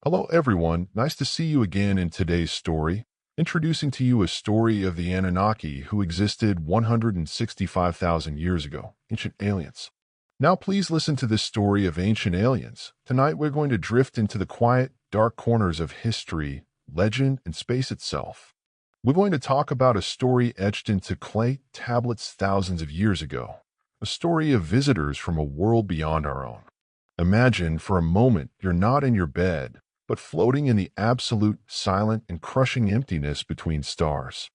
Hello, everyone. Nice to see you again in today's story. Introducing to you a story of the Anunnaki who existed 165,000 years ago, ancient aliens. Now, please listen to this story of ancient aliens. Tonight, we're going to drift into the quiet, dark corners of history, legend, and space itself. We're going to talk about a story etched into clay tablets thousands of years ago, a story of visitors from a world beyond our own. Imagine for a moment you're not in your bed, but floating in the absolute, silent, and crushing emptiness between stars.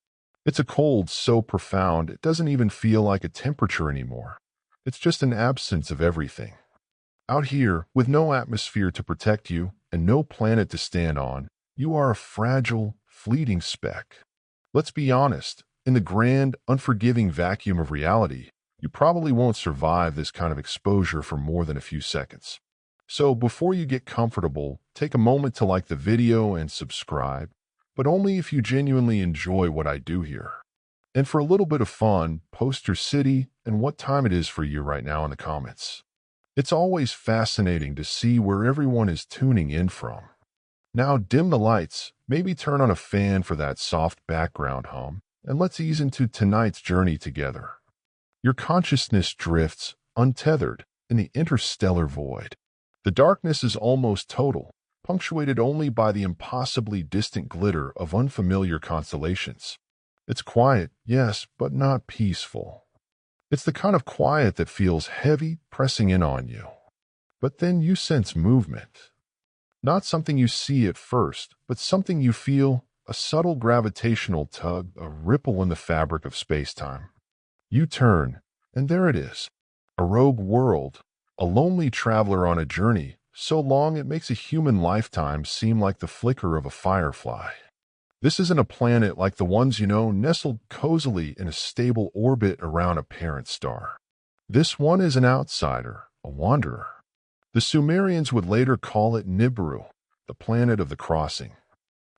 It's a cold so profound it doesn't even feel like a temperature anymore. It's just an absence of everything. Out here, with no atmosphere to protect you and no planet to stand on, you are a fragile, fleeting speck. Let's be honest, in the grand, unforgiving vacuum of reality, you probably won't survive this kind of exposure for more than a few seconds. So before you get comfortable, take a moment to like the video and subscribe, but only if you genuinely enjoy what I do here. And for a little bit of fun, post your city and what time it is for you right now in the comments. It's always fascinating to see where everyone is tuning in from. Now dim the lights, maybe turn on a fan for that soft background hum, and let's ease into tonight's journey together. Your consciousness drifts, untethered, in the interstellar void. The darkness is almost total, punctuated only by the impossibly distant glitter of unfamiliar constellations. It's quiet, yes, but not peaceful. It's the kind of quiet that feels heavy, pressing in on you. But then you sense movement. Not something you see at first, but something you feel, a subtle gravitational tug, a ripple in the fabric of space-time. You turn, and there it is, a rogue world. A lonely traveler on a journey, so long it makes a human lifetime seem like the flicker of a firefly. This isn't a planet like the ones you know, nestled cozily in a stable orbit around a parent star. This one is an outsider, a wanderer. The Sumerians would later call it Nibiru, the planet of the crossing.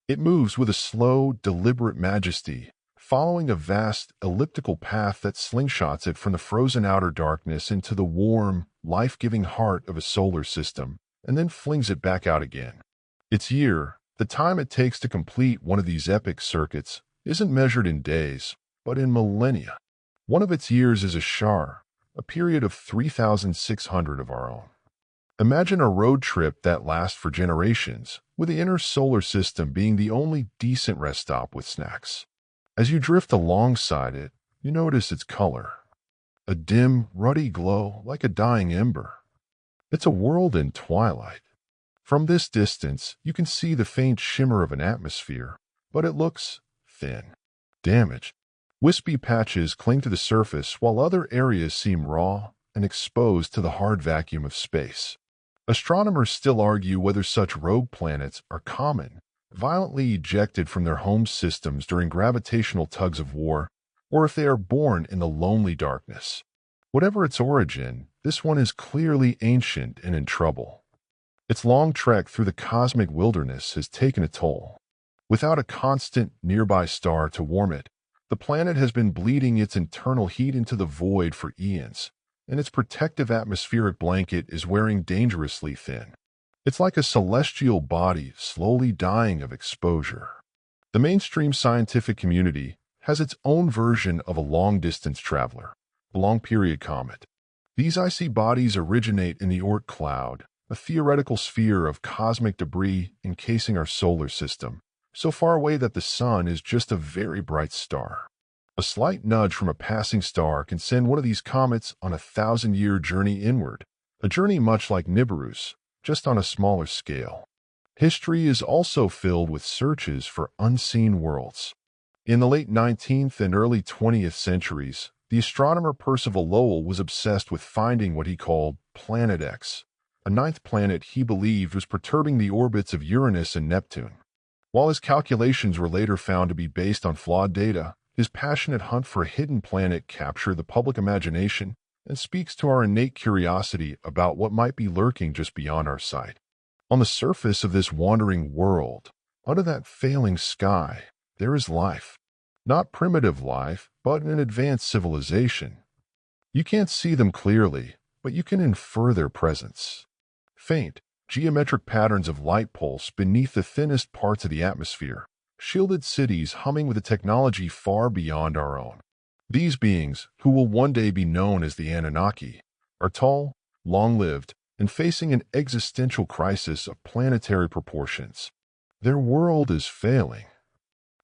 It moves with a slow, deliberate majesty, following a vast, elliptical path that slingshots it from the frozen outer darkness into the warm, life-giving heart of a solar system, and then flings it back out again. Its year, the time it takes to complete one of these epic circuits, isn't measured in days, but in millennia. One of its years is a shar, a period of 3,600 of our own. Imagine a road trip that lasts for generations, with the inner solar system being the only decent rest stop with snacks. As you drift alongside it, you notice its color. A dim, ruddy glow like a dying ember. It's a world in twilight. From this distance, you can see the faint shimmer of an atmosphere, but it looks thin, damaged. Wispy patches cling to the surface while other areas seem raw and exposed to the hard vacuum of space. Astronomers still argue whether such rogue planets are common, violently ejected from their home systems during gravitational tugs of war, or if they are born in the lonely darkness. Whatever its origin, this one is clearly ancient and in trouble. Its long trek through the cosmic wilderness has taken a toll. Without a constant, nearby star to warm it, the planet has been bleeding its internal heat into the void for eons, and its protective atmospheric blanket is wearing dangerously thin. It's like a celestial body slowly dying of exposure. The mainstream scientific community has its own version of a long-distance traveler, the long-period comet. These icy bodies originate in the Oort cloud, a theoretical sphere of cosmic debris encasing our solar system, so far away that the sun is just a very bright star. A slight nudge from a passing star can send one of these comets on a 1,000-year journey inward, a journey much like Nibiru's, just on a smaller scale. History is also filled with searches for unseen worlds. In the late 19th and early 20th centuries, the astronomer Percival Lowell was obsessed with finding what he called Planet X, a ninth planet he believed was perturbing the orbits of Uranus and Neptune. While his calculations were later found to be based on flawed data, his passionate hunt for a hidden planet captured the public imagination and speaks to our innate curiosity about what might be lurking just beyond our sight. On the surface of this wandering world, under that failing sky, there is life. Not primitive life, but an advanced civilization. You can't see them clearly, but you can infer their presence. Faint, geometric patterns of light pulse beneath the thinnest parts of the atmosphere, shielded cities humming with a technology far beyond our own. These beings, who will one day be known as the Anunnaki, are tall, long-lived, and facing an existential crisis of planetary proportions. Their world is failing.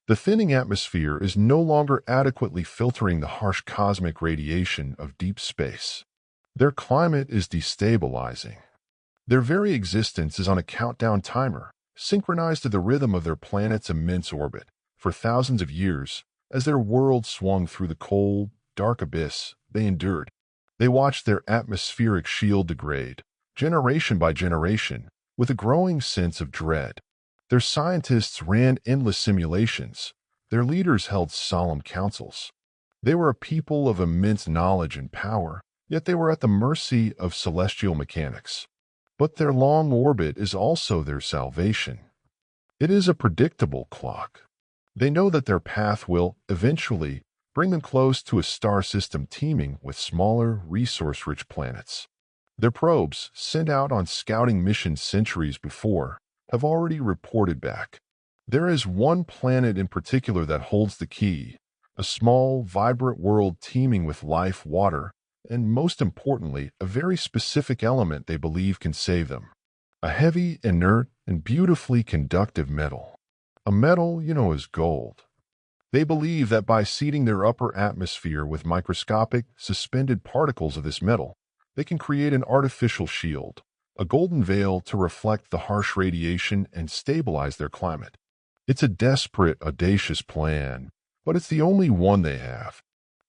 The thinning atmosphere is no longer adequately filtering the harsh cosmic radiation of deep space. Their climate is destabilizing. Their very existence is on a countdown timer, synchronized to the rhythm of their planet's immense orbit. For thousands of years, as their world swung through the cold, dark abyss they endured, they watched their atmospheric shield degrade, generation by generation, with a growing sense of dread. Their scientists ran endless simulations. Their leaders held solemn councils. They were a people of immense knowledge and power, yet they were at the mercy of celestial mechanics. But their long orbit is also their salvation. It is a predictable clock. They know that their path will, eventually, bring them close to a star system teeming with smaller, resource-rich planets. Their probes, sent out on scouting missions centuries before, have already reported back. There is one planet in particular that holds the key, a small, vibrant world teeming with life, water, and most importantly, a very specific element they believe can save them. A heavy, inert, and beautifully conductive metal. A metal, is gold. They believe that by seeding their upper atmosphere with microscopic, suspended particles of this metal, they can create an artificial shield, a golden veil to reflect the harsh radiation and stabilize their climate. It's a desperate, audacious plan, but it's the only one they have.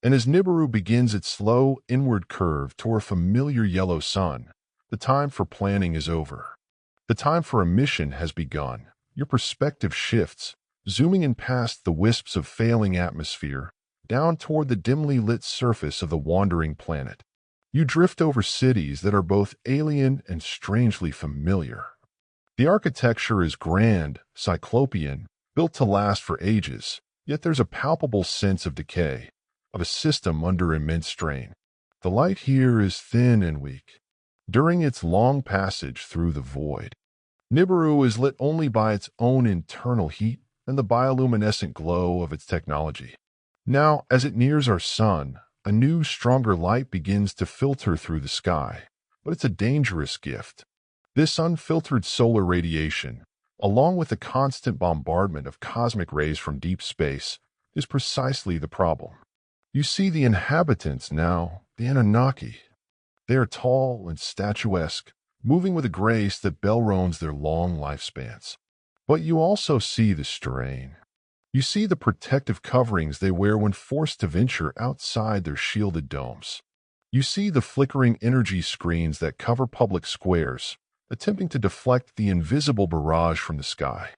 And as Nibiru begins its slow, inward curve toward a familiar yellow sun, the time for planning is over. The time for a mission has begun. Your perspective shifts, zooming in past the wisps of failing atmosphere, down toward the dimly lit surface of the wandering planet. You drift over cities that are both alien and strangely familiar. The architecture is grand, cyclopean, built to last for ages, yet there's a palpable sense of decay, of a system under immense strain. The light here is thin and weak. During its long passage through the void, Nibiru is lit only by its own internal heat and the bioluminescent glow of its technology. Now, as it nears our sun, a new, stronger light begins to filter through the sky, but it's a dangerous gift. This unfiltered solar radiation, along with the constant bombardment of cosmic rays from deep space, is precisely the problem. You see the inhabitants now, the Anunnaki. They are tall and statuesque, moving with a grace that belrones their long lifespans. But you also see the strain. You see the protective coverings they wear when forced to venture outside their shielded domes. You see the flickering energy screens that cover public squares, attempting to deflect the invisible barrage from the sky.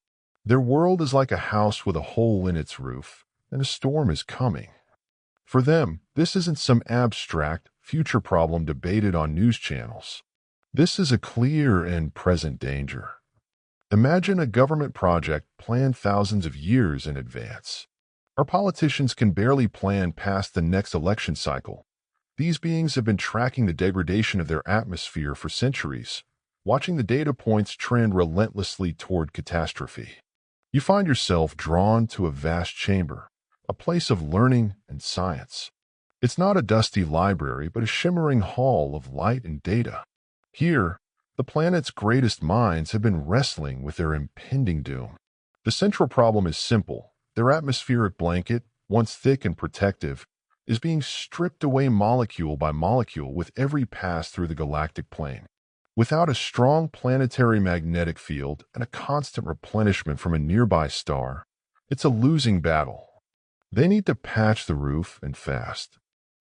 Their world is like a house with a hole in its roof, and a storm is coming. For them, this isn't some abstract, future problem debated on news channels. This is a clear and present danger. Imagine a government project planned thousands of years in advance. Our politicians can barely plan past the next election cycle. These beings have been tracking the degradation of their atmosphere for centuries, watching the data points trend relentlessly toward catastrophe. You find yourself drawn to a vast chamber, a place of learning and science. It's not a dusty library, but a shimmering hall of light and data. Here, the planet's greatest minds have been wrestling with their impending doom. The central problem is simple. Their atmospheric blanket, once thick and protective, is being stripped away molecule by molecule with every pass through the galactic plane. Without a strong planetary magnetic field and a constant replenishment from a nearby star, it's a losing battle. They need to patch the roof, and fast.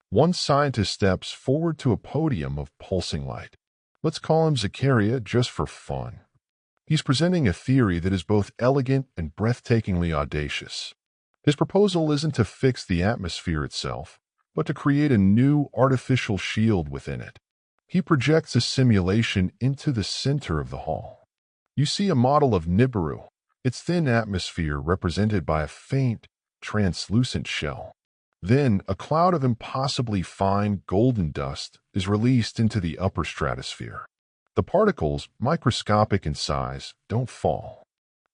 One scientist steps forward to a podium of pulsing light. Let's call him Zakaria just for fun. He's presenting a theory that is both elegant and breathtakingly audacious. His proposal isn't to fix the atmosphere itself, but to create a new artificial shield within it. He projects a simulation into the center of the hall. You see a model of Nibiru, its thin atmosphere represented by a faint, translucent shell. Then, a cloud of impossibly fine golden dust is released into the upper stratosphere. The particles, microscopic in size, don't fall.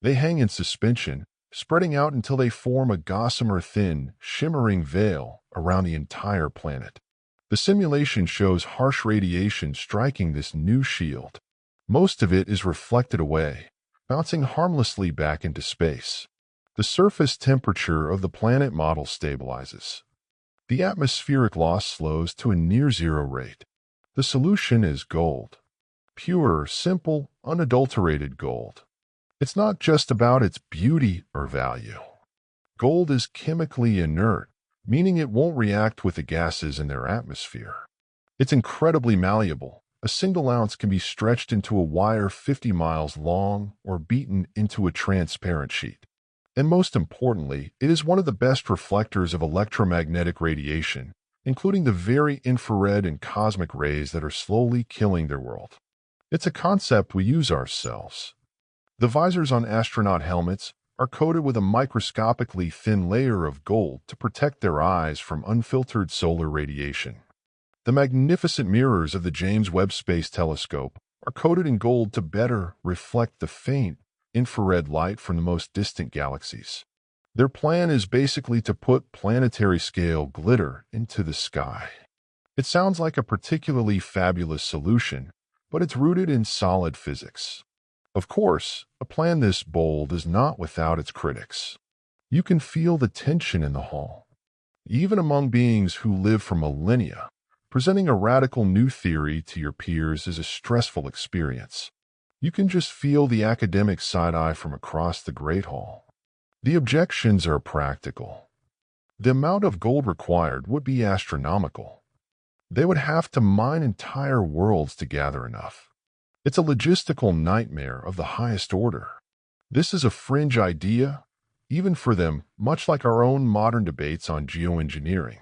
They hang in suspension, spreading out until they form a gossamer thin, shimmering veil around the entire planet. The simulation shows harsh radiation striking this new shield. Most of it is reflected away, bouncing harmlessly back into space. The surface temperature of the planet model stabilizes. The atmospheric loss slows to a near-zero rate. The solution is gold. Pure, simple, unadulterated gold. It's not just about its beauty or value. Gold is chemically inert, meaning it won't react with the gases in their atmosphere. It's incredibly malleable. A single ounce can be stretched into a wire 50 miles long or beaten into a transparent sheet. And most importantly, it is one of the best reflectors of electromagnetic radiation, including the very infrared and cosmic rays that are slowly killing their world. It's a concept we use ourselves. The visors on astronaut helmets are coated with a microscopically thin layer of gold to protect their eyes from unfiltered solar radiation. The magnificent mirrors of the James Webb Space Telescope are coated in gold to better reflect the faint, infrared light from the most distant galaxies. Their plan is basically to put planetary-scale glitter into the sky. It sounds like a particularly fabulous solution, but it's rooted in solid physics. Of course, a plan this bold is not without its critics. You can feel the tension in the hall. Even among beings who live for millennia, presenting a radical new theory to your peers is a stressful experience. You can just feel the academic side-eye from across the Great Hall. The objections are practical. The amount of gold required would be astronomical. They would have to mine entire worlds to gather enough. It's a logistical nightmare of the highest order. This is a fringe idea, even for them, much like our own modern debates on geoengineering.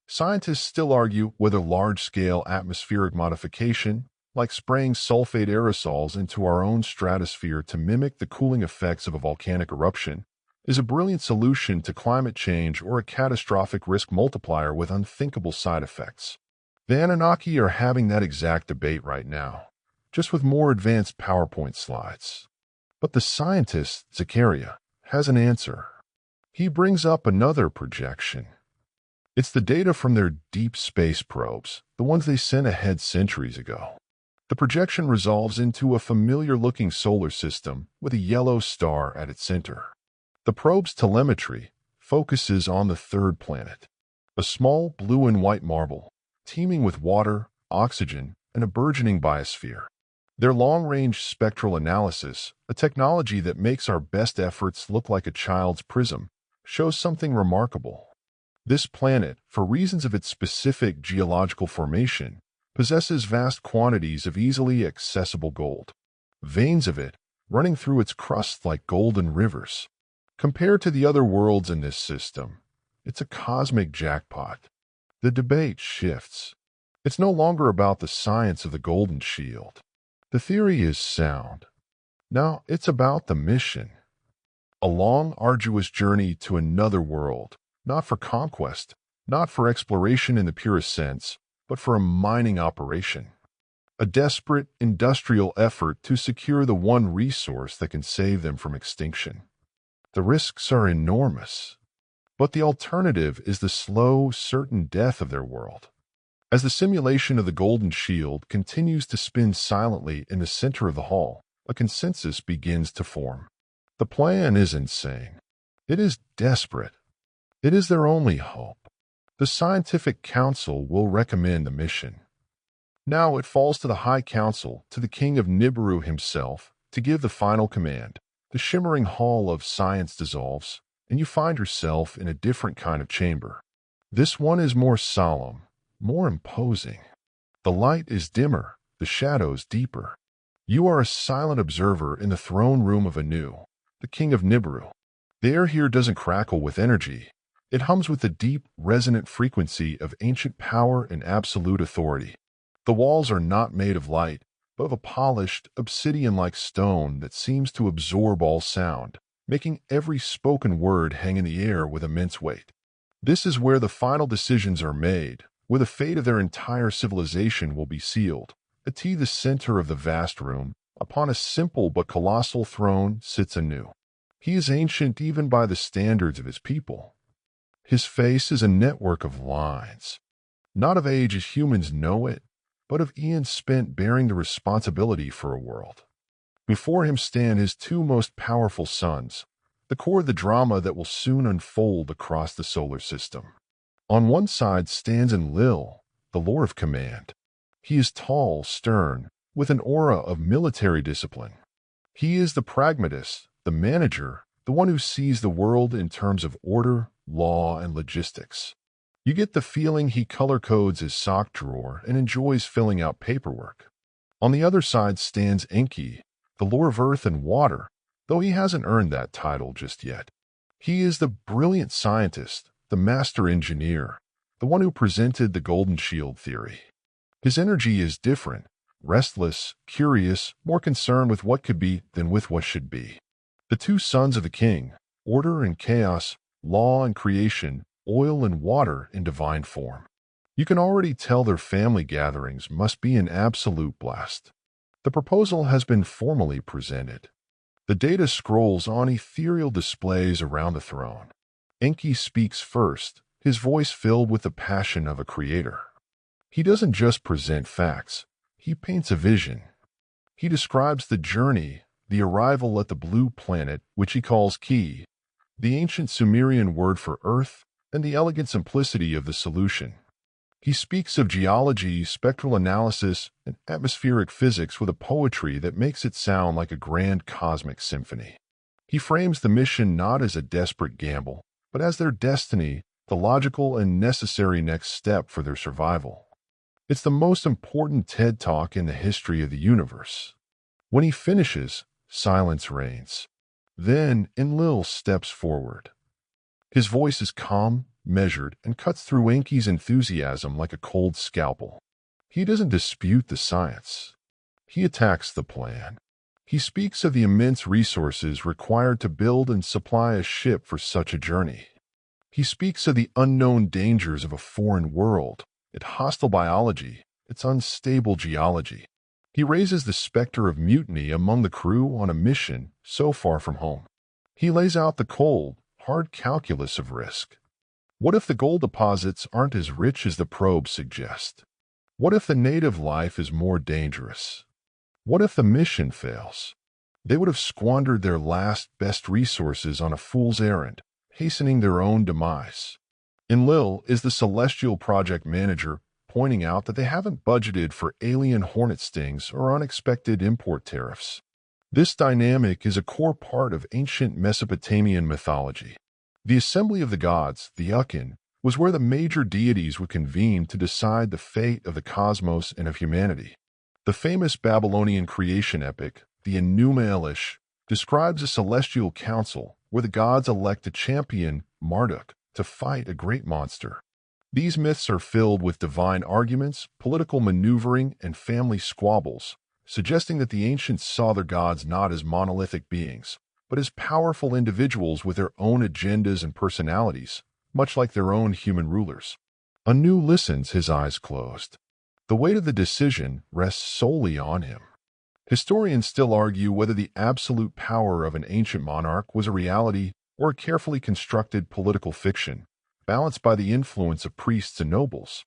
Scientists still argue whether large-scale atmospheric modification, like spraying sulfate aerosols into our own stratosphere to mimic the cooling effects of a volcanic eruption, is a brilliant solution to climate change or a catastrophic risk multiplier with unthinkable side effects. The Anunnaki are having that exact debate right now, just with more advanced PowerPoint slides. But the scientist, Zakaria, has an answer. He brings up another projection. It's the data from their deep space probes, the ones they sent ahead centuries ago. The projection resolves into a familiar-looking solar system with a yellow star at its center. The probe's telemetry focuses on the third planet, a small blue and white marble, teeming with water, oxygen, and a burgeoning biosphere. Their long-range spectral analysis, a technology that makes our best efforts look like a child's prism, shows something remarkable. This planet, for reasons of its specific geological formation, possesses vast quantities of easily accessible gold, veins of it running through its crust like golden rivers. Compared to the other worlds in this system, it's a cosmic jackpot. The debate shifts. It's no longer about the science of the golden shield. The theory is sound. Now it's about the mission. A long, arduous journey to another world, not for conquest, not for exploration in the purest sense, but for a mining operation. A desperate, industrial effort to secure the one resource that can save them from extinction. The risks are enormous, but the alternative is the slow, certain death of their world. As the simulation of the Golden Shield continues to spin silently in the center of the hall, a consensus begins to form. The plan is insane. It is desperate. It is their only hope. The Scientific Council will recommend the mission. Now it falls to the High Council, to the King of Nibiru himself, to give the final command. The shimmering hall of science dissolves, and you find yourself in a different kind of chamber. This one is more solemn, more imposing. The light is dimmer, the shadows deeper. You are a silent observer in the throne room of Anu, the King of Nibiru. The air here doesn't crackle with energy. It hums with the deep, resonant frequency of ancient power and absolute authority. The walls are not made of light, but of a polished, obsidian-like stone that seems to absorb all sound, making every spoken word hang in the air with immense weight. This is where the final decisions are made, where the fate of their entire civilization will be sealed, At the center of the vast room, upon a simple but colossal throne, sits Anu. He is ancient even by the standards of his people. His face is a network of lines, not of age as humans know it, but of eons spent bearing the responsibility for a world. Before him stand his two most powerful sons, the core of the drama that will soon unfold across the solar system. On one side stands Enlil, the Lord of Command. He is tall, stern, with an aura of military discipline. He is the pragmatist, the manager, the one who sees the world in terms of order, law, and logistics. You get the feeling he color codes his sock drawer and enjoys filling out paperwork. On the other side stands Enki, the Lord of Earth and Water, though he hasn't earned that title just yet. He is the brilliant scientist, the master engineer, the one who presented the Golden Shield theory. His energy is different, restless, curious, more concerned with what could be than with what should be. The two sons of the king, order and chaos, law and creation, oil and water in divine form. You can already tell their family gatherings must be an absolute blast. The proposal has been formally presented. The data scrolls on ethereal displays around the throne. Enki speaks first, his voice filled with the passion of a creator. He doesn't just present facts, he paints a vision. He describes the journey, the arrival at the blue planet, which he calls Ki, the ancient Sumerian word for earth, and the elegant simplicity of the solution. He speaks of geology, spectral analysis, and atmospheric physics with a poetry that makes it sound like a grand cosmic symphony. He frames the mission not as a desperate gamble, but as their destiny, the logical and necessary next step for their survival. It's the most important TED Talk in the history of the universe. When he finishes, silence reigns. Then Enlil steps forward. His voice is calm, measured, and cuts through Enki's enthusiasm like a cold scalpel. He doesn't dispute the science. He attacks the plan. He speaks of the immense resources required to build and supply a ship for such a journey. He speaks of the unknown dangers of a foreign world, its hostile biology, its unstable geology. He raises the specter of mutiny among the crew on a mission so far from home. He lays out the cold, hard calculus of risk. What if the gold deposits aren't as rich as the probes suggest? What if the native life is more dangerous? What if the mission fails? They would have squandered their last best resources on a fool's errand, hastening their own demise. Enlil is the celestial project manager, pointing out that they haven't budgeted for alien hornet stings or unexpected import tariffs. This dynamic is a core part of ancient Mesopotamian mythology. The assembly of the gods, the Ukin, was where the major deities would convene to decide the fate of the cosmos and of humanity. The famous Babylonian creation epic, the Enuma Elish, describes a celestial council where the gods elect a champion, Marduk, to fight a great monster. These myths are filled with divine arguments, political maneuvering, and family squabbles, suggesting that the ancients saw their gods not as monolithic beings, but as powerful individuals with their own agendas and personalities, much like their own human rulers. Anu listens, his eyes closed. The weight of the decision rests solely on him. Historians still argue whether the absolute power of an ancient monarch was a reality or a carefully constructed political fiction, balanced by the influence of priests and nobles.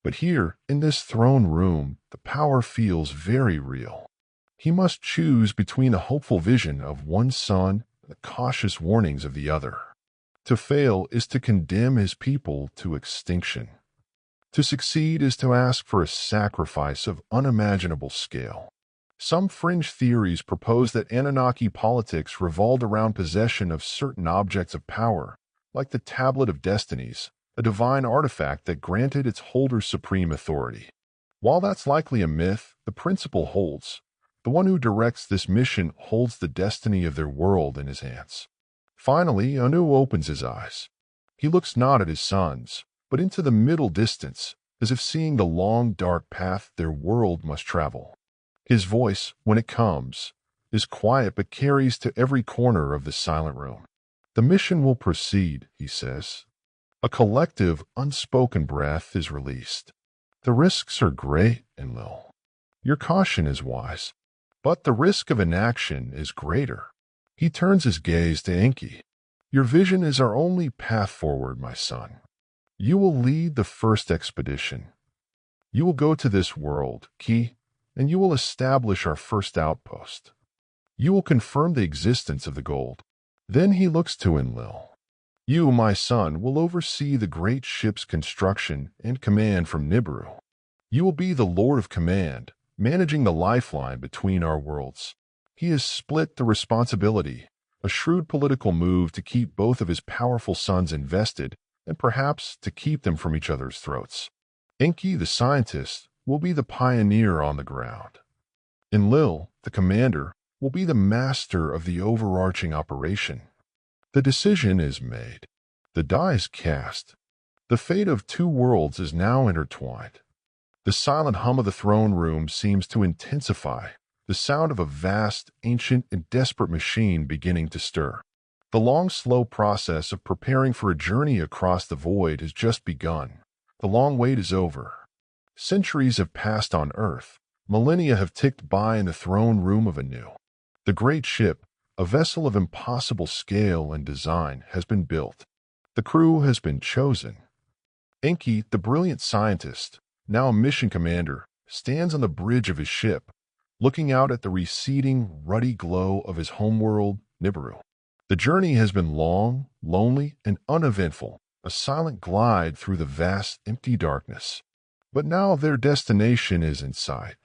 But here, in this throne room, the power feels very real. He must choose between the hopeful vision of one son and the cautious warnings of the other. To fail is to condemn his people to extinction. To succeed is to ask for a sacrifice of unimaginable scale. Some fringe theories propose that Anunnaki politics revolved around possession of certain objects of power, like the Tablet of Destinies, a divine artifact that granted its holder supreme authority. While that's likely a myth, the principle holds. The one who directs this mission holds the destiny of their world in his hands. Finally, Anu opens his eyes. He looks not at his sons, but into the middle distance, as if seeing the long, dark path their world must travel. His voice, when it comes, is quiet but carries to every corner of the silent room. The mission will proceed, he says. A collective, unspoken breath is released. The risks are great, Enlil. Your caution is wise, but the risk of inaction is greater. He turns his gaze to Enki. Your vision is our only path forward, my son. You will lead the first expedition. You will go to this world, Ki, and you will establish our first outpost. You will confirm the existence of the gold. Then he looks to Enlil. You, my son, will oversee the great ship's construction and command from Nibiru. You will be the Lord of Command, managing the lifeline between our worlds. He has split the responsibility, a shrewd political move to keep both of his powerful sons invested and perhaps to keep them from each other's throats. Enki, the scientist, will be the pioneer on the ground. Enlil, the commander, will be the master of the overarching operation. The decision is made. The die is cast. The fate of two worlds is now intertwined. The silent hum of the throne room seems to intensify, the sound of a vast, ancient, and desperate machine beginning to stir. The long, slow process of preparing for a journey across the void has just begun. The long wait is over. Centuries have passed on Earth. Millennia have ticked by in the throne room of Anu. The great ship, a vessel of impossible scale and design, has been built. The crew has been chosen. Enki, the brilliant scientist, now a mission commander, stands on the bridge of his ship, looking out at the receding, ruddy glow of his homeworld, Nibiru. The journey has been long, lonely, and uneventful, a silent glide through the vast, empty darkness. But now their destination is in sight.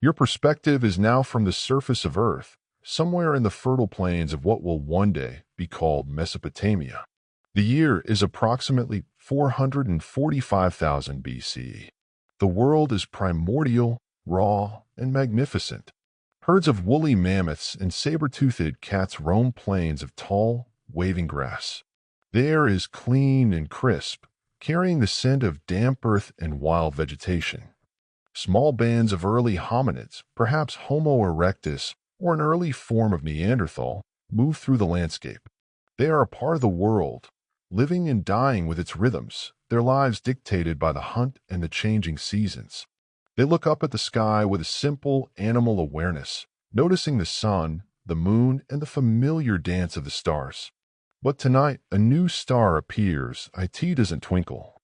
Your perspective is now from the surface of Earth, somewhere in the fertile plains of what will one day be called Mesopotamia. The year is approximately 445,000 BCE. The world is primordial, raw, and magnificent. Herds of woolly mammoths and saber-toothed cats roam plains of tall, waving grass. The air is clean and crisp, carrying the scent of damp earth and wild vegetation. Small bands of early hominids, perhaps Homo erectus or an early form of Neanderthal, move through the landscape. They are a part of the world, living and dying with its rhythms, their lives dictated by the hunt and the changing seasons. They look up at the sky with a simple animal awareness, noticing the sun, the moon, and the familiar dance of the stars. But tonight, a new star appears. It doesn't twinkle.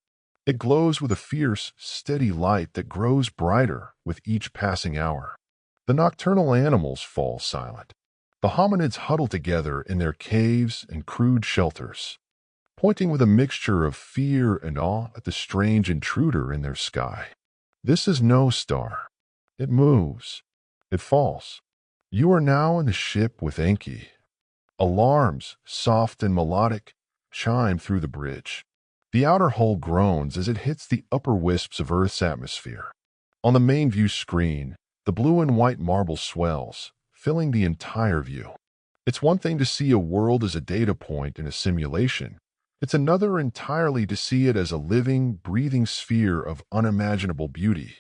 It glows with a fierce, steady light that grows brighter with each passing hour. The nocturnal animals fall silent. The hominids huddle together in their caves and crude shelters, pointing with a mixture of fear and awe at the strange intruder in their sky. This is no star. It moves. It falls. You are now in the ship with Enki. Alarms, soft and melodic, chime through the bridge. The outer hull groans as it hits the upper wisps of Earth's atmosphere. On the main view screen, the blue and white marble swells, filling the entire view. It's one thing to see a world as a data point in a simulation. It's another entirely to see it as a living, breathing sphere of unimaginable beauty.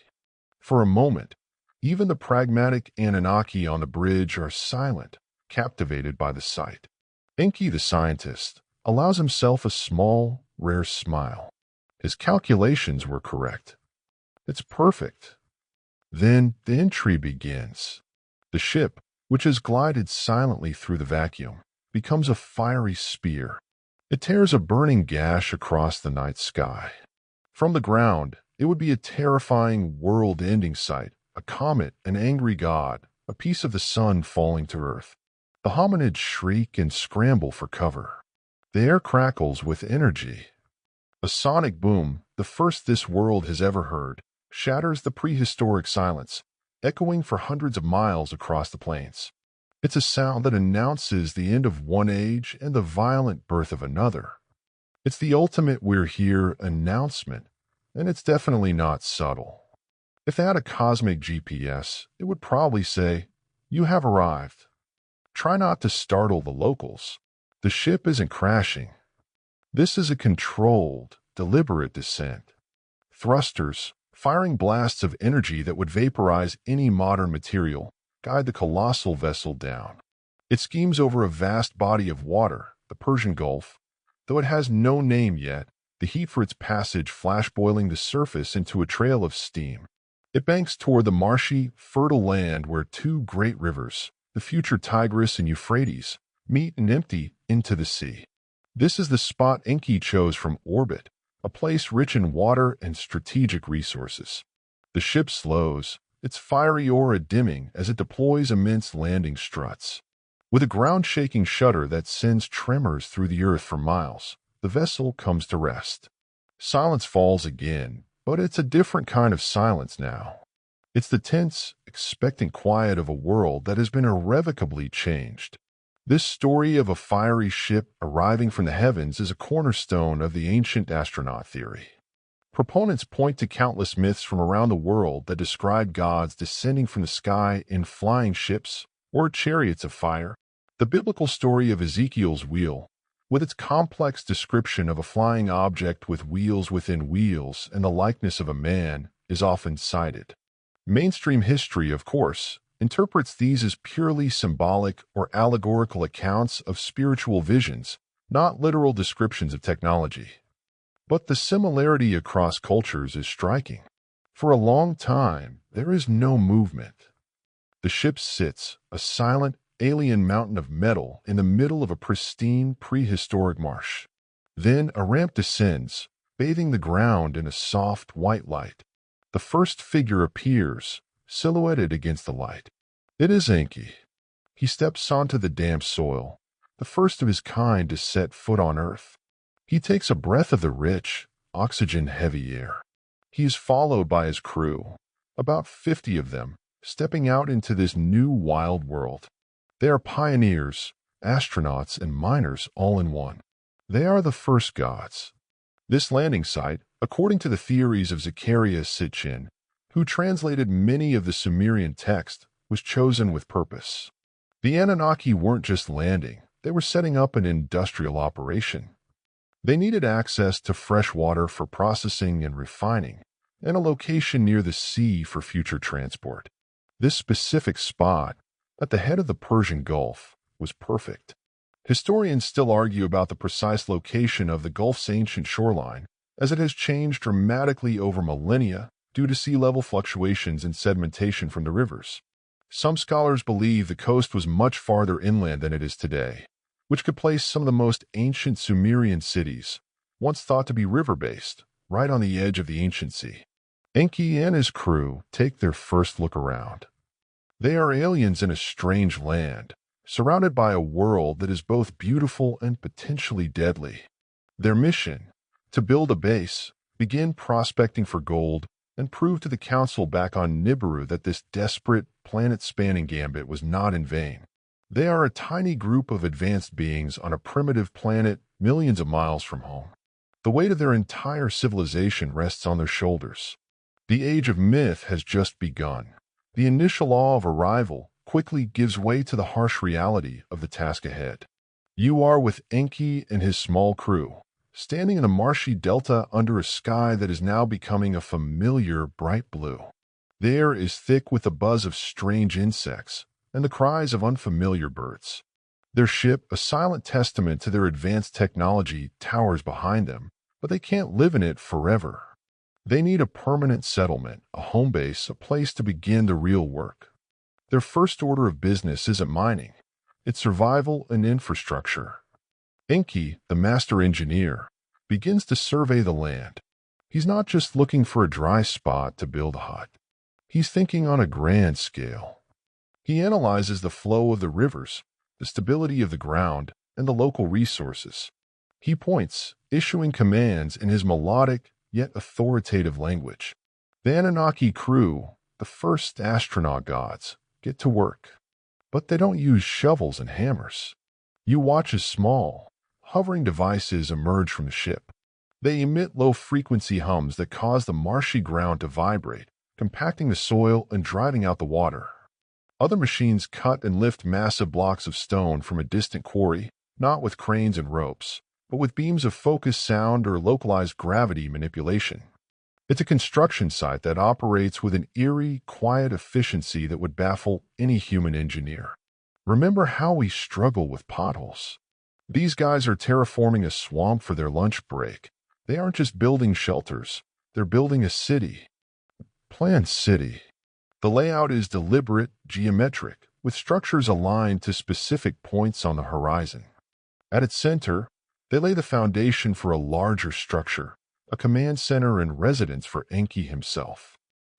For a moment, even the pragmatic Anunnaki on the bridge are silent, captivated by the sight. Enki, the scientist, allows himself a small, rare smile. His calculations were correct. It's perfect. Then the entry begins. The ship, which has glided silently through the vacuum, becomes a fiery spear. It tears a burning gash across the night sky. From the ground, it would be a terrifying, world-ending sight, a comet, an angry god, a piece of the sun falling to Earth. The hominids shriek and scramble for cover. The air crackles with energy. A sonic boom, the first this world has ever heard, shatters the prehistoric silence, echoing for hundreds of miles across the plains. It's a sound that announces the end of one age and the violent birth of another. It's the ultimate "we're here" announcement, and it's definitely not subtle. If they had a cosmic GPS, it would probably say, "You have arrived." Try not to startle the locals. The ship isn't crashing. This is a controlled, deliberate descent. Thrusters, firing blasts of energy that would vaporize any modern material, guide the colossal vessel down. It schemes over a vast body of water, the Persian Gulf. Though it has no name yet, the heat for its passage flash boiling the surface into a trail of steam. It banks toward the marshy, fertile land where two great rivers, the future Tigris and Euphrates, meet and empty into the sea. This is the spot Enki chose from orbit, a place rich in water and strategic resources. The ship slows, its fiery aura dimming as it deploys immense landing struts. With a ground-shaking shudder that sends tremors through the earth for miles, the vessel comes to rest. Silence falls again, but it's a different kind of silence now. It's the tense, expectant quiet of a world that has been irrevocably changed. This story of a fiery ship arriving from the heavens is a cornerstone of the ancient astronaut theory. Proponents point to countless myths from around the world that describe gods descending from the sky in flying ships or chariots of fire. The biblical story of Ezekiel's wheel, with its complex description of a flying object with wheels within wheels and the likeness of a man, is often cited. Mainstream history, of course, interprets these as purely symbolic or allegorical accounts of spiritual visions, not literal descriptions of technology. But the similarity across cultures is striking. For a long time, there is no movement. The ship sits, a silent, alien mountain of metal in the middle of a pristine, prehistoric marsh. Then a ramp descends, bathing the ground in a soft, white light. The first figure appears, silhouetted against the light. It is Enki. He steps onto the damp soil, the first of his kind to set foot on Earth. He takes a breath of the rich, oxygen-heavy air. He is followed by his crew, about 50 of them, stepping out into this new wild world. They are pioneers, astronauts, and miners all in one. They are the first gods. This landing site, according to the theories of Zechariah Sitchin, who translated many of the Sumerian text, was chosen with purpose. The Anunnaki weren't just landing, they were setting up an industrial operation. They needed access to fresh water for processing and refining, and a location near the sea for future transport. This specific spot, at the head of the Persian Gulf, was perfect. Historians still argue about the precise location of the Gulf's ancient shoreline, as it has changed dramatically over millennia due to sea level fluctuations and sedimentation from the rivers. Some scholars believe the coast was much farther inland than it is today, which could place some of the most ancient Sumerian cities, once thought to be river-based, right on the edge of the ancient sea. Enki and his crew take their first look around. They are aliens in a strange land, surrounded by a world that is both beautiful and potentially deadly. Their mission, to build a base, begin prospecting for gold, and prove to the Council back on Nibiru that this desperate, planet-spanning gambit was not in vain. They are a tiny group of advanced beings on a primitive planet millions of miles from home. The weight of their entire civilization rests on their shoulders. The age of myth has just begun. The initial awe of arrival quickly gives way to the harsh reality of the task ahead. You are with Enki and his small crew, standing in a marshy delta under a sky that is now becoming a familiar bright blue. The air is thick with the buzz of strange insects and the cries of unfamiliar birds. Their ship, a silent testament to their advanced technology, towers behind them, but they can't live in it forever. They need a permanent settlement, a home base, a place to begin the real work. Their first order of business isn't mining. It's survival and infrastructure. Enki, the master engineer, begins to survey the land. He's not just looking for a dry spot to build a hut. He's thinking on a grand scale. He analyzes the flow of the rivers, the stability of the ground, and the local resources. He points, issuing commands in his melodic yet authoritative language. The Anunnaki crew, the first astronaut gods, get to work. But they don't use shovels and hammers. You watch as small, hovering devices emerge from the ship. They emit low-frequency hums that cause the marshy ground to vibrate, compacting the soil and driving out the water. Other machines cut and lift massive blocks of stone from a distant quarry, not with cranes and ropes, but with beams of focused sound or localized gravity manipulation. It's a construction site that operates with an eerie, quiet efficiency that would baffle any human engineer. Remember how we struggle with potholes. These guys are terraforming a swamp for their lunch break. They aren't just building shelters, they're building a city. Planned city. The layout is deliberate, geometric, with structures aligned to specific points on the horizon. At its center, they lay the foundation for a larger structure, a command center and residence for Enki himself.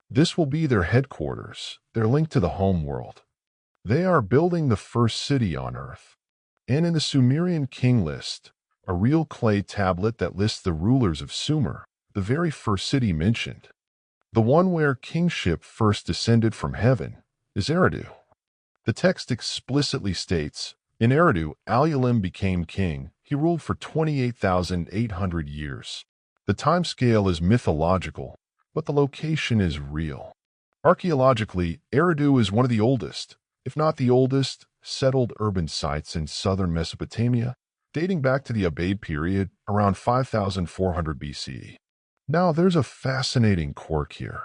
This will be their headquarters, their link to the homeworld. They are building the first city on Earth. And in the Sumerian king list, a real clay tablet that lists the rulers of Sumer, the very first city mentioned, the one where kingship first descended from heaven, is Eridu. The text explicitly states, in Eridu, Alulim became king. He ruled for 28,800 years. The time scale is mythological, but the location is real. Archaeologically, Eridu is one of the oldest, if not the oldest, settled urban sites in southern Mesopotamia, dating back to the Ubaid period around 5400 BCE. Now, there's a fascinating quirk here.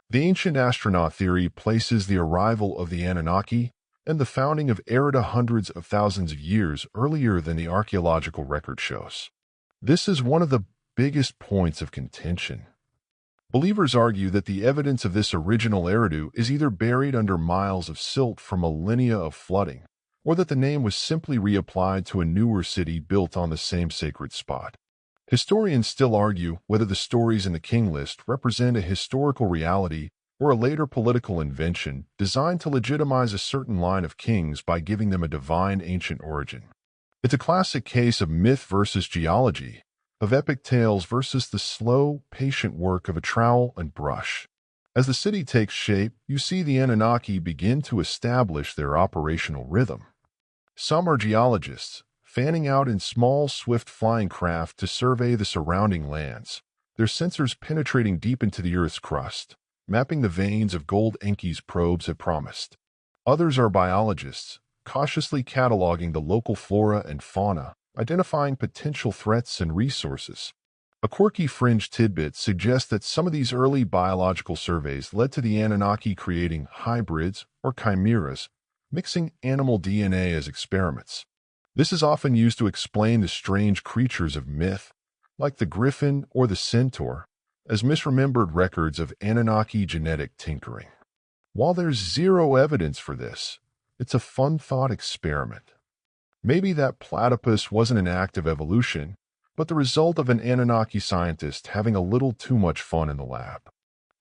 The ancient astronaut theory places the arrival of the Anunnaki and the founding of Eridu hundreds of thousands of years earlier than the archaeological record shows. This is one of the biggest points of contention. Believers argue that the evidence of this original Eridu is either buried under miles of silt from millennia of flooding, or that the name was simply reapplied to a newer city built on the same sacred spot. Historians still argue whether the stories in the king list represent a historical reality or a later political invention designed to legitimize a certain line of kings by giving them a divine ancient origin. It's a classic case of myth versus geology, of epic tales versus the slow, patient work of a trowel and brush. As the city takes shape, you see the Anunnaki begin to establish their operational rhythm. Some are geologists, fanning out in small, swift flying craft to survey the surrounding lands, their sensors penetrating deep into the Earth's crust, mapping the veins of gold Enki's probes had promised. Others are biologists, cautiously cataloging the local flora and fauna, identifying potential threats and resources. A quirky fringe tidbit suggests that some of these early biological surveys led to the Anunnaki creating hybrids or chimeras, mixing animal DNA as experiments. This is often used to explain the strange creatures of myth, like the griffin or the centaur, as misremembered records of Anunnaki genetic tinkering. While there's zero evidence for this, it's a fun thought experiment. Maybe that platypus wasn't an act of evolution, but the result of an Anunnaki scientist having a little too much fun in the lab.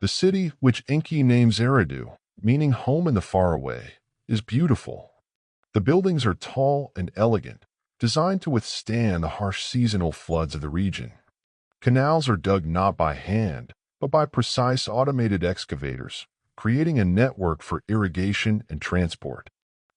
The city, which Enki names Eridu, meaning home in the faraway, is beautiful. The buildings are tall and elegant, designed to withstand the harsh seasonal floods of the region. Canals are dug not by hand, but by precise automated excavators, creating a network for irrigation and transport.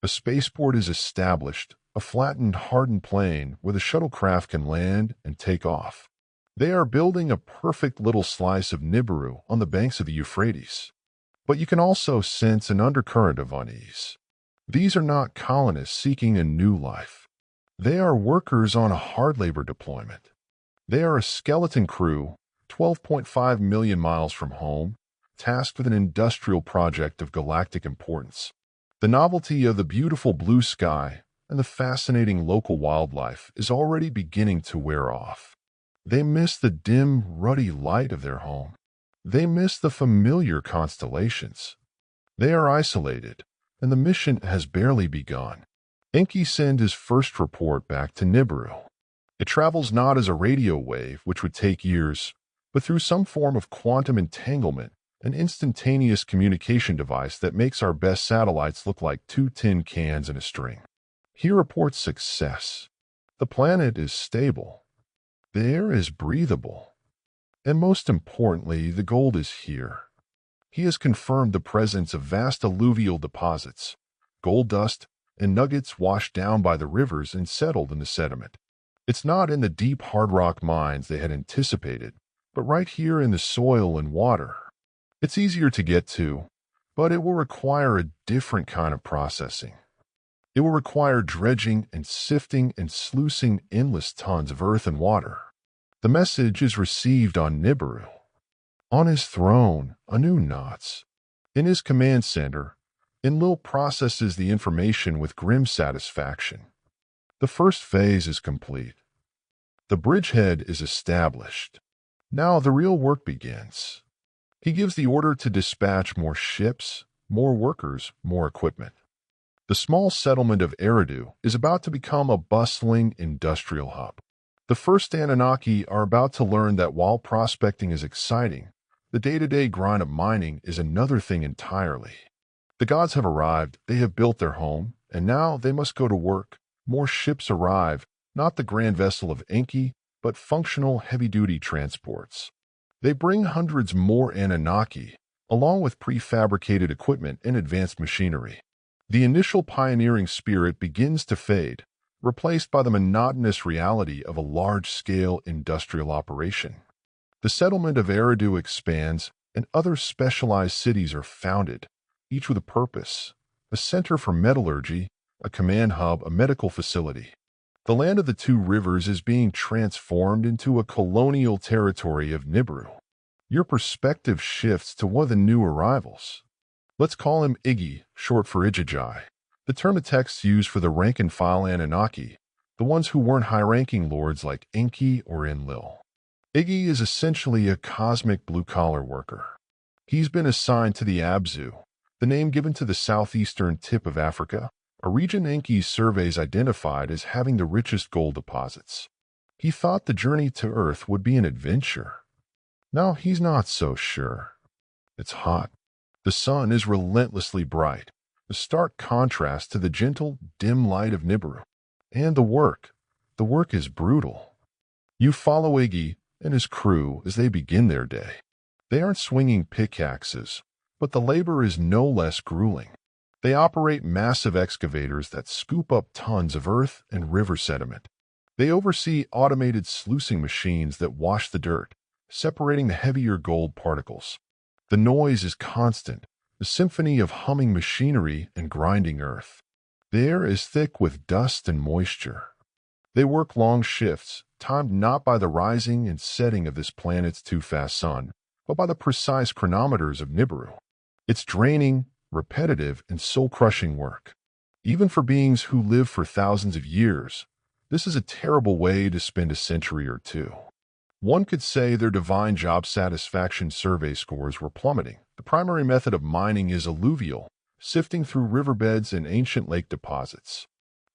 A spaceport is established, a flattened, hardened plane where the shuttlecraft can land and take off. They are building a perfect little slice of Nibiru on the banks of the Euphrates. But you can also sense an undercurrent of unease. These are not colonists seeking a new life. They are workers on a hard labor deployment. They are a skeleton crew, 12.5 million miles from home, tasked with an industrial project of galactic importance. The novelty of the beautiful blue sky and the fascinating local wildlife is already beginning to wear off. They miss the dim, ruddy light of their home. They miss the familiar constellations. They are isolated, and the mission has barely begun. Enki sends his first report back to Nibiru. It travels not as a radio wave, which would take years, but through some form of quantum entanglement, an instantaneous communication device that makes our best satellites look like two tin cans in a string. He reports success. The planet is stable. The air is breathable. And most importantly, the gold is here. He has confirmed the presence of vast alluvial deposits, gold dust, and nuggets washed down by the rivers and settled in the sediment. It's not in the deep hard rock mines they had anticipated, but right here in the soil and water. It's easier to get to, but it will require a different kind of processing. It will require dredging and sifting and sluicing endless tons of earth and water. The message is received on Nibiru. On his throne, Anu nods. In his command center, Enlil processes the information with grim satisfaction. The first phase is complete. The bridgehead is established. Now the real work begins. He gives the order to dispatch more ships, more workers, more equipment. The small settlement of Eridu is about to become a bustling industrial hub. The first Anunnaki are about to learn that while prospecting is exciting, the day-to-day grind of mining is another thing entirely. The gods have arrived, they have built their home, and now they must go to work. More ships arrive, not the grand vessel of Enki, but functional heavy-duty transports. They bring hundreds more Anunnaki, along with prefabricated equipment and advanced machinery. The initial pioneering spirit begins to fade, replaced by the monotonous reality of a large-scale industrial operation. The settlement of Eridu expands, and other specialized cities are founded, each with a purpose: a center for metallurgy, a command hub, a medical facility. The land of the two rivers is being transformed into a colonial territory of Nibiru. Your perspective shifts to one of the new arrivals. Let's call him Iggy, short for Ijajai, the term the texts use for the rank-and-file Anunnaki, the ones who weren't high-ranking lords like Enki or Enlil. Iggy is essentially a cosmic blue-collar worker. He's been assigned to the Abzu, the name given to the southeastern tip of Africa, a region Enki's surveys identified as having the richest gold deposits. He thought the journey to Earth would be an adventure. Now he's not so sure. It's hot. The sun is relentlessly bright, a stark contrast to the gentle, dim light of Nibiru. And the work is brutal. You follow Iggy and his crew as they begin their day. They aren't swinging pickaxes, but the labor is no less grueling. They operate massive excavators that scoop up tons of earth and river sediment. They oversee automated sluicing machines that wash the dirt, separating the heavier gold particles. The noise is constant, a symphony of humming machinery and grinding earth. The air is thick with dust and moisture. They work long shifts, timed not by the rising and setting of this planet's too-fast sun, but by the precise chronometers of Nibiru. It's draining, repetitive, and soul-crushing work. Even for beings who live for thousands of years, this is a terrible way to spend a century or two. One could say their divine job satisfaction survey scores were plummeting. The primary method of mining is alluvial, sifting through riverbeds and ancient lake deposits.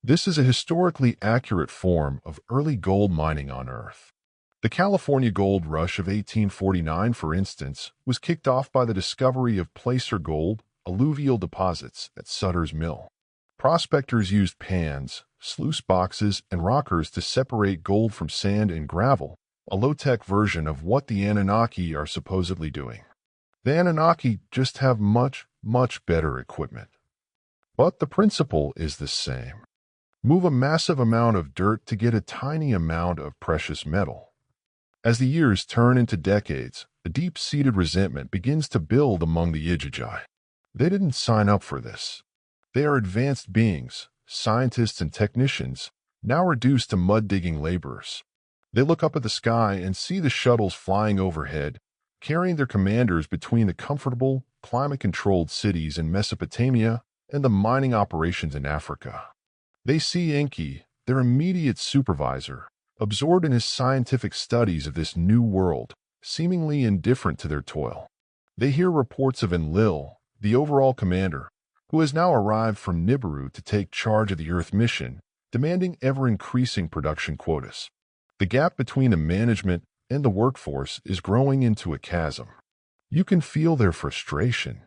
This is a historically accurate form of early gold mining on Earth. The California gold rush of 1849, for instance, was kicked off by the discovery of placer gold, alluvial deposits at Sutter's Mill. Prospectors used pans, sluice boxes, and rockers to separate gold from sand and gravel, a low-tech version of what the Anunnaki are supposedly doing. The Anunnaki just have much, much better equipment. But the principle is the same. Move a massive amount of dirt to get a tiny amount of precious metal. As the years turn into decades, a deep-seated resentment begins to build among the Ijajai. They didn't sign up for this. They are advanced beings, scientists and technicians, now reduced to mud-digging laborers. They look up at the sky and see the shuttles flying overhead, carrying their commanders between the comfortable, climate-controlled cities in Mesopotamia and the mining operations in Africa. They see Enki, their immediate supervisor, absorbed in his scientific studies of this new world, seemingly indifferent to their toil. They hear reports of Enlil, the overall commander, who has now arrived from Nibiru to take charge of the Earth mission, demanding ever-increasing production quotas. The gap between the management and the workforce is growing into a chasm. You can feel their frustration.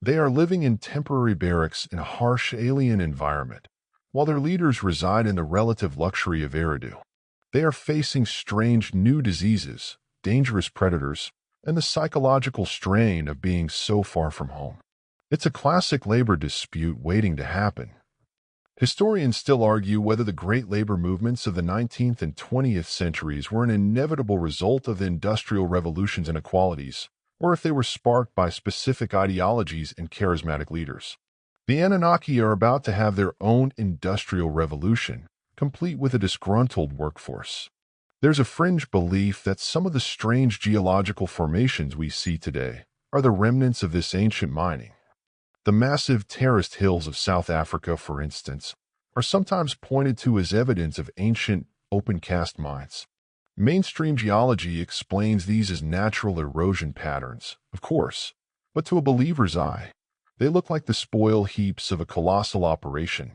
They are living in temporary barracks in a harsh alien environment, while their leaders reside in the relative luxury of Eridu. They are facing strange new diseases, dangerous predators, and the psychological strain of being so far from home. It's a classic labor dispute waiting to happen. Historians still argue whether the great labor movements of the 19th and 20th centuries were an inevitable result of the industrial revolutions and inequalities, or if they were sparked by specific ideologies and charismatic leaders. The Anunnaki are about to have their own industrial revolution, complete with a disgruntled workforce. There's a fringe belief that some of the strange geological formations we see today are the remnants of this ancient mining. The massive terraced hills of South Africa, for instance, are sometimes pointed to as evidence of ancient, open-cast mines. Mainstream geology explains these as natural erosion patterns, of course, but to a believer's eye, they look like the spoil heaps of a colossal operation.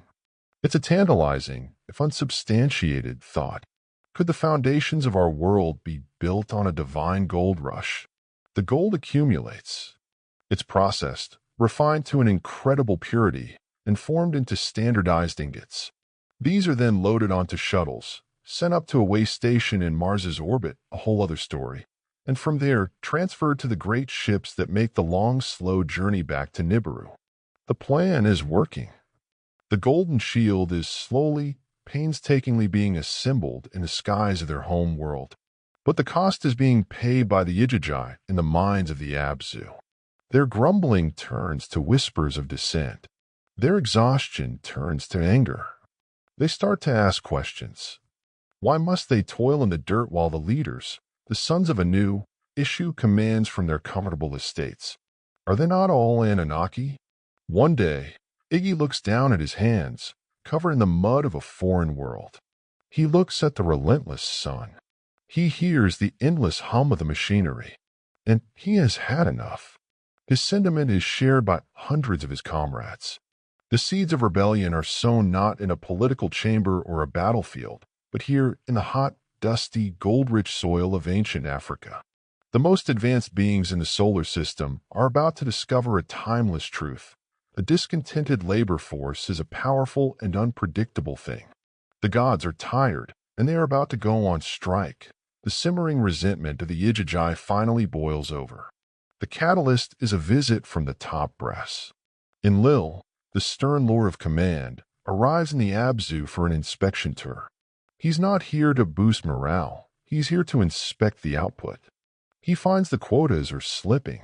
It's a tantalizing, if unsubstantiated, thought. Could the foundations of our world be built on a divine gold rush? The gold accumulates. It's processed, refined to an incredible purity, and formed into standardized ingots. These are then loaded onto shuttles, sent up to a way station in Mars's orbit, a whole other story, and from there transferred to the great ships that make the long, slow journey back to Nibiru. The plan is working. The golden shield is slowly, painstakingly being assembled in the skies of their home world. But the cost is being paid by the etched in the minds of the Abzu. Their grumbling turns to whispers of dissent. Their exhaustion turns to anger. They start to ask questions. Why must they toil in the dirt while the leaders, the sons of Anu, issue commands from their comfortable estates? Are they not all Anunnaki? One day, Iggy looks down at his hands, covered in the mud of a foreign world. He looks at the relentless sun. He hears the endless hum of the machinery, and he has had enough. His sentiment is shared by hundreds of his comrades. The seeds of rebellion are sown not in a political chamber or a battlefield, but here in the hot, dusty, gold-rich soil of ancient Africa. The most advanced beings in the solar system are about to discover a timeless truth. A discontented labor force is a powerful and unpredictable thing. The gods are tired, and they are about to go on strike. The simmering resentment of the etched finally boils over. The catalyst is a visit from the top brass. Enlil, the stern lord of command, arrives in the Abzu for an inspection tour. He's not here to boost morale. He's here to inspect the output. He finds the quotas are slipping.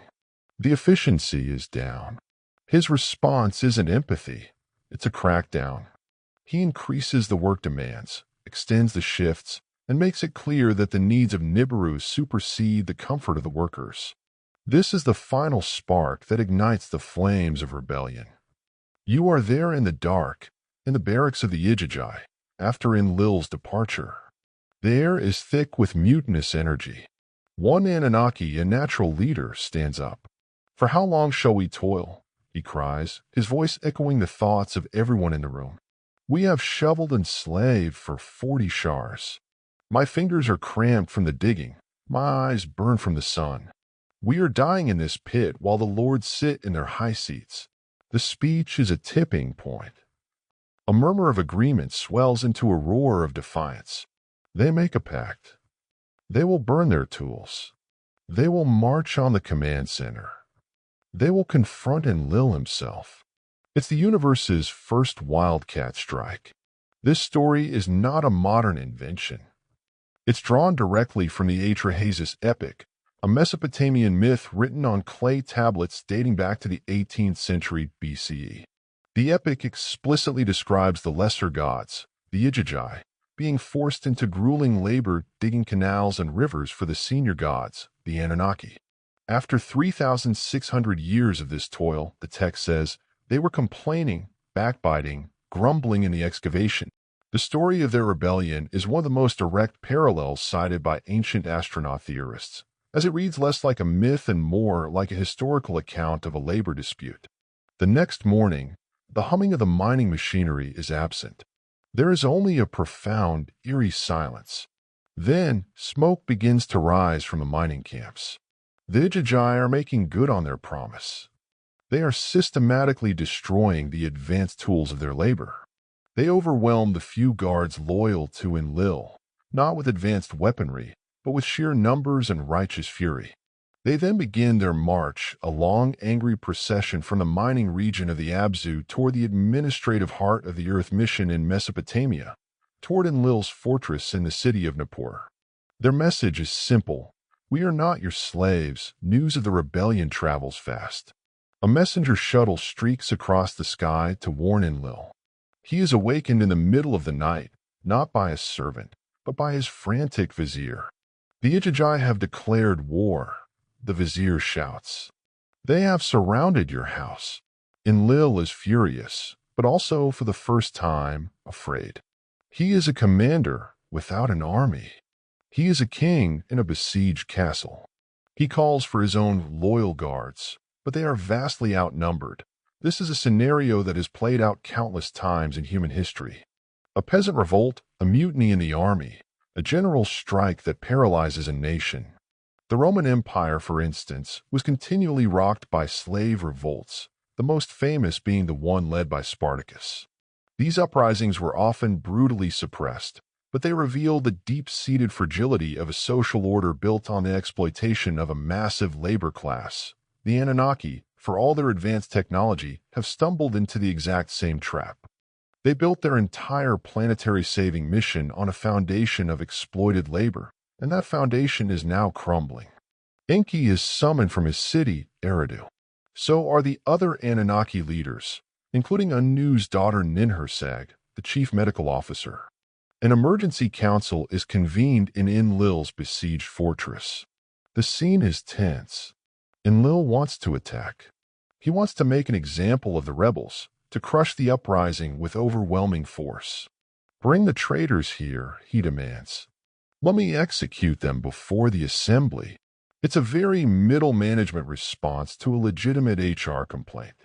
The efficiency is down. His response isn't empathy. It's a crackdown. He increases the work demands, extends the shifts, and makes it clear that the needs of Nibiru supersede the comfort of the workers. This is the final spark that ignites the flames of rebellion. You are there in the dark, in the barracks of the etched, after Enlil's departure. The air is thick with mutinous energy. One Anunnaki, a natural leader, stands up. "For how long shall we toil?" he cries, his voice echoing the thoughts of everyone in the room. "We have shoveled and slaved for 40 shars. My fingers are cramped from the digging, my eyes burn from the sun. We are dying in this pit while the lords sit in their high seats." The speech is a tipping point. A murmur of agreement swells into a roar of defiance. They make a pact. They will burn their tools. They will march on the command center. They will confront Enlil himself. It's the universe's first wildcat strike. This story is not a modern invention. It's drawn directly from the Atrahasis epic, a Mesopotamian myth written on clay tablets dating back to the 18th century BCE. The epic explicitly describes the lesser gods, the etched, being forced into grueling labor digging canals and rivers for the senior gods, the Anunnaki. After 3,600 years of this toil, the text says, they were complaining, backbiting, grumbling in the excavation. The story of their rebellion is one of the most direct parallels cited by ancient astronaut theorists, as it reads less like a myth and more like a historical account of a labor dispute. The next morning, the humming of the mining machinery is absent. There is only a profound, eerie silence. Then, smoke begins to rise from the mining camps. The etched are making good on their promise. They are systematically destroying the advanced tools of their labor. They overwhelm the few guards loyal to Enlil, not with advanced weaponry, but with sheer numbers and righteous fury. They then begin their march, a long, angry procession from the mining region of the Abzu toward the administrative heart of the Earth mission in Mesopotamia, toward Enlil's fortress in the city of Nippur. Their message is simple. We are not your slaves. News of the rebellion travels fast. A messenger shuttle streaks across the sky to warn Enlil. He is awakened in the middle of the night, not by a servant, but by his frantic vizier. The etched have declared war. The vizier shouts. They have surrounded your house. Enlil is furious, but also, for the first time, afraid. He is a commander without an army. He is a king in a besieged castle. He calls for his own loyal guards, but they are vastly outnumbered. This is a scenario that has played out countless times in human history. A peasant revolt, a mutiny in the army, a general strike that paralyzes a nation. The Roman Empire, for instance, was continually rocked by slave revolts, the most famous being the one led by Spartacus. These uprisings were often brutally suppressed, but they reveal the deep-seated fragility of a social order built on the exploitation of a massive labor class. The Anunnaki, for all their advanced technology, have stumbled into the exact same trap. They built their entire planetary-saving mission on a foundation of exploited labor, and that foundation is now crumbling. Enki is summoned from his city, Eridu. So are the other Anunnaki leaders, including Anu's daughter Ninhursag, the chief medical officer. An emergency council is convened in Enlil's besieged fortress. The scene is tense. Enlil wants to attack. He wants to make an example of the rebels, to crush the uprising with overwhelming force. Bring the traitors here, he demands. Let me execute them before the assembly. It's a very middle management response to a legitimate HR complaint.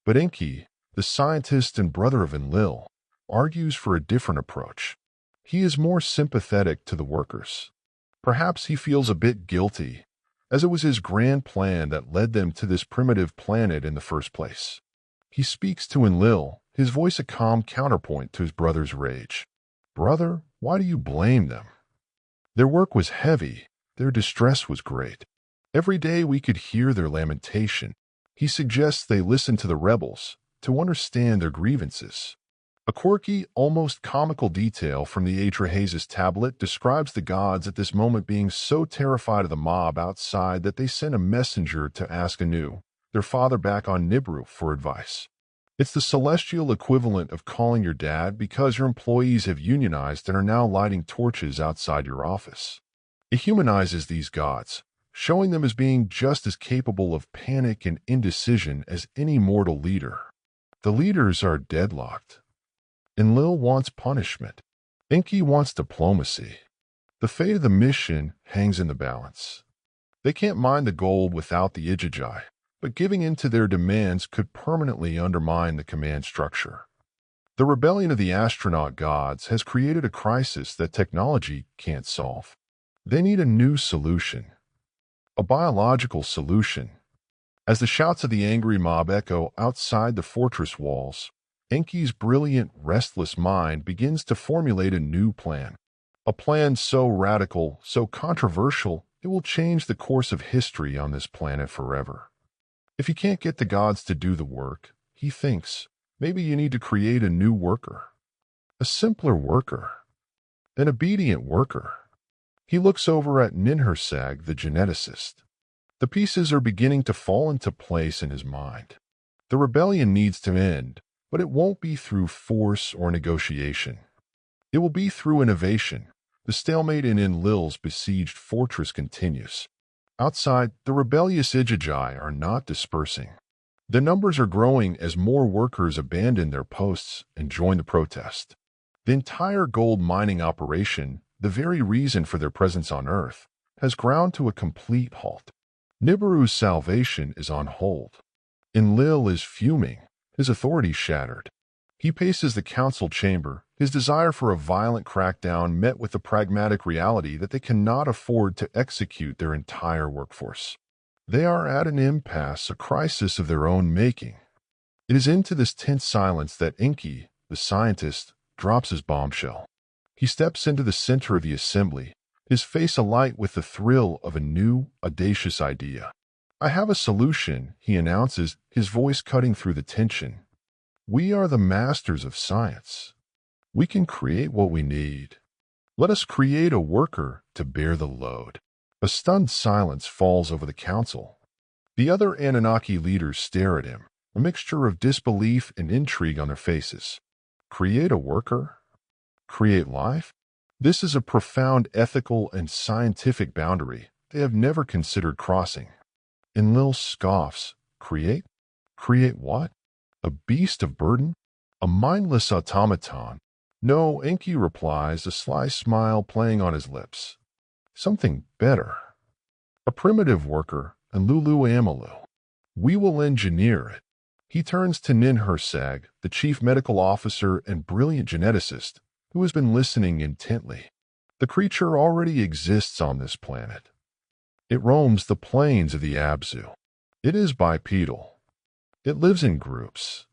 But Enki, the scientist and brother of Enlil, argues for a different approach. He is more sympathetic to the workers. Perhaps he feels a bit guilty, as it was his grand plan that led them to this primitive planet in the first place. He speaks to Enlil, his voice a calm counterpoint to his brother's rage. Brother, why do you blame them? Their work was heavy, their distress was great. Every day we could hear their lamentation. He suggests they listen to the rebels, to understand their grievances. A quirky, almost comical detail from the Atrahasis tablet describes the gods at this moment being so terrified of the mob outside that they sent a messenger to ask Anu, their father back on Nibiru, for advice. It's the celestial equivalent of calling your dad because your employees have unionized and are now lighting torches outside your office. It humanizes these gods, showing them as being just as capable of panic and indecision as any mortal leader. The leaders are deadlocked. Enlil wants punishment. Enki wants diplomacy. The fate of the mission hangs in the balance. They can't mine the gold without the etched, but giving in to their demands could permanently undermine the command structure. The rebellion of the astronaut gods has created a crisis that technology can't solve. They need a new solution. A biological solution. As the shouts of the angry mob echo outside the fortress walls, Enki's brilliant, restless mind begins to formulate a new plan. A plan so radical, so controversial, it will change the course of history on this planet forever. If you can't get the gods to do the work, he thinks, maybe you need to create a new worker. A simpler worker. An obedient worker. He looks over at Ninhursag, the geneticist. The pieces are beginning to fall into place in his mind. The rebellion needs to end, but it won't be through force or negotiation. It will be through innovation. The stalemate in Enlil's besieged fortress continues. Outside, the rebellious etched are not dispersing. The numbers are growing as more workers abandon their posts and join the protest. The entire gold mining operation, the very reason for their presence on Earth, has ground to a complete halt. Nibiru's salvation is on hold. Enlil is fuming, his authority shattered. He paces the council chamber, his desire for a violent crackdown met with the pragmatic reality that they cannot afford to execute their entire workforce. They are at an impasse, a crisis of their own making. It is into this tense silence that Enki, the scientist, drops his bombshell. He steps into the center of the assembly, his face alight with the thrill of a new, audacious idea. I have a solution, he announces, his voice cutting through the tension. We are the masters of science. We can create what we need. Let us create a worker to bear the load. A stunned silence falls over the council. The other Anunnaki leaders stare at him, a mixture of disbelief and intrigue on their faces. Create a worker? Create life? This is a profound ethical and scientific boundary they have never considered crossing. Enlil scoffs. Create? Create what? A beast of burden? A mindless automaton? No, Enki replies, a sly smile playing on his lips. Something better. A primitive worker, and Lulu Amalu. We will engineer it. He turns to Ninhursag, the chief medical officer and brilliant geneticist, who has been listening intently. The creature already exists on this planet. It roams the plains of the Abzu. It is bipedal. It lives in groups.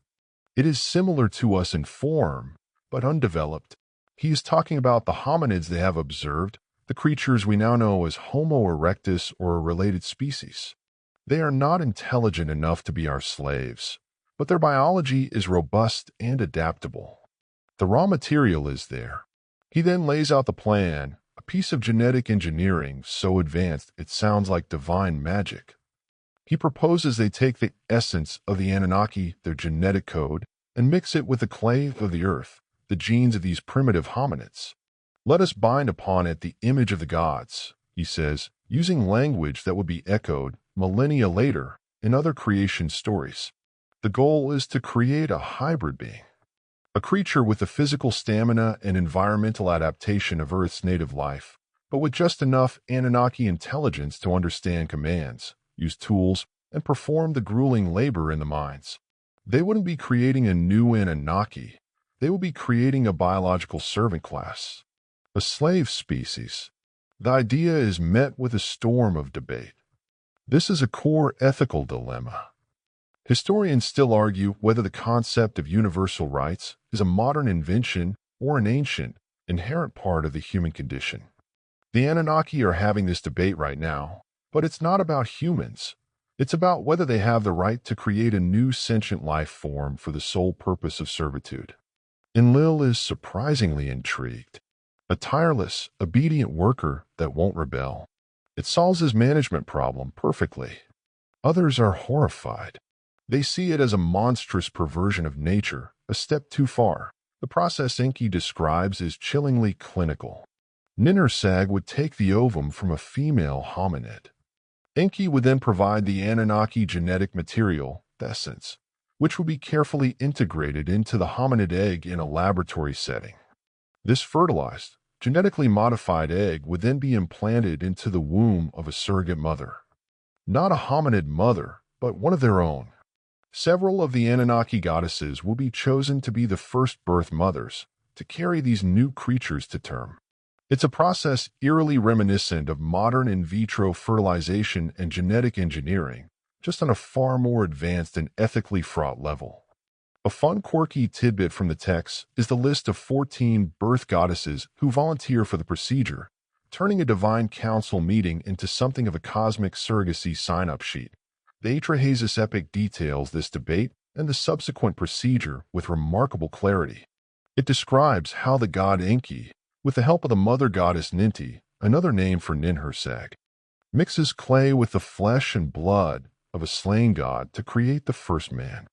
It is similar to us in form, but undeveloped. He is talking about the hominids they have observed, the creatures we now know as Homo erectus or a related species. They are not intelligent enough to be our slaves, but their biology is robust and adaptable. The raw material is there. He then lays out the plan, a piece of genetic engineering so advanced it sounds like divine magic. He proposes they take the essence of the Anunnaki, their genetic code, and mix it with the clay of the earth, the genes of these primitive hominids. Let us bind upon it the image of the gods, he says, using language that would be echoed millennia later in other creation stories. The goal is to create a hybrid being, a creature with the physical stamina and environmental adaptation of Earth's native life, but with just enough Anunnaki intelligence to understand commands, use tools, and perform the grueling labor in the mines. They wouldn't be creating a new Anunnaki. They would be creating a biological servant class, a slave species. The idea is met with a storm of debate. This is a core ethical dilemma. Historians still argue whether the concept of universal rights is a modern invention or an ancient, inherent part of the human condition. The Anunnaki are having this debate right now, but it's not about humans. It's about whether they have the right to create a new sentient life form for the sole purpose of servitude. Enlil is surprisingly intrigued. A tireless, obedient worker that won't rebel. It solves his management problem perfectly. Others are horrified. They see it as a monstrous perversion of nature, a step too far. The process Enki describes is chillingly clinical. Ninhursag would take the ovum from a female hominid. Enki would then provide the Anunnaki genetic material, the essence, which would be carefully integrated into the hominid egg in a laboratory setting. This fertilized, genetically modified egg would then be implanted into the womb of a surrogate mother. Not a hominid mother, but one of their own. Several of the Anunnaki goddesses will be chosen to be the first birth mothers, to carry these new creatures to term. It's a process eerily reminiscent of modern in vitro fertilization and genetic engineering, just on a far more advanced and ethically fraught level. A fun, quirky tidbit from the text is the list of 14 birth goddesses who volunteer for the procedure, turning a divine council meeting into something of a cosmic surrogacy sign-up sheet. The Atrahasis epic details this debate and the subsequent procedure with remarkable clarity. It describes how the god Enki, with the help of the mother goddess Ninti, another name for Ninhursag, mixes clay with the flesh and blood of a slain god to create the first man.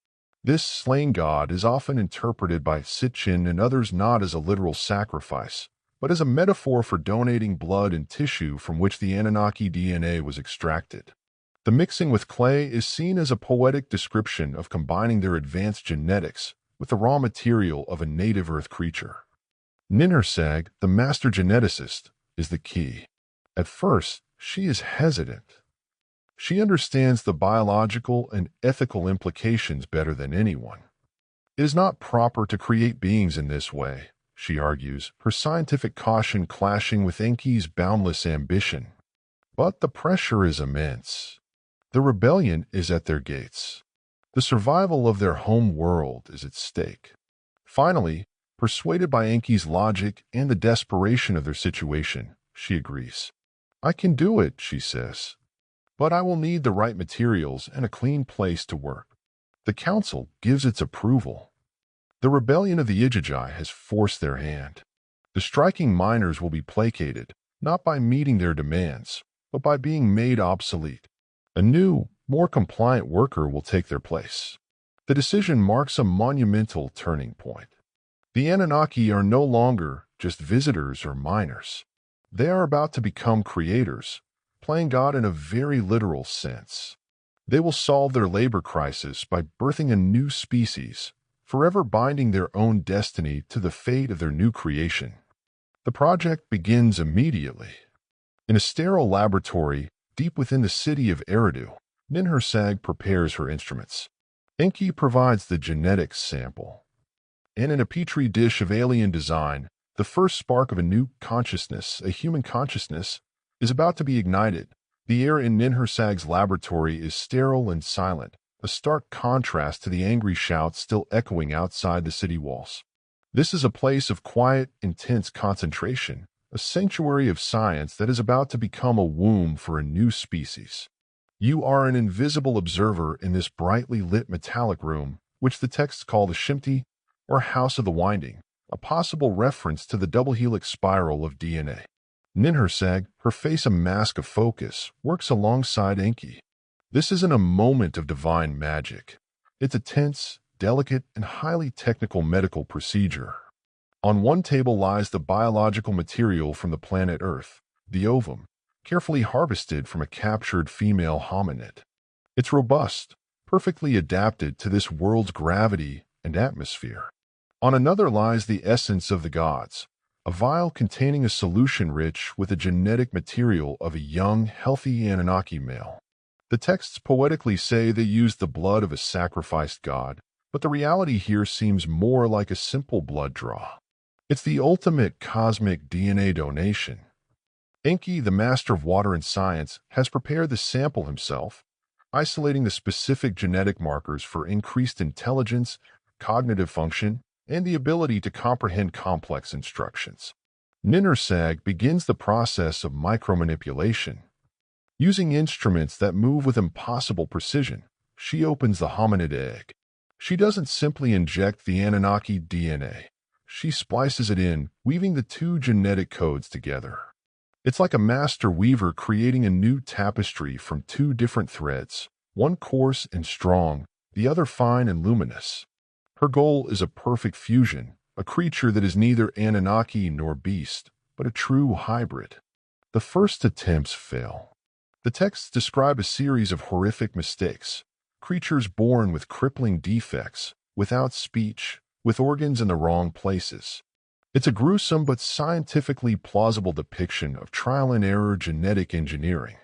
This slain god is often interpreted by Sitchin and others not as a literal sacrifice, but as a metaphor for donating blood and tissue from which the Anunnaki DNA was extracted. The mixing with clay is seen as a poetic description of combining their advanced genetics with the raw material of a native Earth creature. Ninhursag, the master geneticist, is the key. At first, she is hesitant. She understands the biological and ethical implications better than anyone. It is not proper to create beings in this way, she argues, her scientific caution clashing with Enki's boundless ambition. But the pressure is immense. The rebellion is at their gates. The survival of their home world is at stake. Finally, persuaded by Enki's logic and the desperation of their situation, she agrees. I can do it, she says. But I will need the right materials and a clean place to work. The council gives its approval. The rebellion of the Ijiji has forced their hand. The striking miners will be placated, not by meeting their demands, but by being made obsolete. A new, more compliant worker will take their place. The decision marks a monumental turning point. The Anunnaki are no longer just visitors or miners. They are about to become creators, playing God in a very literal sense. They will solve their labor crisis by birthing a new species, forever binding their own destiny to the fate of their new creation. The project begins immediately. In a sterile laboratory deep within the city of Eridu, Ninhursag prepares her instruments. Enki provides the genetic sample. And in a petri dish of alien design, the first spark of a new consciousness, a human consciousness, is about to be ignited. The air in Ninhursag's laboratory is sterile and silent, a stark contrast to the angry shouts still echoing outside the city walls. This is a place of quiet, intense concentration, a sanctuary of science that is about to become a womb for a new species. You are an invisible observer in this brightly lit metallic room, which the texts call the Shimti, or House of the Winding, a possible reference to the double helix spiral of DNA. Ninhursag, her face a mask of focus, works alongside Enki. This isn't a moment of divine magic. It's a tense, delicate, and highly technical medical procedure. On one table lies the biological material from the planet Earth, the ovum, carefully harvested from a captured female hominid. It's robust, perfectly adapted to this world's gravity and atmosphere. On another lies the essence of the gods, a vial containing a solution rich with the genetic material of a young, healthy Anunnaki male. The texts poetically say they used the blood of a sacrificed god, but the reality here seems more like a simple blood draw. It's the ultimate cosmic DNA donation. Enki, the master of water and science, has prepared the sample himself, isolating the specific genetic markers for increased intelligence, cognitive function, and the ability to comprehend complex instructions. Ninhursag begins the process of micromanipulation. Using instruments that move with impossible precision, she opens the hominid egg. She doesn't simply inject the Anunnaki DNA. She splices it in, weaving the two genetic codes together. It's like a master weaver creating a new tapestry from two different threads, one coarse and strong, the other fine and luminous. Her goal is a perfect fusion, a creature that is neither Anunnaki nor beast, but a true hybrid. The first attempts fail. The texts describe a series of horrific mistakes, creatures born with crippling defects, without speech, with organs in the wrong places. It's a gruesome but scientifically plausible depiction of trial-and-error genetic engineering.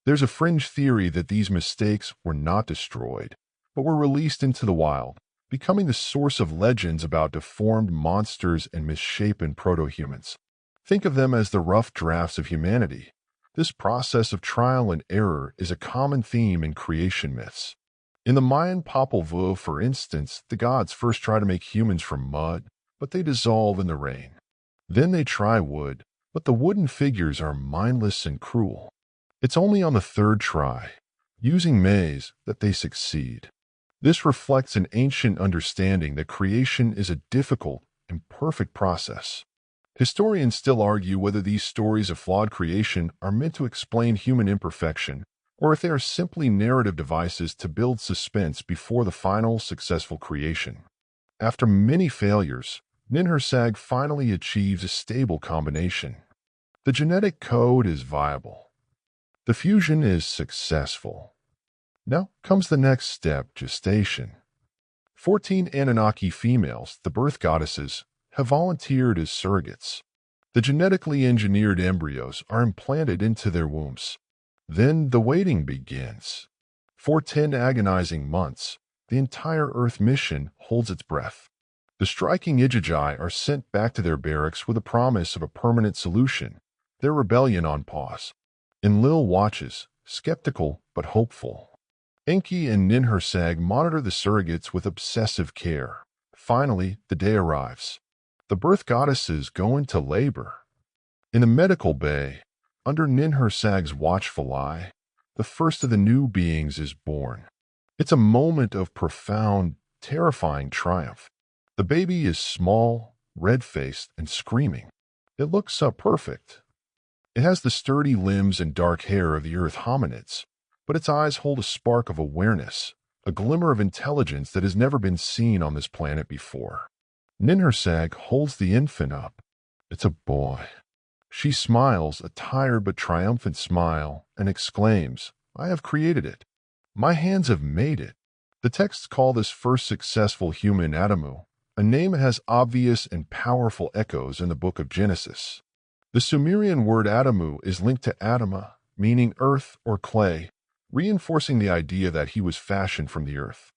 There's a fringe theory that these mistakes were not destroyed, but were released into the wild, becoming the source of legends about deformed monsters and misshapen proto-humans. Think of them as the rough drafts of humanity. This process of trial and error is a common theme in creation myths. In the Mayan Popol Vuh, for instance, the gods first try to make humans from mud, but they dissolve in the rain. Then they try wood, but the wooden figures are mindless and cruel. It's only on the third try, using maize, that they succeed. This reflects an ancient understanding that creation is a difficult, imperfect process. Historians still argue whether these stories of flawed creation are meant to explain human imperfection, or if they are simply narrative devices to build suspense before the final, successful creation. After many failures, Ninhursag finally achieves a stable combination. The genetic code is viable. The fusion is successful. Now comes the next step, gestation. 14 Anunnaki females, the birth goddesses, have volunteered as surrogates. The genetically engineered embryos are implanted into their wombs. Then the waiting begins. For 10 agonizing months, the entire Earth mission holds its breath. The striking Ijajai are sent back to their barracks with a promise of a permanent solution, their rebellion on pause. Enlil watches, skeptical but hopeful. Enki and Ninhursag monitor the surrogates with obsessive care. Finally, the day arrives. The birth goddesses go into labor. In the medical bay, under Ninhursag's watchful eye, the first of the new beings is born. It's a moment of profound, terrifying triumph. The baby is small, red-faced, and screaming. It looks perfect. It has the sturdy limbs and dark hair of the Earth hominids, but its eyes hold a spark of awareness, a glimmer of intelligence that has never been seen on this planet before. Ninhursag holds the infant up. It's a boy. She smiles, a tired but triumphant smile, and exclaims, "I have created it. My hands have made it." The texts call this first successful human Adamu, a name that has obvious and powerful echoes in the book of Genesis. The Sumerian word Adamu is linked to Adama, meaning earth or clay, reinforcing the idea that he was fashioned from the earth.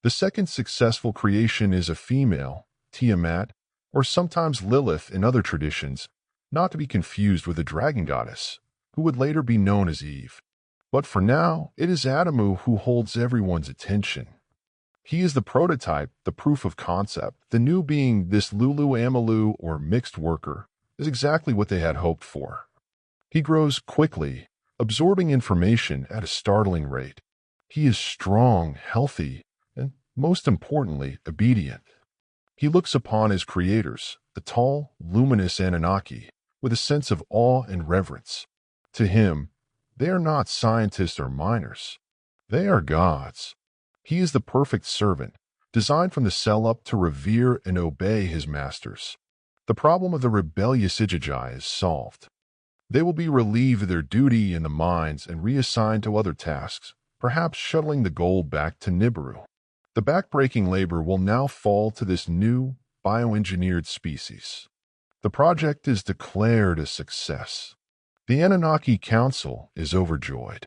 The second successful creation is a female, Tiamat, or sometimes Lilith in other traditions, not to be confused with the dragon goddess, who would later be known as Eve. But for now, it is Adamu who holds everyone's attention. He is the prototype, the proof of concept. The new being, this Lulu Amalu or mixed worker, is exactly what they had hoped for. He grows quickly, absorbing information at a startling rate. He is strong, healthy, and, most importantly, obedient. He looks upon his creators, the tall, luminous Anunnaki, with a sense of awe and reverence. To him, they are not scientists or miners. They are gods. He is the perfect servant, designed from the cell up to revere and obey his masters. The problem of the rebellious etched is solved. They will be relieved of their duty in the mines and reassigned to other tasks, perhaps shuttling the gold back to Nibiru. The backbreaking labor will now fall to this new, bioengineered species. The project is declared a success. The Anunnaki Council is overjoyed.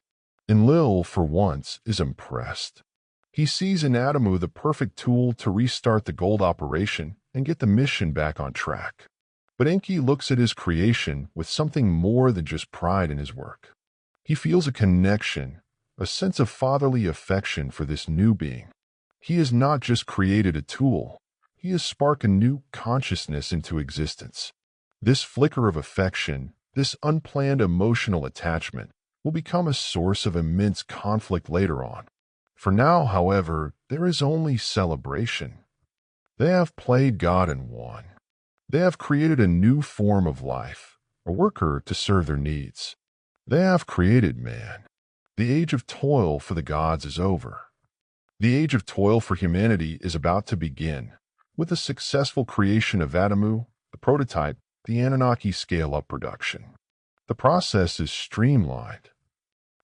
Enlil, for once, is impressed. He sees in Adamu the perfect tool to restart the gold operation and get the mission back on track. But Enki looks at his creation with something more than just pride in his work. He feels a connection, a sense of fatherly affection for this new being. He has not just created a tool, he has sparked a new consciousness into existence. This flicker of affection, this unplanned emotional attachment, will become a source of immense conflict later on. For now, however, there is only celebration. They have played God and won. They have created a new form of life, a worker to serve their needs. They have created man. The age of toil for the gods is over. The age of toil for humanity is about to begin, with the successful creation of Adamu, the prototype, the Anunnaki scale-up production. The process is streamlined.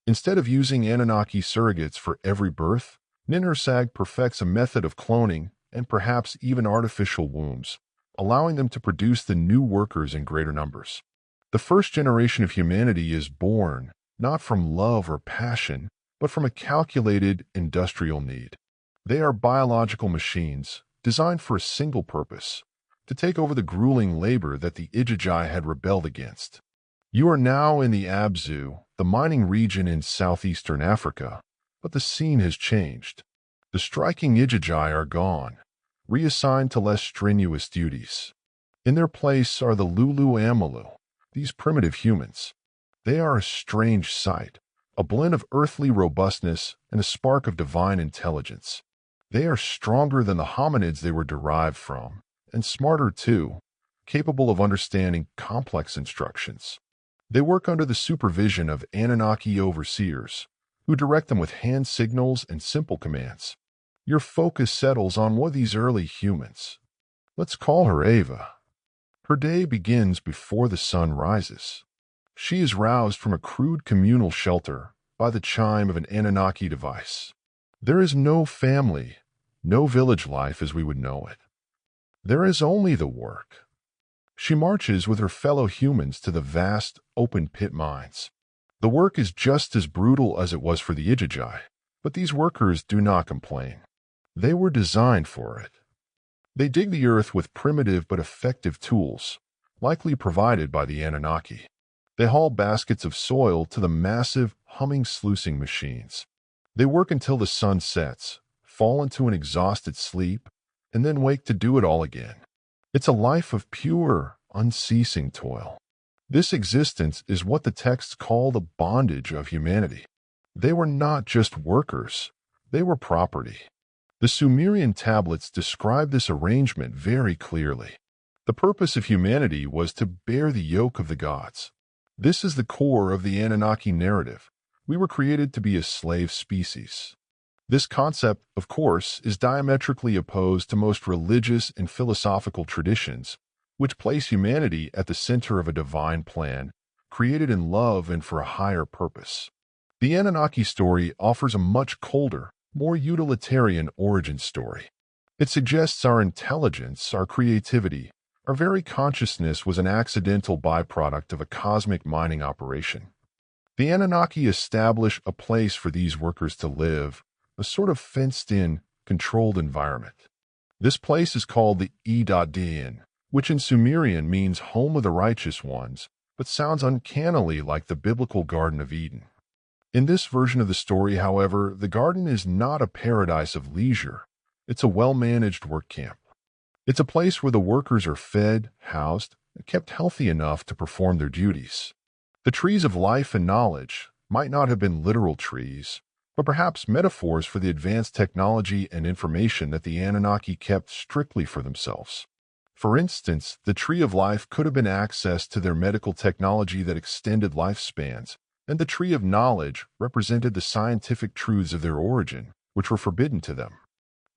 Instead of using Anunnaki surrogates for every birth, Ninursag perfects a method of cloning and perhaps even artificial wombs, allowing them to produce the new workers in greater numbers. The first generation of humanity is born not from love or passion, but from a calculated industrial need. They are biological machines designed for a single purpose, to take over the grueling labor that the etched had rebelled against. You are now in the Abzu, the mining region in southeastern Africa, but the scene has changed. The striking etched are gone, reassigned to less strenuous duties. In their place are the Lulu Amalu, these primitive humans. They are a strange sight, a blend of earthly robustness and a spark of divine intelligence. They are stronger than the hominids they were derived from, and smarter too, capable of understanding complex instructions. They work under the supervision of Anunnaki overseers, who direct them with hand signals and simple commands. Your focus settles on one of these early humans. Let's call her Ava. Her day begins before the sun rises. She is roused from a crude communal shelter by the chime of an Anunnaki device. There is no family, no village life as we would know it. There is only the work. She marches with her fellow humans to the vast, open-pit mines. The work is just as brutal as it was for the etched, but these workers do not complain. They were designed for it. They dig the earth with primitive but effective tools, likely provided by the Anunnaki. They haul baskets of soil to the massive, humming sluicing machines. They work until the sun sets, fall into an exhausted sleep, and then wake to do it all again. It's a life of pure, unceasing toil. This existence is what the texts call the bondage of humanity. They were not just workers, they were property. The Sumerian tablets describe this arrangement very clearly. The purpose of humanity was to bear the yoke of the gods. This is the core of the Anunnaki narrative. We were created to be a slave species. This concept, of course, is diametrically opposed to most religious and philosophical traditions, which place humanity at the center of a divine plan, created in love and for a higher purpose. The Anunnaki story offers a much colder, more utilitarian origin story. It suggests our intelligence, our creativity, Our very consciousness was an accidental byproduct of a cosmic mining operation. The Anunnaki establish a place for these workers to live, a sort of fenced-in, controlled environment. This place is called the etched, which in Sumerian means home of the righteous ones, but sounds uncannily like the biblical Garden of Eden. In this version of the story, however, the garden is not a paradise of leisure. It's a well-managed work camp. It's a place where the workers are fed, housed, and kept healthy enough to perform their duties. The trees of life and knowledge might not have been literal trees, but perhaps metaphors for the advanced technology and information that the Anunnaki kept strictly for themselves. For instance, the tree of life could have been access to their medical technology that extended lifespans, and the tree of knowledge represented the scientific truths of their origin, which were forbidden to them.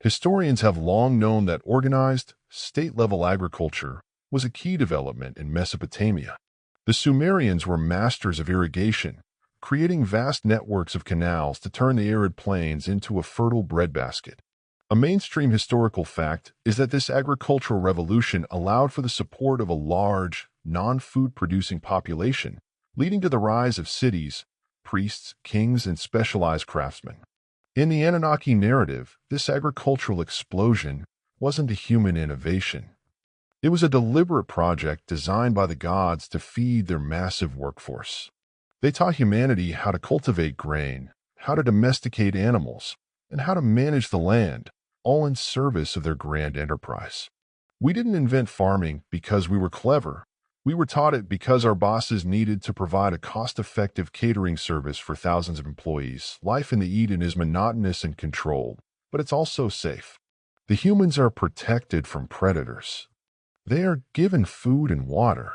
Historians have long known that organized, state-level agriculture was a key development in Mesopotamia. The Sumerians were masters of irrigation, creating vast networks of canals to turn the arid plains into a fertile breadbasket. A mainstream historical fact is that this agricultural revolution allowed for the support of a large, non-food-producing population, leading to the rise of cities, priests, kings, and specialized craftsmen. In the Anunnaki narrative, this agricultural explosion wasn't a human innovation. It was a deliberate project designed by the gods to feed their massive workforce. They taught humanity how to cultivate grain, how to domesticate animals, and how to manage the land, all in service of their grand enterprise. We didn't invent farming because we were clever. We were taught it because our bosses needed to provide a cost-effective catering service for thousands of employees. Life in the Eden is monotonous and controlled, but it's also safe. The humans are protected from predators. They are given food and water.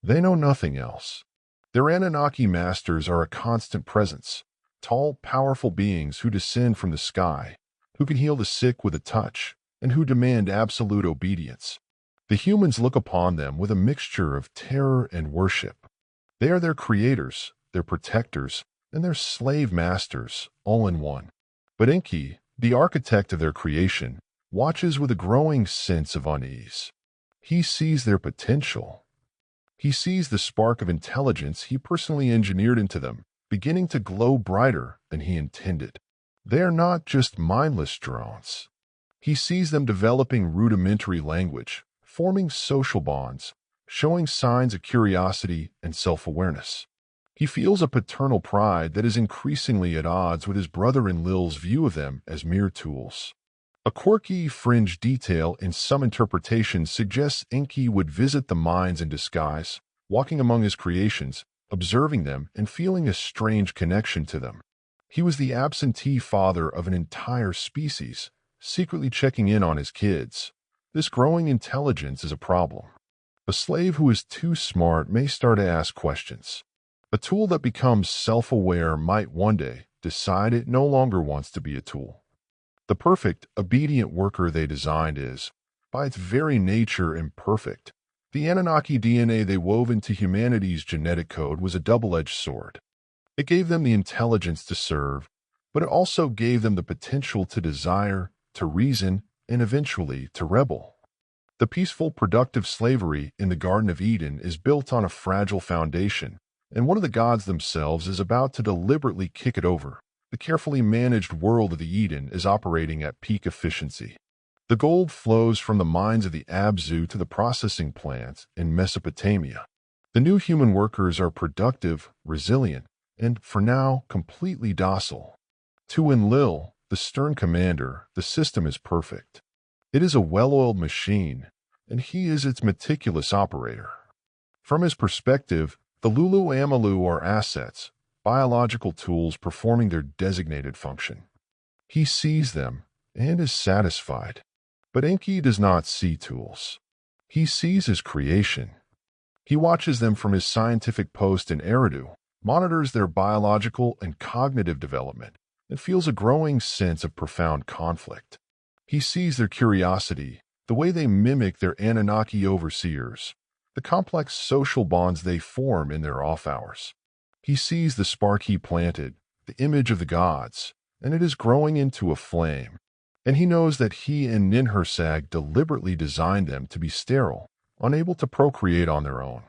They know nothing else. Their Anunnaki masters are a constant presence, tall, powerful beings who descend from the sky, who can heal the sick with a touch, and who demand absolute obedience. The humans look upon them with a mixture of terror and worship. They are their creators, their protectors, and their slave masters, all in one. But Enki, the architect of their creation, watches with a growing sense of unease. He sees their potential. He sees the spark of intelligence he personally engineered into them, beginning to glow brighter than he intended. They are not just mindless drones. He sees them developing rudimentary language, forming social bonds, showing signs of curiosity and self-awareness. He feels a paternal pride that is increasingly at odds with his brother Enlil's view of them as mere tools. A quirky fringe detail in some interpretations suggests Enki would visit the mines in disguise, walking among his creations, observing them and feeling a strange connection to them. He was the absentee father of an entire species, secretly checking in on his kids. This growing intelligence is a problem. A slave who is too smart may start to ask questions. A tool that becomes self-aware might one day decide it no longer wants to be a tool. The perfect, obedient worker they designed is, by its very nature, imperfect. The Anunnaki DNA they wove into humanity's genetic code was a double-edged sword. It gave them the intelligence to serve, but it also gave them the potential to desire, to reason, and eventually to rebel. The peaceful, productive slavery in the Garden of Eden is built on a fragile foundation, and one of the gods themselves is about to deliberately kick it over. The carefully managed world of the Eden is operating at peak efficiency. The gold flows from the mines of the Abzu to the processing plants in Mesopotamia. The new human workers are productive, resilient, and, for now, completely docile. To Enlil, the stern commander, the system is perfect. It is a well-oiled machine, and he is its meticulous operator. From his perspective, the Lulu Amalu are assets, biological tools performing their designated function. He sees them and is satisfied. But Enki does not see tools. He sees his creation. He watches them from his scientific post in Eridu, monitors their biological and cognitive development, and feels a growing sense of profound conflict. He sees their curiosity, the way they mimic their Anunnaki overseers, the complex social bonds they form in their off hours. He sees the spark he planted, the image of the gods, and it is growing into a flame. And he knows that he and Ninhursag deliberately designed them to be sterile, unable to procreate on their own.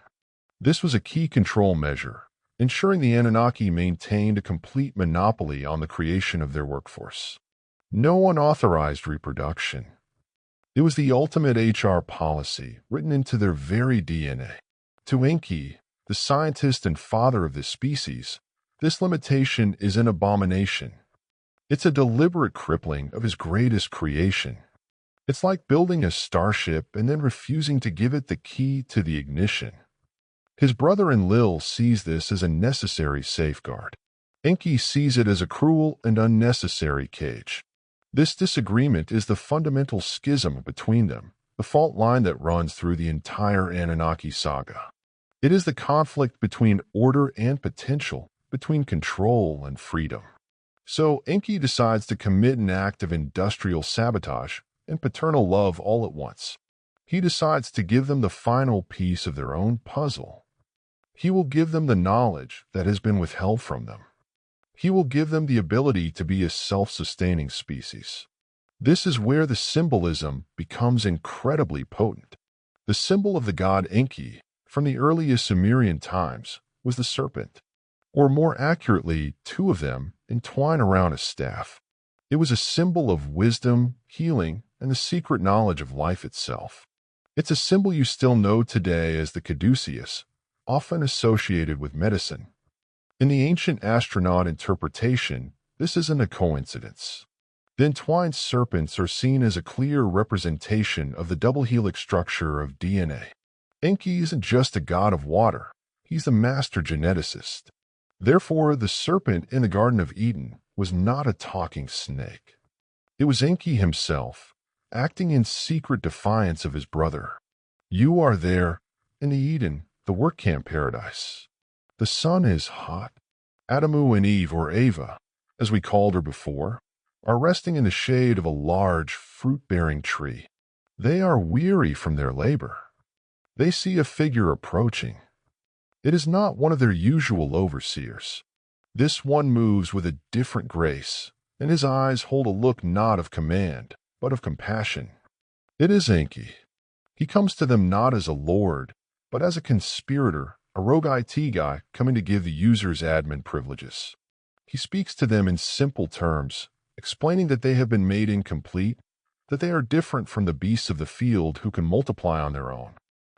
This was a key control measure, ensuring the Anunnaki maintained a complete monopoly on the creation of their workforce. No unauthorized reproduction. It was the ultimate HR policy, written into their very DNA. To Enki, the scientist and father of this species, this limitation is an abomination. It's a deliberate crippling of his greatest creation. It's like building a starship and then refusing to give it the key to the ignition. His brother Enlil sees this as a necessary safeguard. Enki sees it as a cruel and unnecessary cage. This disagreement is the fundamental schism between them, the fault line that runs through the entire Anunnaki saga. It is the conflict between order and potential, between control and freedom. So Enki decides to commit an act of industrial sabotage and paternal love all at once. He decides to give them the final piece of their own puzzle. He will give them the knowledge that has been withheld from them. He will give them the ability to be a self-sustaining species. This is where the symbolism becomes incredibly potent. The symbol of the god Enki, from the earliest Sumerian times, was the serpent, or more accurately, two of them entwined around a staff. It was a symbol of wisdom, healing, and the secret knowledge of life itself. It's a symbol you still know today as the caduceus, often associated with medicine. In the ancient astronaut interpretation, this isn't a coincidence. The entwined serpents are seen as a clear representation of the double helix structure of DNA. Enki isn't just a god of water, he's the master geneticist. Therefore, the serpent in the Garden of Eden was not a talking snake. It was Enki himself, acting in secret defiance of his brother. You are there, in the Eden, the work camp paradise. The sun is hot. Adamu and Eve, or Ava, as we called her before, are resting in the shade of a large, fruit-bearing tree. They are weary from their labor. They see a figure approaching. It is not one of their usual overseers. This one moves with a different grace, and his eyes hold a look not of command, but of compassion. It is Enki. He comes to them not as a lord, but as a conspirator, a rogue IT guy coming to give the users admin privileges. He speaks to them in simple terms, explaining that they have been made incomplete, that they are different from the beasts of the field who can multiply on their own.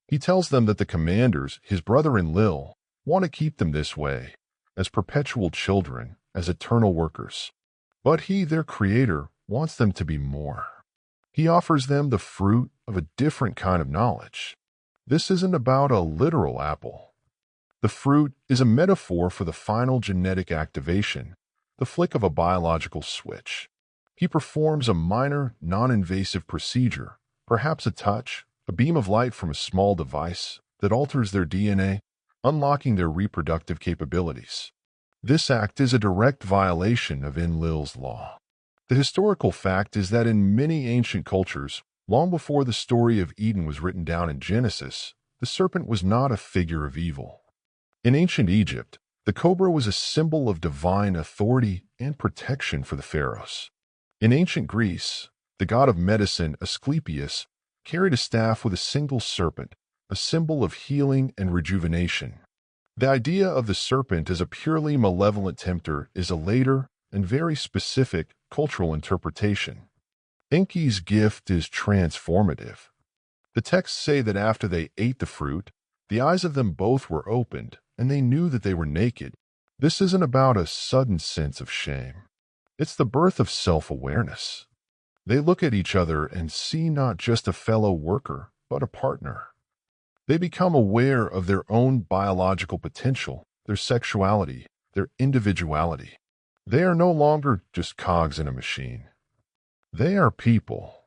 He tells them that the commanders, his brother Enlil, want to keep them this way, as perpetual children, as eternal workers. But he, their creator, wants them to be more. He offers them the fruit of a different kind of knowledge. This isn't about a literal apple. The fruit is a metaphor for the final genetic activation, the flick of a biological switch. He performs a minor, non-invasive procedure, perhaps a touch, a beam of light from a small device that alters their DNA, unlocking their reproductive capabilities. This act is a direct violation of Enlil's law. The historical fact is that in many ancient cultures, long before the story of Eden was written down in Genesis, the serpent was not a figure of evil. In ancient Egypt, the cobra was a symbol of divine authority and protection for the pharaohs. In ancient Greece, the god of medicine, Asclepius, carried a staff with a single serpent, a symbol of healing and rejuvenation. The idea of the serpent as a purely malevolent tempter is a later and very specific cultural interpretation. Enki's gift is transformative. The texts say that after they ate the fruit, the eyes of them both were opened, and they knew that they were naked. This isn't about a sudden sense of shame. It's the birth of self-awareness. They look at each other and see not just a fellow worker, but a partner. They become aware of their own biological potential, their sexuality, their individuality. They are no longer just cogs in a machine. They are people.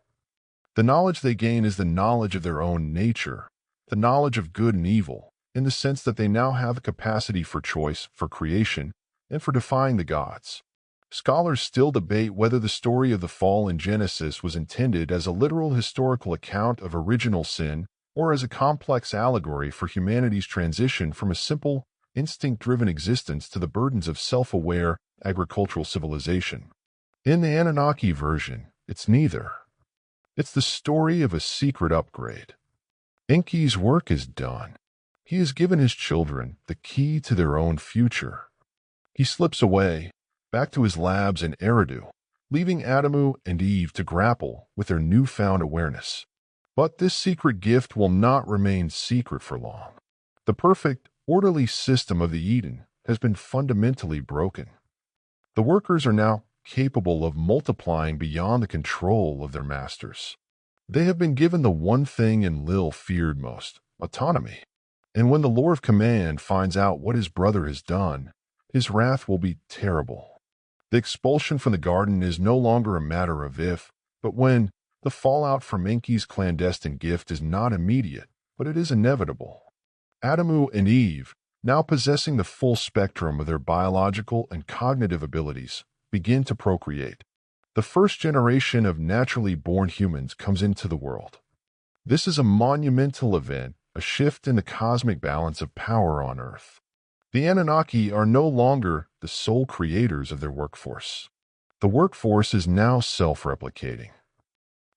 The knowledge they gain is the knowledge of their own nature, the knowledge of good and evil, in the sense that they now have the capacity for choice, for creation, and for defying the gods. Scholars still debate whether the story of the fall in Genesis was intended as a literal historical account of original sin or as a complex allegory for humanity's transition from a simple, instinct-driven existence to the burdens of self-aware, agricultural civilization. In the Anunnaki version, it's neither. It's the story of a secret upgrade. Enki's work is done. He has given his children the key to their own future. He slips away, back to his labs in Eridu, leaving Adamu and Eve to grapple with their newfound awareness. But this secret gift will not remain secret for long. The perfect, orderly system of the Eden has been fundamentally broken. The workers are now capable of multiplying beyond the control of their masters. They have been given the one thing Enlil feared most, autonomy. And when the Lord of Command finds out what his brother has done, his wrath will be terrible. The expulsion from the garden is no longer a matter of if, but when. The fallout from Enki's clandestine gift is not immediate, but it is inevitable. Adamu and Eve, now possessing the full spectrum of their biological and cognitive abilities, begin to procreate. The first generation of naturally born humans comes into the world. This is a monumental event, a shift in the cosmic balance of power on Earth. The Anunnaki are no longer the sole creators of their workforce. The workforce is now self-replicating.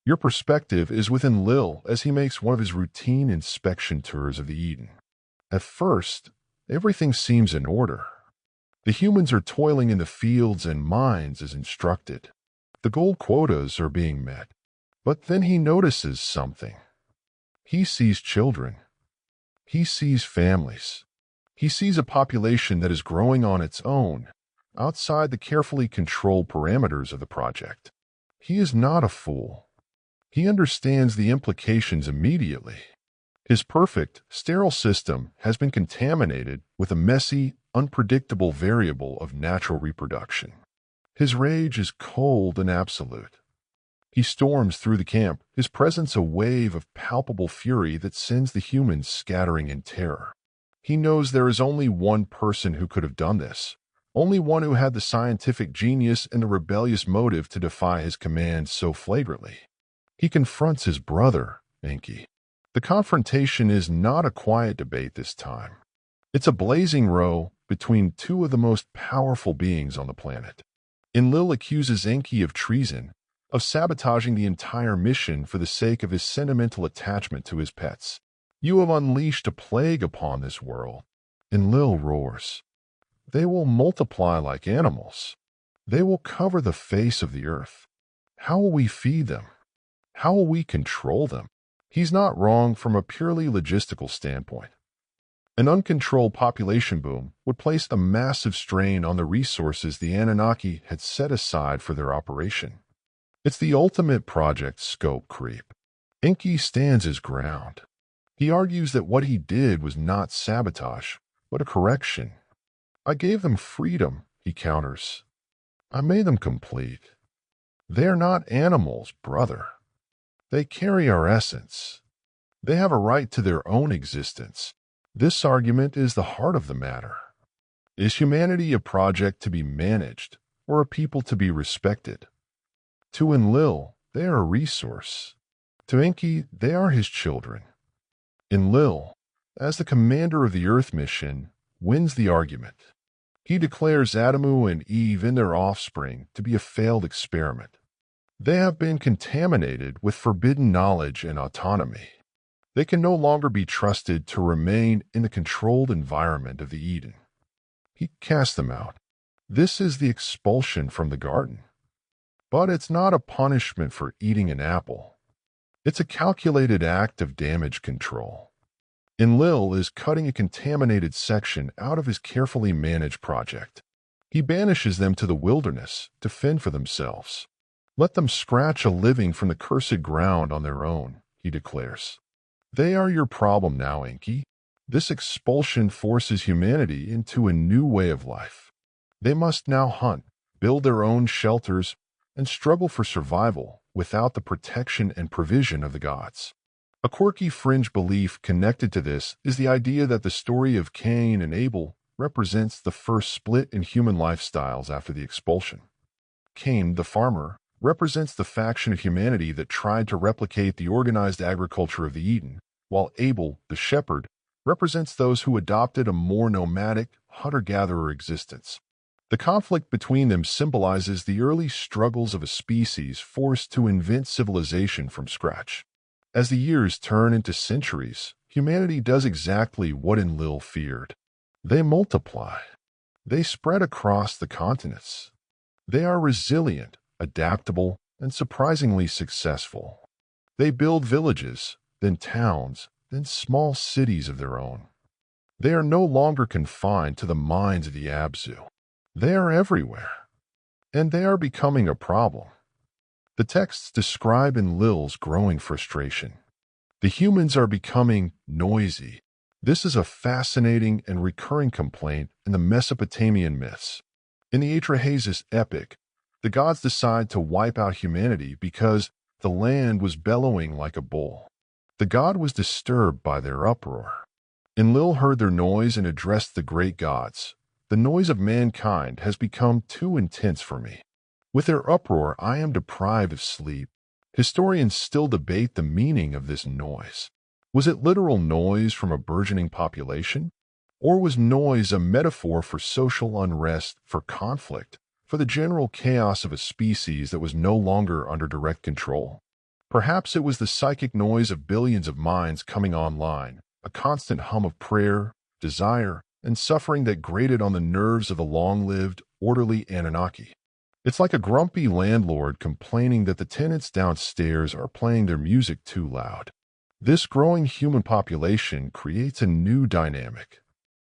Your perspective is with Enlil as he makes one of his routine inspection tours of the Eden. At first, everything seems in order. The humans are toiling in the fields and mines as instructed. The gold quotas are being met. But then he notices something. He sees children. He sees families. He sees a population that is growing on its own, outside the carefully controlled parameters of the project. He is not a fool. He understands the implications immediately. His perfect, sterile system has been contaminated with a messy, unpredictable variable of natural reproduction. His rage is cold and absolute. He storms through the camp, his presence a wave of palpable fury that sends the humans scattering in terror. He knows there is only one person who could have done this, only one who had the scientific genius and the rebellious motive to defy his commands so flagrantly. He confronts his brother, Enki. The confrontation is not a quiet debate this time. It's a blazing row between two of the most powerful beings on the planet. Enlil accuses Enki of treason, of sabotaging the entire mission for the sake of his sentimental attachment to his pets. You have unleashed a plague upon this world. Enlil roars. They will multiply like animals. They will cover the face of the earth. How will we feed them? How will we control them? He's not wrong from a purely logistical standpoint. An uncontrolled population boom would place a massive strain on the resources the Anunnaki had set aside for their operation. It's the ultimate project scope creep. Enki stands his ground. He argues that what he did was not sabotage, but a correction. I gave them freedom, he counters. I made them complete. They are not animals, brother. They carry our essence. They have a right to their own existence. This argument is the heart of the matter. Is humanity a project to be managed, or a people to be respected? To Enlil, they are a resource. To Enki, they are his children. Enlil, as the commander of the Earth mission, wins the argument. He declares Adamu and Eve and their offspring to be a failed experiment. They have been contaminated with forbidden knowledge and autonomy. They can no longer be trusted to remain in the controlled environment of the Eden. He casts them out. This is the expulsion from the garden. But it's not a punishment for eating an apple. It's a calculated act of damage control. Enlil is cutting a contaminated section out of his carefully managed project. He banishes them to the wilderness to fend for themselves. Let them scratch a living from the cursed ground on their own, he declares. They are your problem now, Enki. This expulsion forces humanity into a new way of life. They must now hunt, build their own shelters, and struggle for survival without the protection and provision of the gods. A quirky fringe belief connected to this is the idea that the story of Cain and Abel represents the first split in human lifestyles after the expulsion. Cain, the farmer, represents the faction of humanity that tried to replicate the organized agriculture of the Eden, while Abel, the shepherd, represents those who adopted a more nomadic, hunter-gatherer existence. The conflict between them symbolizes the early struggles of a species forced to invent civilization from scratch. As the years turn into centuries, humanity does exactly what Enlil feared. They multiply. They spread across the continents. They are resilient, adaptable, and surprisingly successful. They build villages, then towns, then small cities of their own. They are no longer confined to the mines of the Abzu. They are everywhere. And they are becoming a problem. The texts describe Enlil's growing frustration. The humans are becoming noisy. This is a fascinating and recurring complaint in the Mesopotamian myths. In the Atrahasis epic, the gods decide to wipe out humanity because the land was bellowing like a bull. The god was disturbed by their uproar. Enlil heard their noise and addressed the great gods. The noise of mankind has become too intense for me. With their uproar, I am deprived of sleep. Historians still debate the meaning of this noise. Was it literal noise from a burgeoning population? Or was noise a metaphor for social unrest, for conflict, for the general chaos of a species that was no longer under direct control? Perhaps it was the psychic noise of billions of minds coming online, a constant hum of prayer, desire, and suffering that grated on the nerves of the long-lived, orderly Anunnaki. It's like a grumpy landlord complaining that the tenants downstairs are playing their music too loud. This growing human population creates a new dynamic.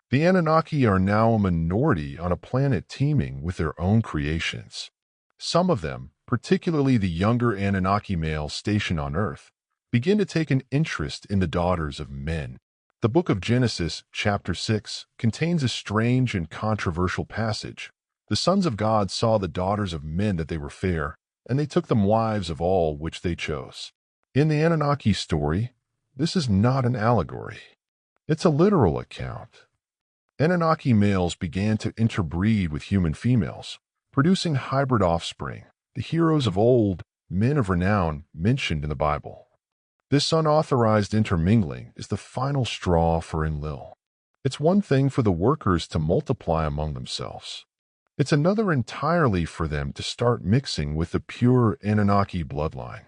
The Anunnaki are now a minority on a planet teeming with their own creations. Some of them, particularly the younger Anunnaki males stationed on Earth, begin to take an interest in the daughters of men. The book of Genesis, chapter 6, contains a strange and controversial passage. The sons of God saw the daughters of men that they were fair, and they took them wives of all which they chose. In the Anunnaki story, this is not an allegory. It's a literal account. Anunnaki males began to interbreed with human females, producing hybrid offspring, the heroes of old, men of renown mentioned in the Bible. This unauthorized intermingling is the final straw for Enlil. It's one thing for the workers to multiply among themselves. It's another entirely for them to start mixing with the pure Anunnaki bloodline.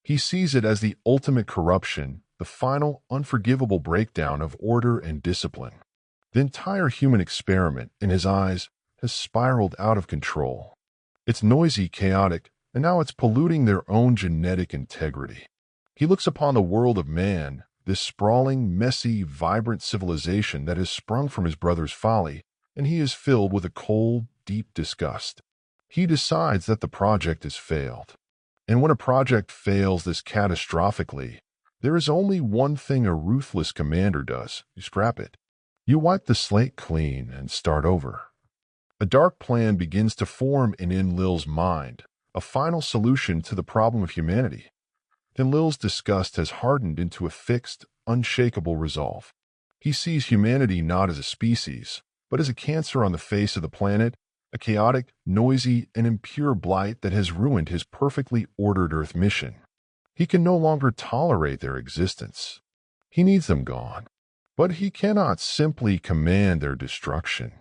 He sees it as the ultimate corruption, the final, unforgivable breakdown of order and discipline. The entire human experiment, in his eyes, has spiraled out of control. It's noisy, chaotic, and now it's polluting their own genetic integrity. He looks upon the world of man, this sprawling, messy, vibrant civilization that has sprung from his brother's folly, and he is filled with a cold, deep disgust. He decides that the project has failed. And when a project fails this catastrophically, there is only one thing a ruthless commander does. You scrap it. You wipe the slate clean and start over. A dark plan begins to form in Enlil's mind, a final solution to the problem of humanity. Enlil's disgust has hardened into a fixed, unshakable resolve. He sees humanity not as a species, but as a cancer on the face of the planet, a chaotic, noisy, and impure blight that has ruined his perfectly ordered Earth mission. He can no longer tolerate their existence. He needs them gone. But he cannot simply command their destruction.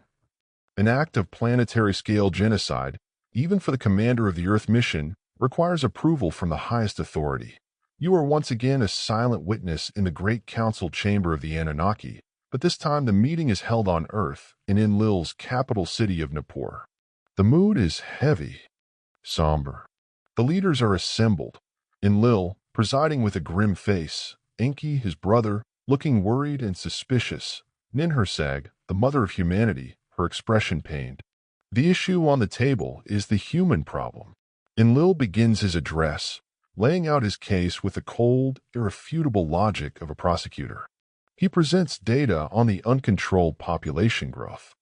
An act of planetary-scale genocide, even for the commander of the Earth mission, requires approval from the highest authority. You are once again a silent witness in the great council chamber of the Anunnaki, but this time the meeting is held on Earth, in Enlil's capital city of Nippur. The mood is heavy, somber. The leaders are assembled. Enlil, presiding with a grim face, Enki, his brother, looking worried and suspicious, Ninhursag, the mother of humanity, her expression pained. The issue on the table is the human problem. Enlil begins his address, laying out his case with the cold, irrefutable logic of a prosecutor. He presents data on the uncontrolled population growth.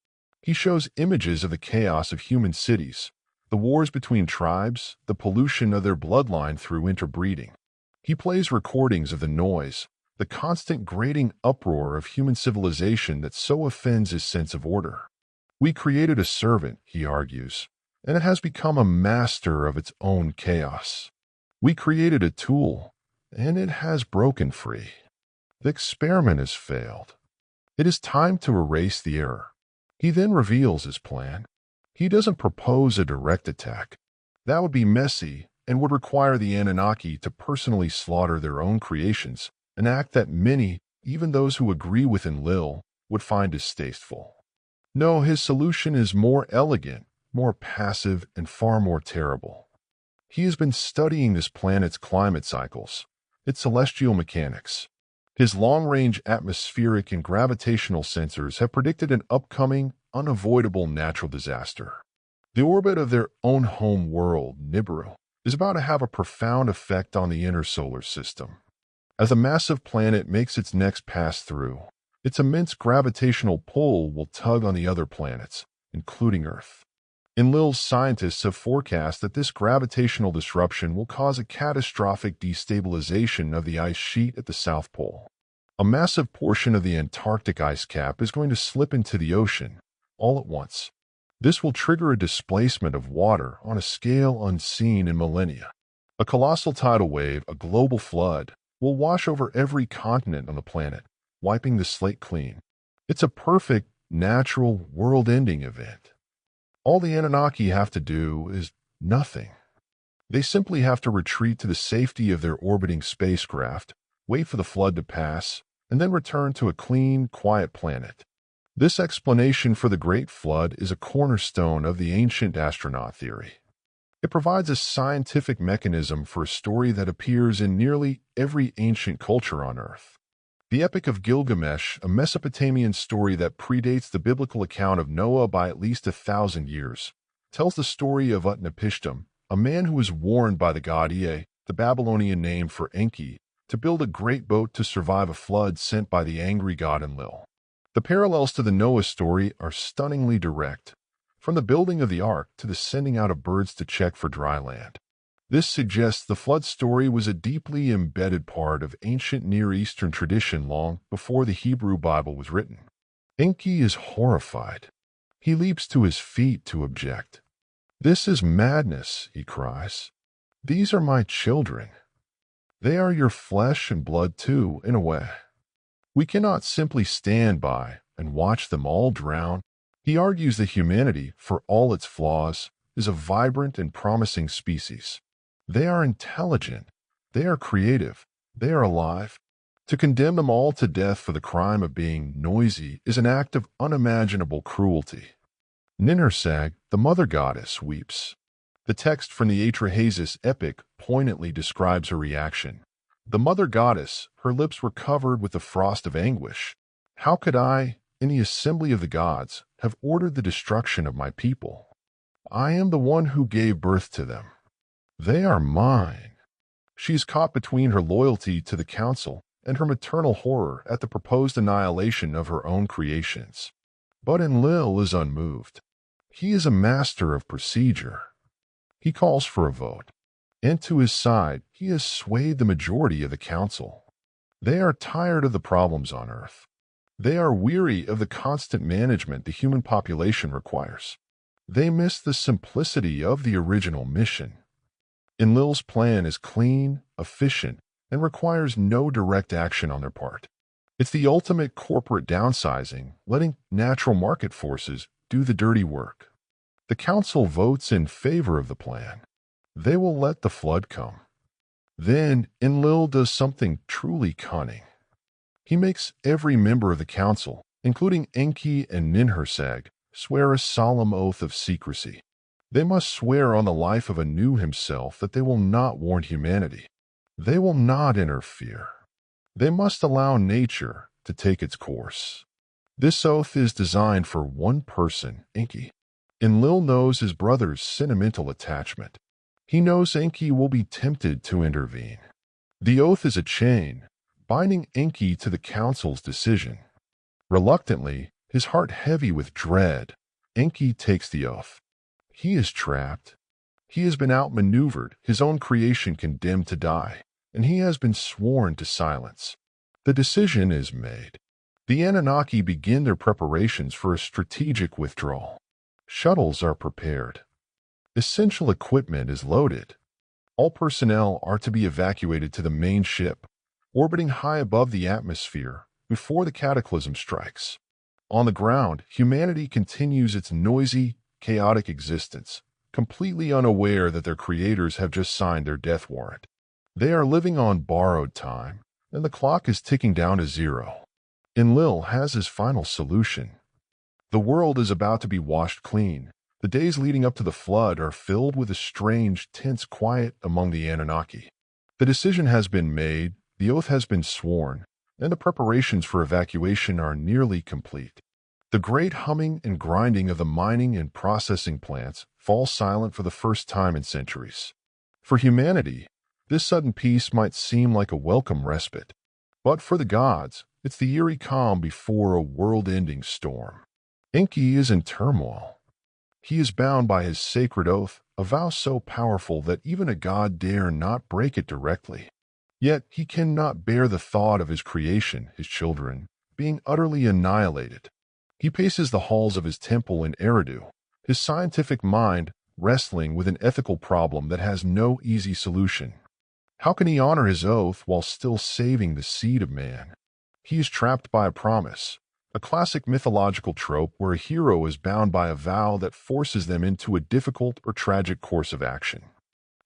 He shows images of the chaos of human cities, the wars between tribes, the pollution of their bloodline through interbreeding. He plays recordings of the noise, the constant grating uproar of human civilization that so offends his sense of order. We created a servant, he argues, and it has become a master of its own chaos. We created a tool, and it has broken free. The experiment has failed. It is time to erase the error. He then reveals his plan. He doesn't propose a direct attack. That would be messy, and would require the Anunnaki to personally slaughter their own creations, an act that many, even those who agree with Enlil, would find distasteful. No, his solution is more elegant, more passive, and far more terrible. He has been studying this planet's climate cycles, its celestial mechanics. His long-range atmospheric and gravitational sensors have predicted an upcoming, unavoidable natural disaster. The orbit of their own home world, Nibiru, is about to have a profound effect on the inner solar system. As the massive planet makes its next pass through, its immense gravitational pull will tug on the other planets, including Earth. Enlil's scientists have forecast that this gravitational disruption will cause a catastrophic destabilization of the ice sheet at the South Pole. A massive portion of the Antarctic ice cap is going to slip into the ocean, all at once. This will trigger a displacement of water on a scale unseen in millennia. A colossal tidal wave, a global flood, will wash over every continent on the planet, wiping the slate clean. It's a perfect, natural, world-ending event. All the Anunnaki have to do is nothing. They simply have to retreat to the safety of their orbiting spacecraft, wait for the flood to pass, and then return to a clean, quiet planet. This explanation for the Great Flood is a cornerstone of the ancient astronaut theory. It provides a scientific mechanism for a story that appears in nearly every ancient culture on Earth. The Epic of Gilgamesh, a Mesopotamian story that predates the biblical account of Noah by at least 1,000 years, tells the story of Utnapishtim, a man who was warned by the god Ea, the Babylonian name for Enki, to build a great boat to survive a flood sent by the angry god Enlil. The parallels to the Noah story are stunningly direct, from the building of the ark to the sending out of birds to check for dry land. This suggests the flood story was a deeply embedded part of ancient Near Eastern tradition long before the Hebrew Bible was written. Enki is horrified. He leaps to his feet to object. "This is madness," he cries. "These are my children. They are your flesh and blood too, in a way. We cannot simply stand by and watch them all drown." He argues that humanity, for all its flaws, is a vibrant and promising species. They are intelligent, they are creative, they are alive. To condemn them all to death for the crime of being noisy is an act of unimaginable cruelty. Ninhursag, the mother goddess, weeps. The text from the Atrahasis epic poignantly describes her reaction. The mother goddess, her lips were covered with the frost of anguish. "How could I, in the assembly of the gods, have ordered the destruction of my people? I am the one who gave birth to them. They are mine." She is caught between her loyalty to the council and her maternal horror at the proposed annihilation of her own creations. But Enlil is unmoved. He is a master of procedure. He calls for a vote, and to his side he has swayed the majority of the council. They are tired of the problems on Earth. They are weary of the constant management the human population requires. They miss the simplicity of the original mission. Enlil's plan is clean, efficient, and requires no direct action on their part. It's the ultimate corporate downsizing, letting natural market forces do the dirty work. The council votes in favor of the plan. They will let the flood come. Then Enlil does something truly cunning. He makes every member of the council, including Enki and Ninhursag, swear a solemn oath of secrecy. They must swear on the life of Anu himself that they will not warn humanity. They will not interfere. They must allow nature to take its course. This oath is designed for one person, Enki. Enlil knows his brother's sentimental attachment. He knows Enki will be tempted to intervene. The oath is a chain, binding Enki to the council's decision. Reluctantly, his heart heavy with dread, Enki takes the oath. He is trapped. He has been outmaneuvered, his own creation condemned to die, and he has been sworn to silence. The decision is made. The Anunnaki begin their preparations for a strategic withdrawal. Shuttles are prepared. Essential equipment is loaded. All personnel are to be evacuated to the main ship, orbiting high above the atmosphere before the cataclysm strikes. On the ground, humanity continues its noisy, chaotic existence, completely unaware that their creators have just signed their death warrant. They are living on borrowed time, and the clock is ticking down to zero. Enlil has his final solution. The world is about to be washed clean. The days leading up to the flood are filled with a strange, tense quiet among the Anunnaki. The decision has been made, the oath has been sworn, and the preparations for evacuation are nearly complete. The great humming and grinding of the mining and processing plants fall silent for the first time in centuries. For humanity, this sudden peace might seem like a welcome respite. But for the gods, it's the eerie calm before a world-ending storm. Enki is in turmoil. He is bound by his sacred oath, a vow so powerful that even a god dare not break it directly. Yet he cannot bear the thought of his creation, his children, being utterly annihilated. He paces the halls of his temple in Eridu, his scientific mind wrestling with an ethical problem that has no easy solution. How can he honor his oath while still saving the seed of man? He is trapped by a promise, a classic mythological trope where a hero is bound by a vow that forces them into a difficult or tragic course of action.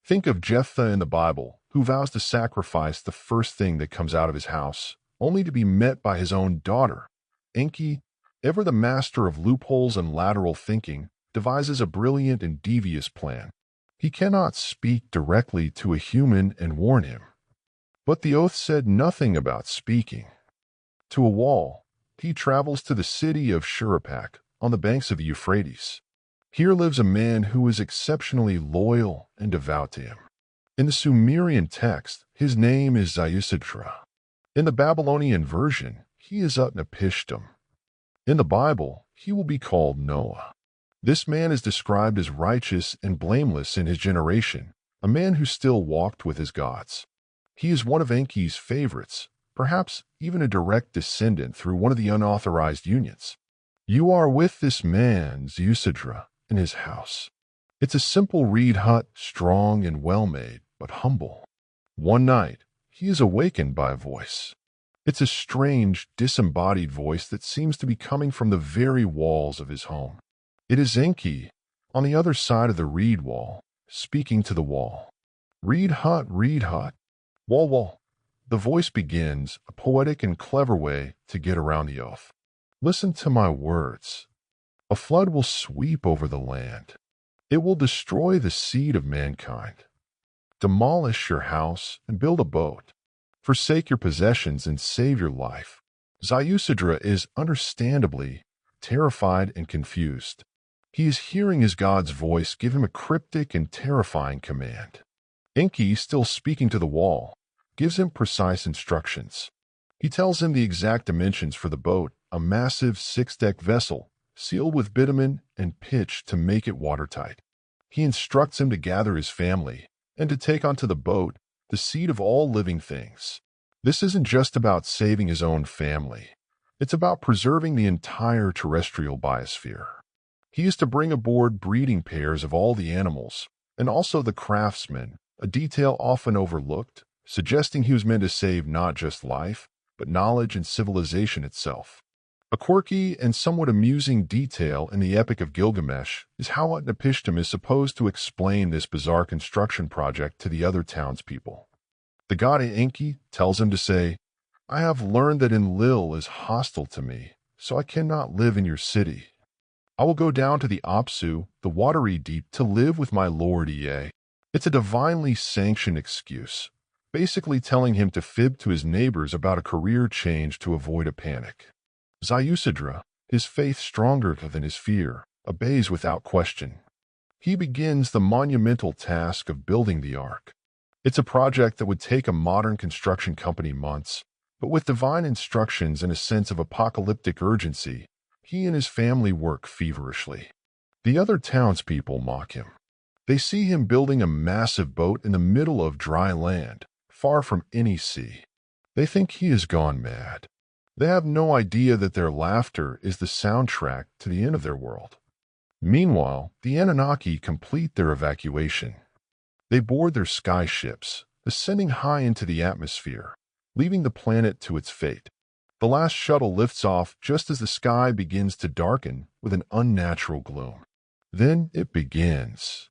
Think of Jephthah in the Bible, who vows to sacrifice the first thing that comes out of his house, only to be met by his own daughter. Enki, ever the master of loopholes and lateral thinking, devises a brilliant and devious plan. He cannot speak directly to a human and warn him. But the oath said nothing about speaking. To a wall, he travels to the city of Shuruppak on the banks of the Euphrates. Here lives a man who is exceptionally loyal and devout to him. In the Sumerian text, his name is Ziusidra. In the Babylonian version, he is Utnapishtim. In the Bible, he will be called Noah. This man is described as righteous and blameless in his generation, a man who still walked with his gods. He is one of Enki's favorites, perhaps even a direct descendant through one of the unauthorized unions. You are with this man, Ziusidra, in his house. It's a simple reed hut, strong and well-made, but humble. One night, he is awakened by a voice. It's a strange, disembodied voice that seems to be coming from the very walls of his home. It is Enki, on the other side of the reed wall, speaking to the wall. Reed hut, wall, wall. The voice begins, a poetic and clever way to get around the oath. Listen to my words. A flood will sweep over the land. It will destroy the seed of mankind. Demolish your house and build a boat. Forsake your possessions and save your life. Ziusidra is understandably terrified and confused. He is hearing his god's voice give him a cryptic and terrifying command. Enki, still speaking to the wall, gives him precise instructions. He tells him the exact dimensions for the boat, a massive 6-deck vessel, sealed with bitumen and pitch to make it watertight. He instructs him to gather his family and to take onto the boat the seed of all living things. This isn't just about saving his own family. It's about preserving the entire terrestrial biosphere. He is to bring aboard breeding pairs of all the animals, and also the craftsmen, a detail often overlooked, suggesting he was meant to save not just life, but knowledge and civilization itself. A quirky and somewhat amusing detail in the Epic of Gilgamesh is how Utnapishtim is supposed to explain this bizarre construction project to the other townspeople. The god Enki tells him to say, I have learned that Enlil is hostile to me, so I cannot live in your city. I will go down to the Apsu, the watery deep, to live with my lord Ea. It's a divinely sanctioned excuse, basically telling him to fib to his neighbors about a career change to avoid a panic. Ziusidra, his faith stronger than his fear, obeys without question. He begins the monumental task of building the Ark. It's a project that would take a modern construction company months, but with divine instructions and a sense of apocalyptic urgency, he and his family work feverishly. The other townspeople mock him. They see him building a massive boat in the middle of dry land, far from any sea. They think he has gone mad. They have no idea that their laughter is the soundtrack to the end of their world. Meanwhile, the Anunnaki complete their evacuation. They board their sky ships, ascending high into the atmosphere, leaving the planet to its fate. The last shuttle lifts off just as the sky begins to darken with an unnatural gloom. Then it begins.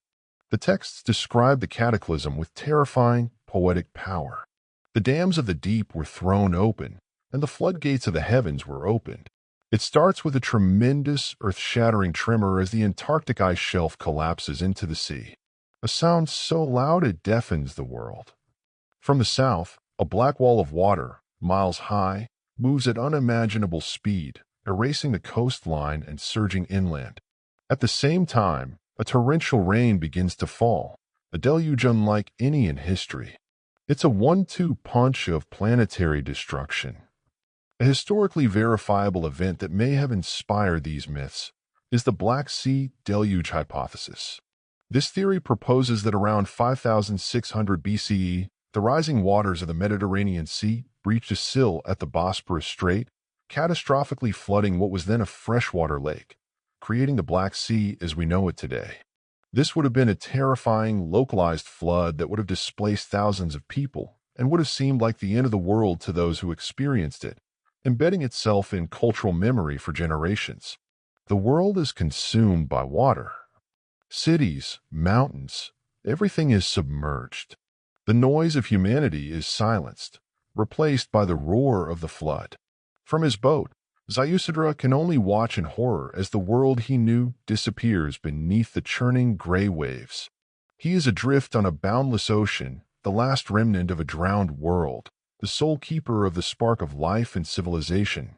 The texts describe the cataclysm with terrifying, poetic power. The dams of the deep were thrown open, and the floodgates of the heavens were opened. It starts with a tremendous, earth-shattering tremor as the Antarctic ice shelf collapses into the sea, a sound so loud it deafens the world. From the south, a black wall of water, miles high, moves at unimaginable speed, erasing the coastline and surging inland. At the same time, a torrential rain begins to fall, a deluge unlike any in history. It's a 1-2 punch of planetary destruction. A historically verifiable event that may have inspired these myths is the Black Sea deluge hypothesis. This theory proposes that around 5600 BCE, the rising waters of the Mediterranean Sea breached a sill at the Bosporus Strait, catastrophically flooding what was then a freshwater lake, creating the Black Sea as we know it today. This would have been a terrifying, localized flood that would have displaced thousands of people and would have seemed like the end of the world to those who experienced it, embedding itself in cultural memory for generations. The world is consumed by water. Cities, mountains, everything is submerged. The noise of humanity is silenced, replaced by the roar of the flood. From his boat, Ziusudra can only watch in horror as the world he knew disappears beneath the churning gray waves. He is adrift on a boundless ocean, the last remnant of a drowned world, the sole keeper of the spark of life and civilization.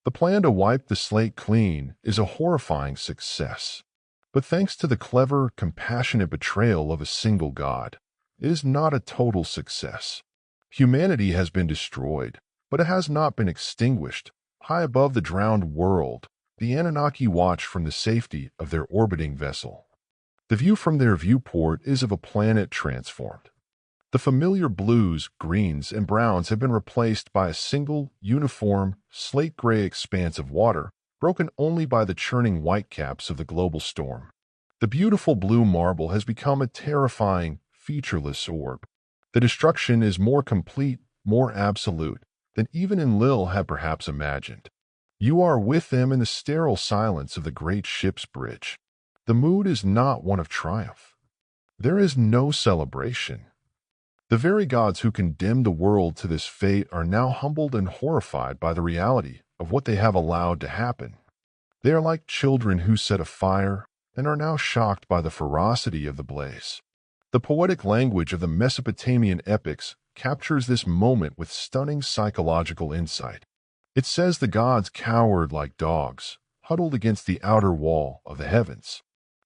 The plan to wipe the slate clean is a horrifying success. But thanks to the clever, compassionate betrayal of a single god, it is not a total success. Humanity has been destroyed, but it has not been extinguished. High above the drowned world, the Anunnaki watch from the safety of their orbiting vessel. The view from their viewport is of a planet transformed. The familiar blues, greens, and browns have been replaced by a single, uniform, slate-gray expanse of water, broken only by the churning whitecaps of the global storm. The beautiful blue marble has become a terrifying, featureless orb. The destruction is more complete, more absolute, than even Enlil had perhaps imagined. You are with them in the sterile silence of the great ship's bridge. The mood is not one of triumph. There is no celebration. The very gods who condemned the world to this fate are now humbled and horrified by the reality of what they have allowed to happen. They are like children who set a fire and are now shocked by the ferocity of the blaze. The poetic language of the Mesopotamian epics captures this moment with stunning psychological insight. It says the gods cowered like dogs, huddled against the outer wall of the heavens.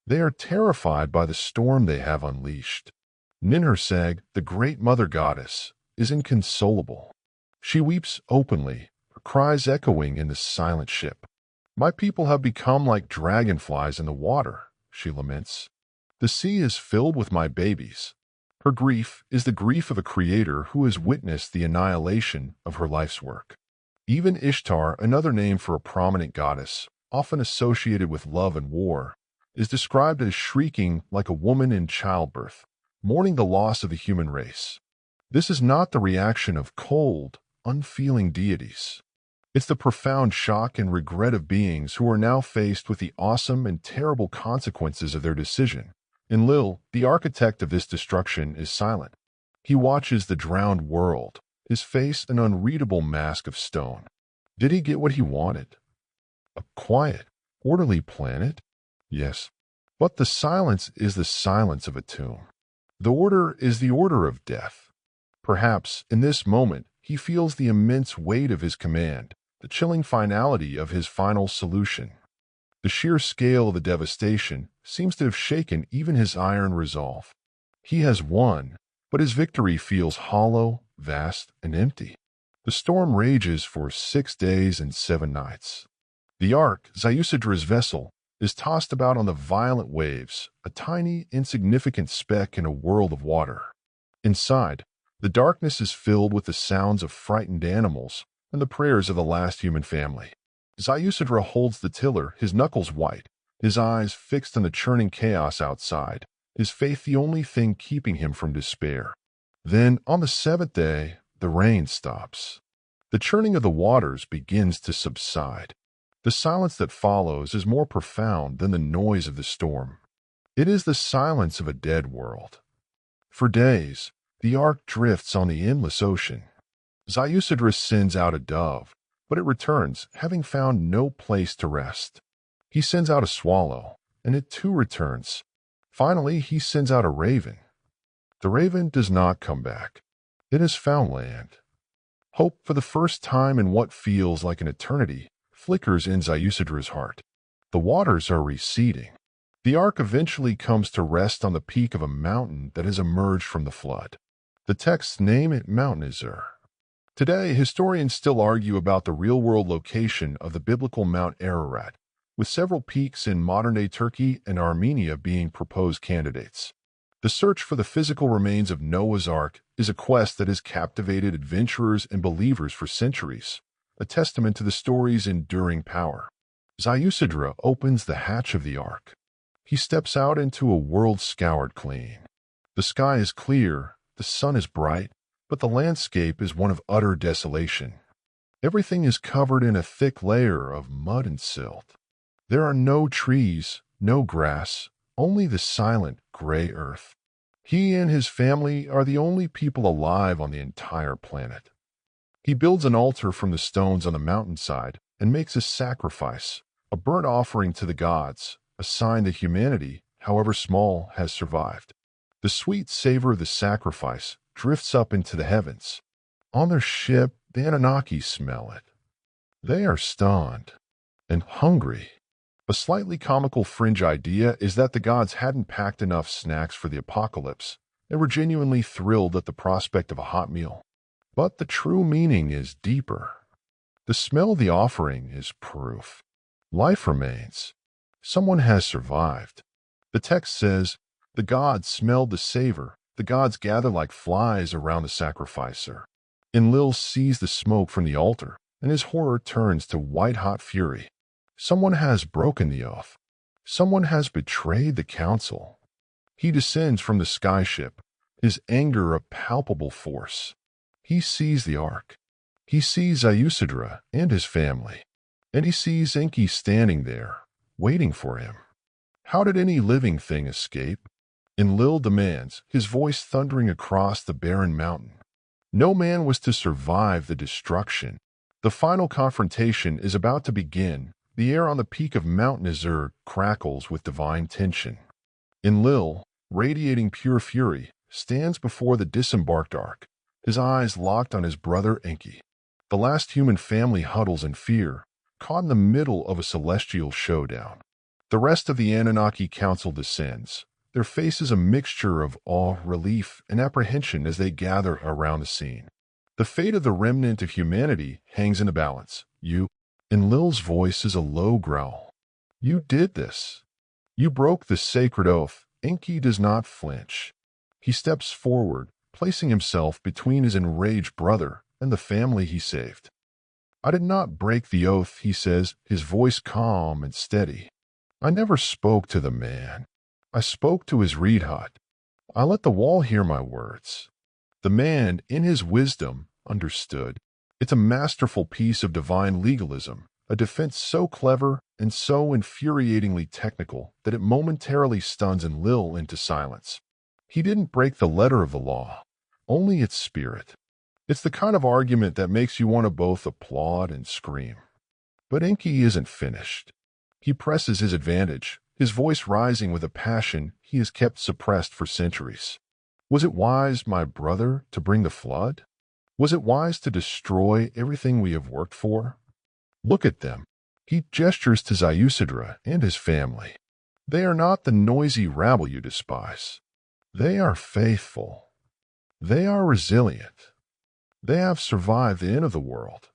They are terrified by the storm they have unleashed. Ninhursag, the great mother goddess, is inconsolable. She weeps openly, her cries echoing in the silent ship. My people have become like dragonflies in the water, she laments. The sea is filled with my babies. Her grief is the grief of a creator who has witnessed the annihilation of her life's work. Even Ishtar, another name for a prominent goddess, often associated with love and war, is described as shrieking like a woman in childbirth, mourning the loss of the human race. This is not the reaction of cold, unfeeling deities. It's the profound shock and regret of beings who are now faced with the awesome and terrible consequences of their decision. Enlil, the architect of this destruction, is silent. He watches the drowned world, his face an unreadable mask of stone. Did he get what he wanted? A quiet, orderly planet? Yes. But the silence is the silence of a tomb. The order is the order of death. Perhaps, in this moment, he feels the immense weight of his command, the chilling finality of his final solution. The sheer scale of the devastation seems to have shaken even his iron resolve. He has won, but his victory feels hollow, vast, and empty. The storm rages for 6 days and 7 nights. The Ark, Ziusudra's vessel, is tossed about on the violent waves, a tiny, insignificant speck in a world of water. Inside, the darkness is filled with the sounds of frightened animals and the prayers of the last human family. Ziusudra holds the tiller, his knuckles white, his eyes fixed on the churning chaos outside, his faith the only thing keeping him from despair. Then, on the 7th day, the rain stops. The churning of the waters begins to subside. The silence that follows is more profound than the noise of the storm. It is the silence of a dead world. For days, the ark drifts on the endless ocean. Ziusidrus sends out a dove, but it returns, having found no place to rest. He sends out a swallow, and it too returns. Finally, he sends out a raven. The raven does not come back. It has found land. Hope, for the first time in what feels like an eternity, flickers in Ziusidrus' heart. The waters are receding. The ark eventually comes to rest on the peak of a mountain that has emerged from the flood. The texts name it Mount Nisr. Today, historians still argue about the real-world location of the biblical Mount Ararat, with several peaks in modern-day Turkey and Armenia being proposed candidates. The search for the physical remains of Noah's Ark is a quest that has captivated adventurers and believers for centuries, a testament to the story's enduring power. Ziusidra opens the hatch of the ark. He steps out into a world scoured clean. The sky is clear, the sun is bright, but the landscape is one of utter desolation. Everything is covered in a thick layer of mud and silt. There are no trees, no grass, only the silent, gray earth. He and his family are the only people alive on the entire planet. He builds an altar from the stones on the mountainside and makes a sacrifice, a burnt offering to the gods, a sign that humanity, however small, has survived. The sweet savor of the sacrifice drifts up into the heavens. On their ship, the Anunnaki smell it. They are stunned and hungry. A slightly comical fringe idea is that the gods hadn't packed enough snacks for the apocalypse and were genuinely thrilled at the prospect of a hot meal. But the true meaning is deeper. The smell of the offering is proof. Life remains. Someone has survived. The text says, "The gods smelled the savor. The gods gather like flies around the sacrificer." Enlil sees the smoke from the altar, and his horror turns to white-hot fury. Someone has broken the oath. Someone has betrayed the council. He descends from the skyship, his anger a palpable force. He sees the ark. He sees Ziusidra and his family. And he sees Enki standing there, waiting for him. How did any living thing escape? Enlil demands, his voice thundering across the barren mountain. No man was to survive the destruction. The final confrontation is about to begin. The air on the peak of Mount Nisr crackles with divine tension. Enlil, radiating pure fury, stands before the disembarked ark, his eyes locked on his brother Enki. The last human family huddles in fear, caught in the middle of a celestial showdown. The rest of the Anunnaki council descends, their faces a mixture of awe, relief, and apprehension as they gather around the scene. The fate of the remnant of humanity hangs in a balance. Enlil's voice is a low growl. You did this. You broke the sacred oath. Enki does not flinch. He steps forward, placing himself between his enraged brother and the family he saved. I did not break the oath, he says, his voice calm and steady. I never spoke to the man. I spoke to his reed hut. I let the wall hear my words. The man, in his wisdom, understood. It's a masterful piece of divine legalism, a defense so clever and so infuriatingly technical that it momentarily stuns Enlil into silence. He didn't break the letter of the law, only its spirit. It's the kind of argument that makes you want to both applaud and scream. But Enki isn't finished. He presses his advantage, his voice rising with a passion he has kept suppressed for centuries. Was it wise, my brother, to bring the flood? Was it wise to destroy everything we have worked for? Look at them. He gestures to Ziusidra and his family. They are not the noisy rabble you despise. They are faithful. They are resilient. They have survived the end of the world.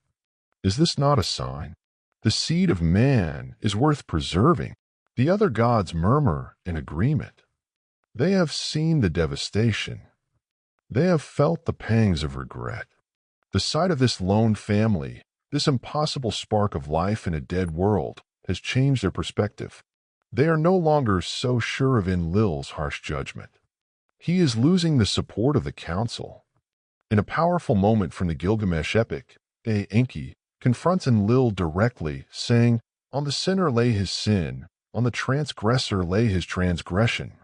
Is this not a sign? The seed of man is worth preserving. The other gods murmur in agreement. They have seen the devastation. They have felt the pangs of regret. The sight of this lone family, this impossible spark of life in a dead world, has changed their perspective. They are no longer so sure of Enlil's harsh judgment. He is losing the support of the council. In a powerful moment from the Gilgamesh epic, Enki confronts Enlil directly, saying, "On the sinner lay his sin, On the transgressor lay his transgression.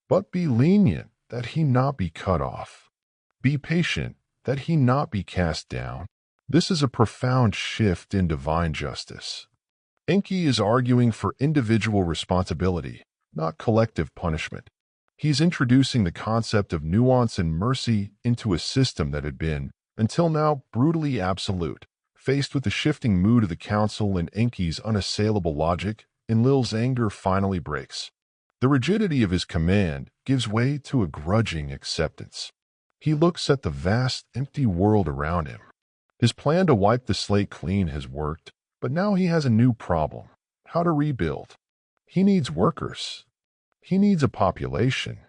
But be lenient, that he not be cut off. Be patient, that he not be cast down. This is a profound shift in divine justice. Enki is arguing for individual responsibility, not collective punishment. He's introducing the concept of nuance and mercy into a system that had been, until now, brutally absolute. Faced with the shifting mood of the council and Enki's unassailable logic, Enlil's anger finally breaks. The rigidity of his command gives way to a grudging acceptance. He looks at the vast, empty world around him. His plan to wipe the slate clean has worked, but now he has a new problem: how to rebuild. He needs workers. He needs a population.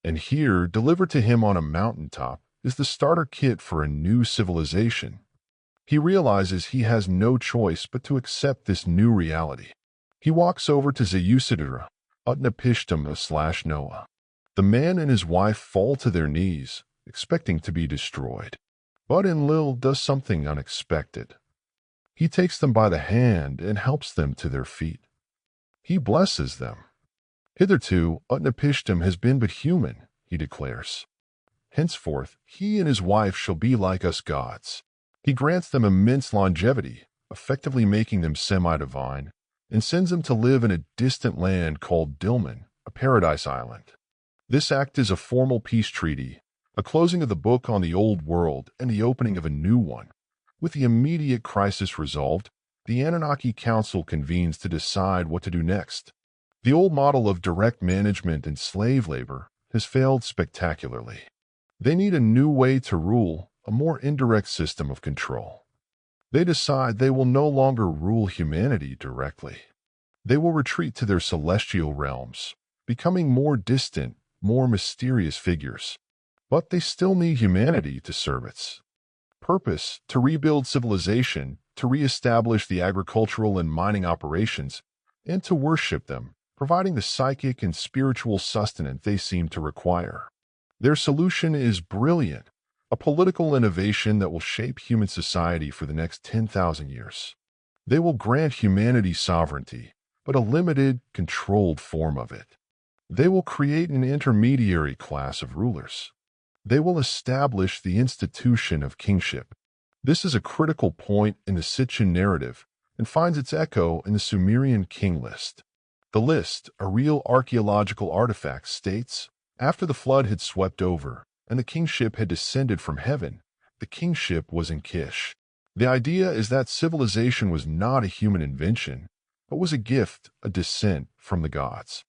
And here, delivered to him on a mountaintop, is the starter kit for a new civilization. He realizes he has no choice but to accept this new reality. He walks over to Zeusidra, Utnapishtim/Noah. The man and his wife fall to their knees, expecting to be destroyed. But Enlil does something unexpected. He takes them by the hand and helps them to their feet. He blesses them. Hitherto, Utnapishtim has been but human, he declares. Henceforth, he and his wife shall be like us gods. He grants them immense longevity, effectively making them semi-divine, and sends them to live in a distant land called Dilmun, a paradise island. This act is a formal peace treaty, a closing of the book on the old world and the opening of a new one. With the immediate crisis resolved, the Anunnaki Council convenes to decide what to do next. The old model of direct management and slave labor has failed spectacularly. They need a new way to rule, a more indirect system of control. They decide they will no longer rule humanity directly. They will retreat to their celestial realms, becoming more distant, more mysterious figures. But they still need humanity to serve its purpose: to rebuild civilization, to reestablish the agricultural and mining operations, and to worship them, providing the psychic and spiritual sustenance they seem to require. Their solution is brilliant, a political innovation that will shape human society for the next 10,000 years. They will grant humanity sovereignty, but a limited, controlled form of it. They will create an intermediary class of rulers. They will establish the institution of kingship. This is a critical point in the Sitchin narrative and finds its echo in the Sumerian king list. The list, a real archaeological artifact, states, after the flood had swept over and the kingship had descended from heaven, the kingship was in Kish. The idea is that civilization was not a human invention, but was a gift, a descent from the gods.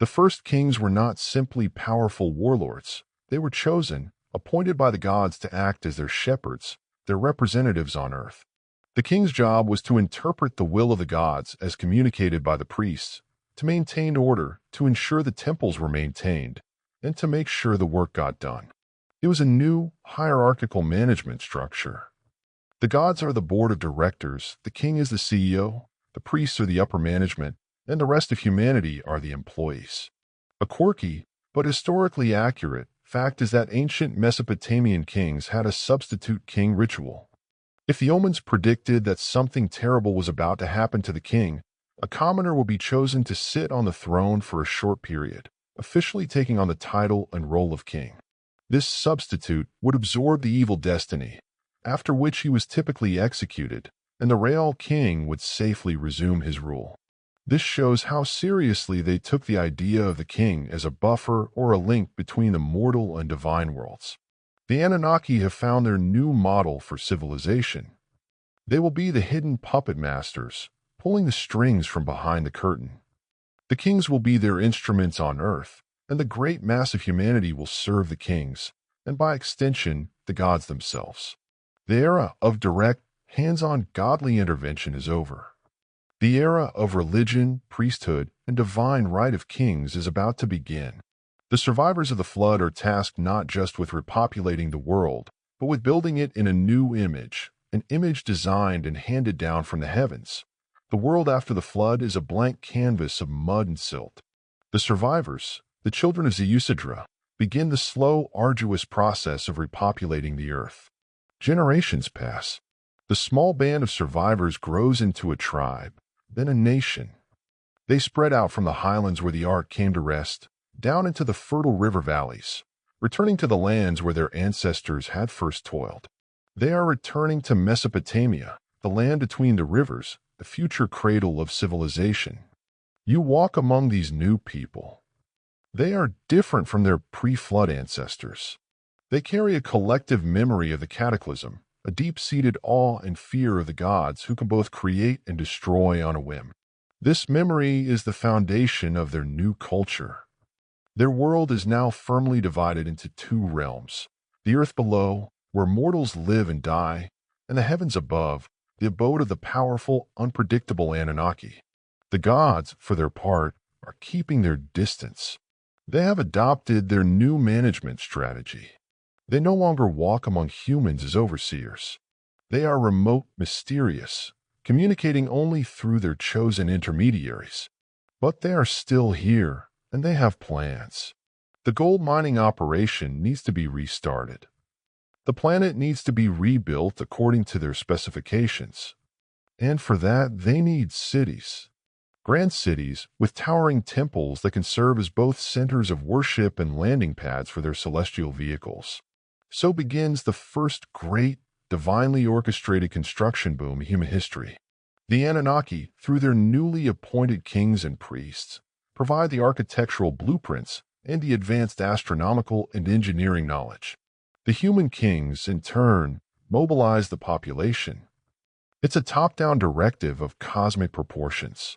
The first kings were not simply powerful warlords. They were chosen, appointed by the gods to act as their shepherds, their representatives on earth. The king's job was to interpret the will of the gods as communicated by the priests, to maintain order, to ensure the temples were maintained, and to make sure the work got done. It was a new, hierarchical management structure. The gods are the board of directors, the king is the CEO, the priests are the upper management, and the rest of humanity are the employees. A quirky, but historically accurate, fact is that ancient Mesopotamian kings had a substitute king ritual. If the omens predicted that something terrible was about to happen to the king, a commoner will be chosen to sit on the throne for a short period, officially taking on the title and role of king. This substitute would absorb the evil destiny, after which he was typically executed, and the real king would safely resume his rule. This shows how seriously they took the idea of the king as a buffer or a link between the mortal and divine worlds. The Anunnaki have found their new model for civilization. They will be the hidden puppet masters, pulling the strings from behind the curtain. The kings will be their instruments on earth, and the great mass of humanity will serve the kings, and by extension, the gods themselves. The era of direct, hands-on godly intervention is over. The era of religion, priesthood, and divine right of kings is about to begin. The survivors of the flood are tasked not just with repopulating the world, but with building it in a new image, an image designed and handed down from the heavens. The world after the flood is a blank canvas of mud and silt. The survivors, the children of Zeusidra, begin the slow, arduous process of repopulating the earth. Generations pass. The small band of survivors grows into a tribe, then a nation. They spread out from the highlands where the ark came to rest, down into the fertile river valleys, returning to the lands where their ancestors had first toiled. They are returning to Mesopotamia, the land between the rivers, the future cradle of civilization. You walk among these new people. They are different from their pre-flood ancestors. They carry a collective memory of the cataclysm, a deep-seated awe and fear of the gods who can both create and destroy on a whim. This memory is the foundation of their new culture. Their world is now firmly divided into two realms: the earth below, where mortals live and die, and the heavens above, the abode of the powerful, unpredictable Anunnaki. The gods, for their part, are keeping their distance. They have adopted their new management strategy. They no longer walk among humans as overseers. They are remote, mysterious, communicating only through their chosen intermediaries. But they are still here, and they have plans. The gold mining operation needs to be restarted. The planet needs to be rebuilt according to their specifications. And for that, they need cities. Grand cities with towering temples that can serve as both centers of worship and landing pads for their celestial vehicles. So begins the first great, divinely orchestrated construction boom in human history. The Anunnaki, through their newly appointed kings and priests, provide the architectural blueprints and the advanced astronomical and engineering knowledge. The human kings, in turn, mobilize the population. It's a top-down directive of cosmic proportions.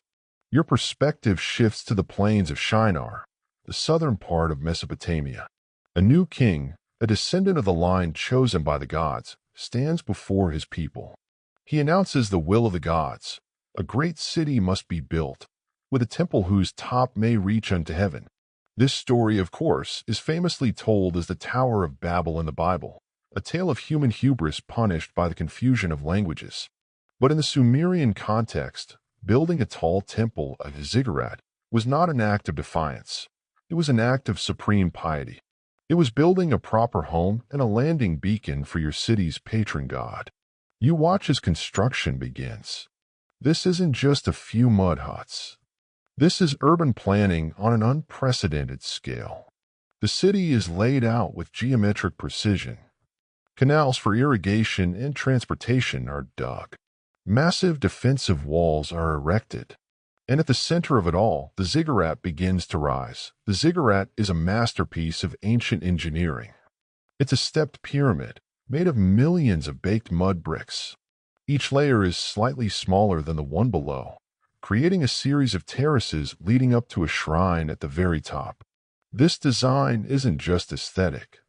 Your perspective shifts to the plains of Shinar, the southern part of Mesopotamia. A new king, a descendant of the line chosen by the gods, stands before his people. He announces the will of the gods. A great city must be built, with a temple whose top may reach unto heaven. This story, of course, is famously told as the Tower of Babel in the Bible, a tale of human hubris punished by the confusion of languages. But in the Sumerian context, building a tall temple, a ziggurat, was not an act of defiance. It was an act of supreme piety. It was building a proper home and a landing beacon for your city's patron god. You watch as construction begins. This isn't just a few mud huts. This is urban planning on an unprecedented scale. The city is laid out with geometric precision. Canals for irrigation and transportation are dug. Massive defensive walls are erected. And at the center of it all, the ziggurat begins to rise. The ziggurat is a masterpiece of ancient engineering. It's a stepped pyramid made of millions of baked mud bricks. Each layer is slightly smaller than the one below, creating a series of terraces leading up to a shrine at the very top. This design isn't just aesthetic.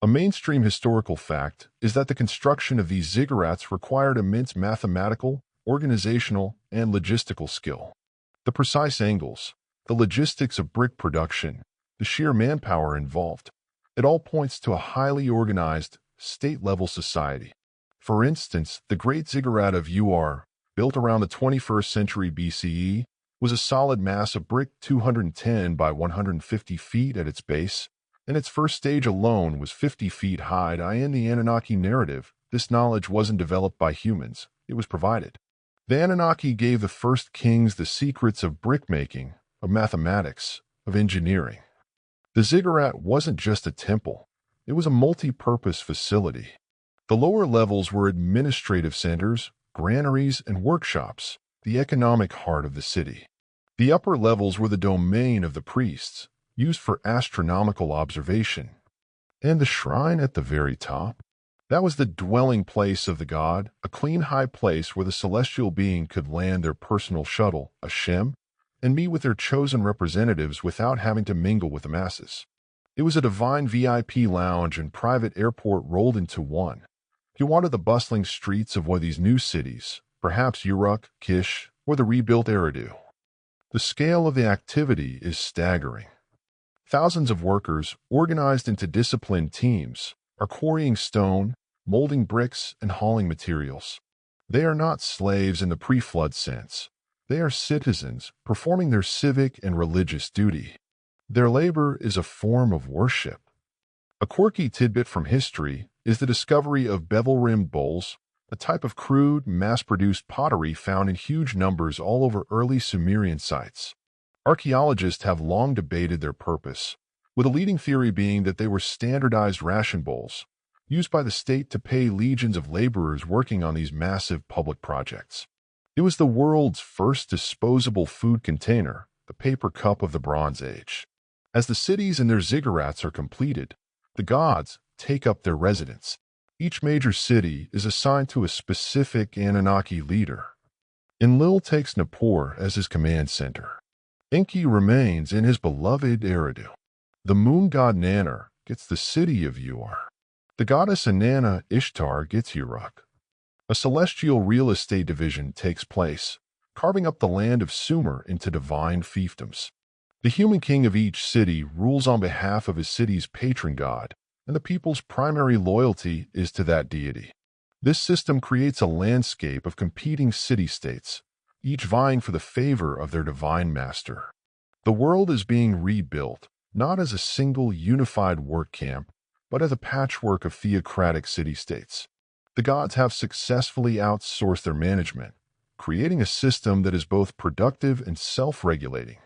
A mainstream historical fact is that the construction of these ziggurats required immense mathematical, organizational, and logistical skill. The precise angles, the logistics of brick production, the sheer manpower involved, it all points to a highly organized, state-level society. For instance, the Great Ziggurat of Ur, built around the 21st century BCE, was a solid mass of brick 210 by 150 feet at its base, and its first stage alone was 50 feet high. In the Anunnaki narrative, this knowledge wasn't developed by humans, it was provided. The Anunnaki gave the first kings the secrets of brickmaking, of mathematics, of engineering. The ziggurat wasn't just a temple, it was a multi-purpose facility. The lower levels were administrative centers, granaries, and workshops, the economic heart of the city. The upper levels were the domain of the priests, used for astronomical observation. And the shrine at the very top? That was the dwelling place of the god, a clean high place where the celestial being could land their personal shuttle, a Shem, and meet with their chosen representatives without having to mingle with the masses. It was a divine VIP lounge and private airport rolled into one. You wanted the bustling streets of one of these new cities, perhaps Uruk, Kish, or the rebuilt Eridu. The scale of the activity is staggering. Thousands of workers, organized into disciplined teams, are quarrying stone, molding bricks, and hauling materials. They are not slaves in the pre-flood sense. They are citizens performing their civic and religious duty. Their labor is a form of worship. A quirky tidbit from history is the discovery of bevel-rimmed bowls, a type of crude, mass-produced pottery found in huge numbers all over early Sumerian sites. Archaeologists have long debated their purpose, with a leading theory being that they were standardized ration bowls, used by the state to pay legions of laborers working on these massive public projects. It was the world's first disposable food container, the paper cup of the Bronze Age. As the cities and their ziggurats are completed, the gods take up their residence. Each major city is assigned to a specific Anunnaki leader. Enlil takes Nippur as his command center. Enki remains in his beloved Eridu. The moon god Nannar gets the city of Ur. The goddess Inanna Ishtar gets Uruk. A celestial real estate division takes place, carving up the land of Sumer into divine fiefdoms. The human king of each city rules on behalf of his city's patron god, and the people's primary loyalty is to that deity. This system creates a landscape of competing city-states, each vying for the favor of their divine master. The world is being rebuilt, not as a single unified work camp, but as a patchwork of theocratic city-states. The gods have successfully outsourced their management, creating a system that is both productive and self-regulating.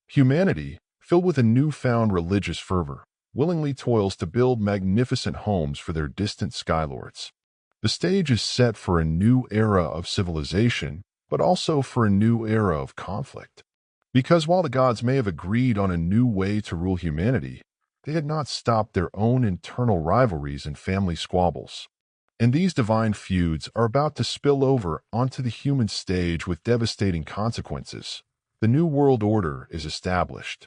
Humanity, filled with a newfound religious fervor, willingly toils to build magnificent homes for their distant skylords. The stage is set for a new era of civilization, but also for a new era of conflict. Because while the gods may have agreed on a new way to rule humanity, they had not stopped their own internal rivalries and family squabbles. And these divine feuds are about to spill over onto the human stage with devastating consequences. The New World Order is established.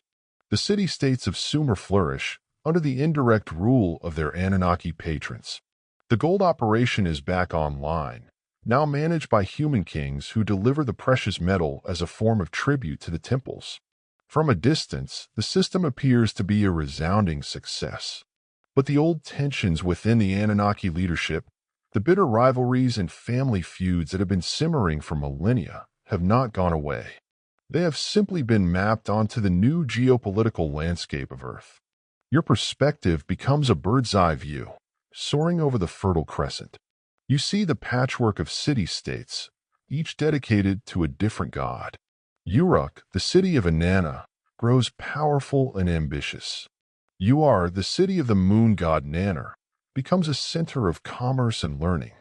The city-states of Sumer flourish under the indirect rule of their Anunnaki patrons. The gold operation is back online, now managed by human kings who deliver the precious metal as a form of tribute to the temples. From a distance, the system appears to be a resounding success. But the old tensions within the Anunnaki leadership, the bitter rivalries and family feuds that have been simmering for millennia, have not gone away. They have simply been mapped onto the new geopolitical landscape of Earth. Your perspective becomes a bird's-eye view, soaring over the Fertile Crescent. You see the patchwork of city-states, each dedicated to a different god. Uruk, the city of Inanna, grows powerful and ambitious. Ur, the city of the moon god Nannar, becomes a center of commerce and learning.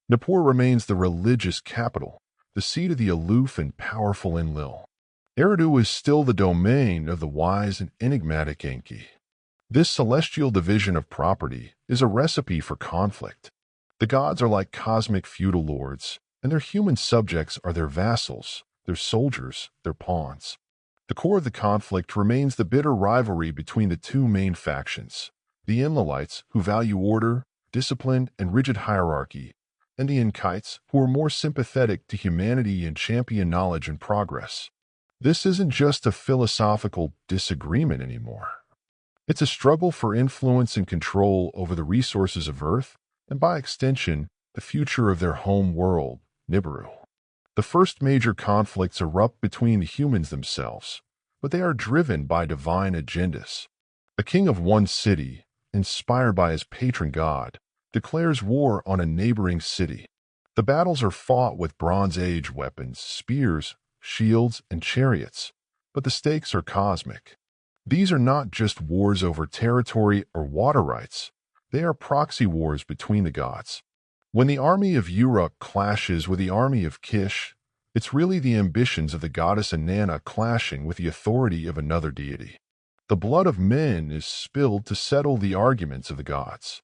Nippur remains the religious capital, the seat of the aloof and powerful Enlil. Eridu is still the domain of the wise and enigmatic Enki. This celestial division of property is a recipe for conflict. The gods are like cosmic feudal lords, and their human subjects are their vassals, their soldiers, their pawns. The core of the conflict remains the bitter rivalry between the two main factions, the Enlilites, who value order, discipline, and rigid hierarchy, and the Enkites, who are more sympathetic to humanity and champion knowledge and progress. This isn't just a philosophical disagreement anymore. It's a struggle for influence and control over the resources of Earth, and by extension, the future of their home world, Nibiru. The first major conflicts erupt between the humans themselves, but they are driven by divine agendas. A king of one city, inspired by his patron god, declares war on a neighboring city. The battles are fought with Bronze Age weapons, spears, shields, and chariots, but the stakes are cosmic. These are not just wars over territory or water rights. They are proxy wars between the gods. When the army of Uruk clashes with the army of Kish, it's really the ambitions of the goddess Inanna clashing with the authority of another deity. The blood of men is spilled to settle the arguments of the gods.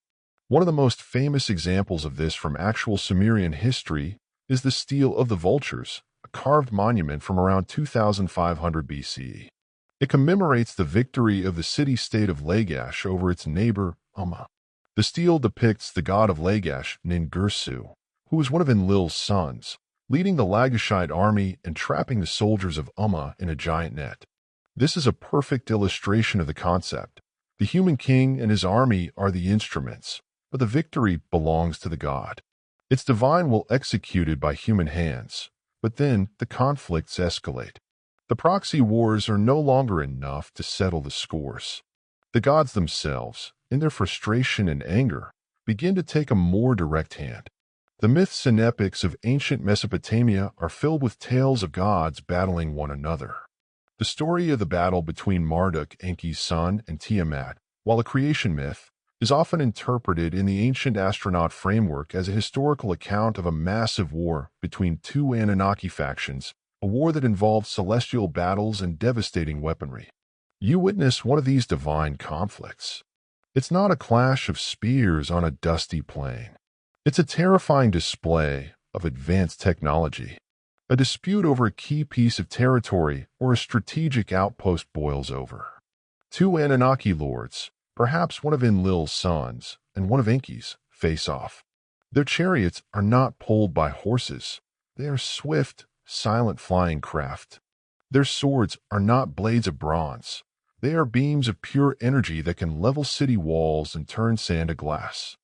One of the most famous examples of this from actual Sumerian history is the Stele of the Vultures, a carved monument from around 2500 BCE. It commemorates the victory of the city-state of Lagash over its neighbor, Umma. The stele depicts the god of Lagash, Ningirsu, who was one of Enlil's sons, leading the Lagashite army and trapping the soldiers of Umma in a giant net. This is a perfect illustration of the concept. The human king and his army are the instruments, but the victory belongs to the god. Its divine will executed by human hands, but then the conflicts escalate. The proxy wars are no longer enough to settle the scores. The gods themselves, in their frustration and anger, begin to take a more direct hand. The myths and epics of ancient Mesopotamia are filled with tales of gods battling one another. The story of the battle between Marduk, Enki's son, and Tiamat, while a creation myth, is often interpreted in the ancient astronaut framework as a historical account of a massive war between two Anunnaki factions, a war that involved celestial battles and devastating weaponry. You witness one of these divine conflicts. It's not a clash of spears on a dusty plain. It's a terrifying display of advanced technology. A dispute over a key piece of territory or a strategic outpost boils over. Two Anunnaki lords, perhaps one of Enlil's sons and one of Enki's, face off. Their chariots are not pulled by horses. They are swift, silent flying craft. Their swords are not blades of bronze. They are beams of pure energy that can level city walls and turn sand to glass.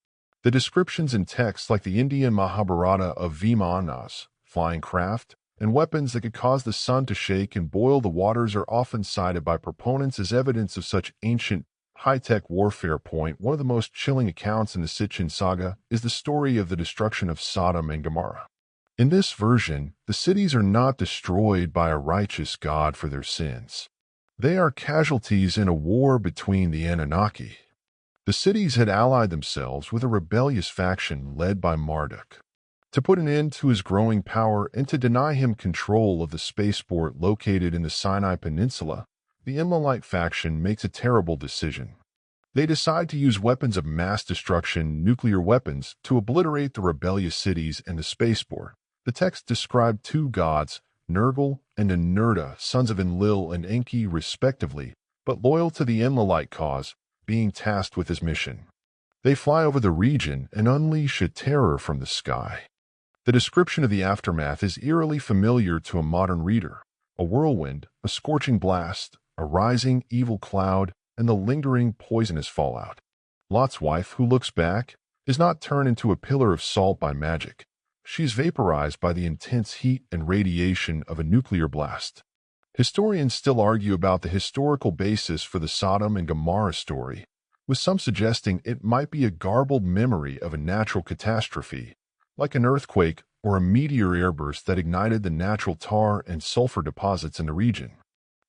The descriptions in texts like the Indian Mahabharata of Vimanas, flying craft, and weapons that could cause the sun to shake and boil the waters are often cited by proponents as evidence of such ancient, high-tech warfare. One of the most chilling accounts in the Sitchin saga is the story of the destruction of Sodom and Gomorrah. In this version, the cities are not destroyed by a righteous God for their sins. They are casualties in a war between the Anunnaki. The cities had allied themselves with a rebellious faction led by Marduk. To put an end to his growing power and to deny him control of the spaceport located in the Sinai Peninsula, the Enlilite faction makes a terrible decision. They decide to use weapons of mass destruction, nuclear weapons, to obliterate the rebellious cities and the spaceport. The text described two gods, Nergal and Anurta, sons of Enlil and Enki respectively, but loyal to the Enlilite cause, being tasked with his mission. They fly over the region and unleash a terror from the sky. The description of the aftermath is eerily familiar to a modern reader. A whirlwind, a scorching blast, a rising evil cloud, and the lingering poisonous fallout. Lot's wife, who looks back, is not turned into a pillar of salt by magic. She is vaporized by the intense heat and radiation of a nuclear blast. Historians still argue about the historical basis for the Sodom and Gomorrah story, with some suggesting it might be a garbled memory of a natural catastrophe, like an earthquake or a meteor airburst that ignited the natural tar and sulfur deposits in the region.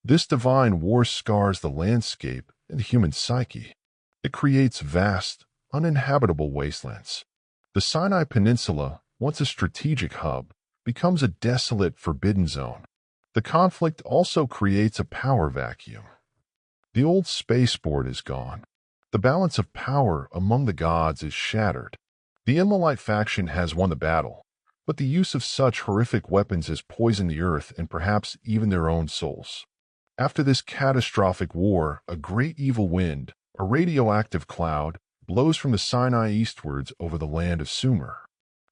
This divine war scars the landscape and the human psyche. It creates vast, uninhabitable wastelands. The Sinai Peninsula, once a strategic hub, becomes a desolate, forbidden zone. The conflict also creates a power vacuum. The old spaceport is gone. The balance of power among the gods is shattered. The Enlilite faction has won the battle, but the use of such horrific weapons has poisoned the earth and perhaps even their own souls. After this catastrophic war, a great evil wind, a radioactive cloud, blows from the Sinai eastwards over the land of Sumer.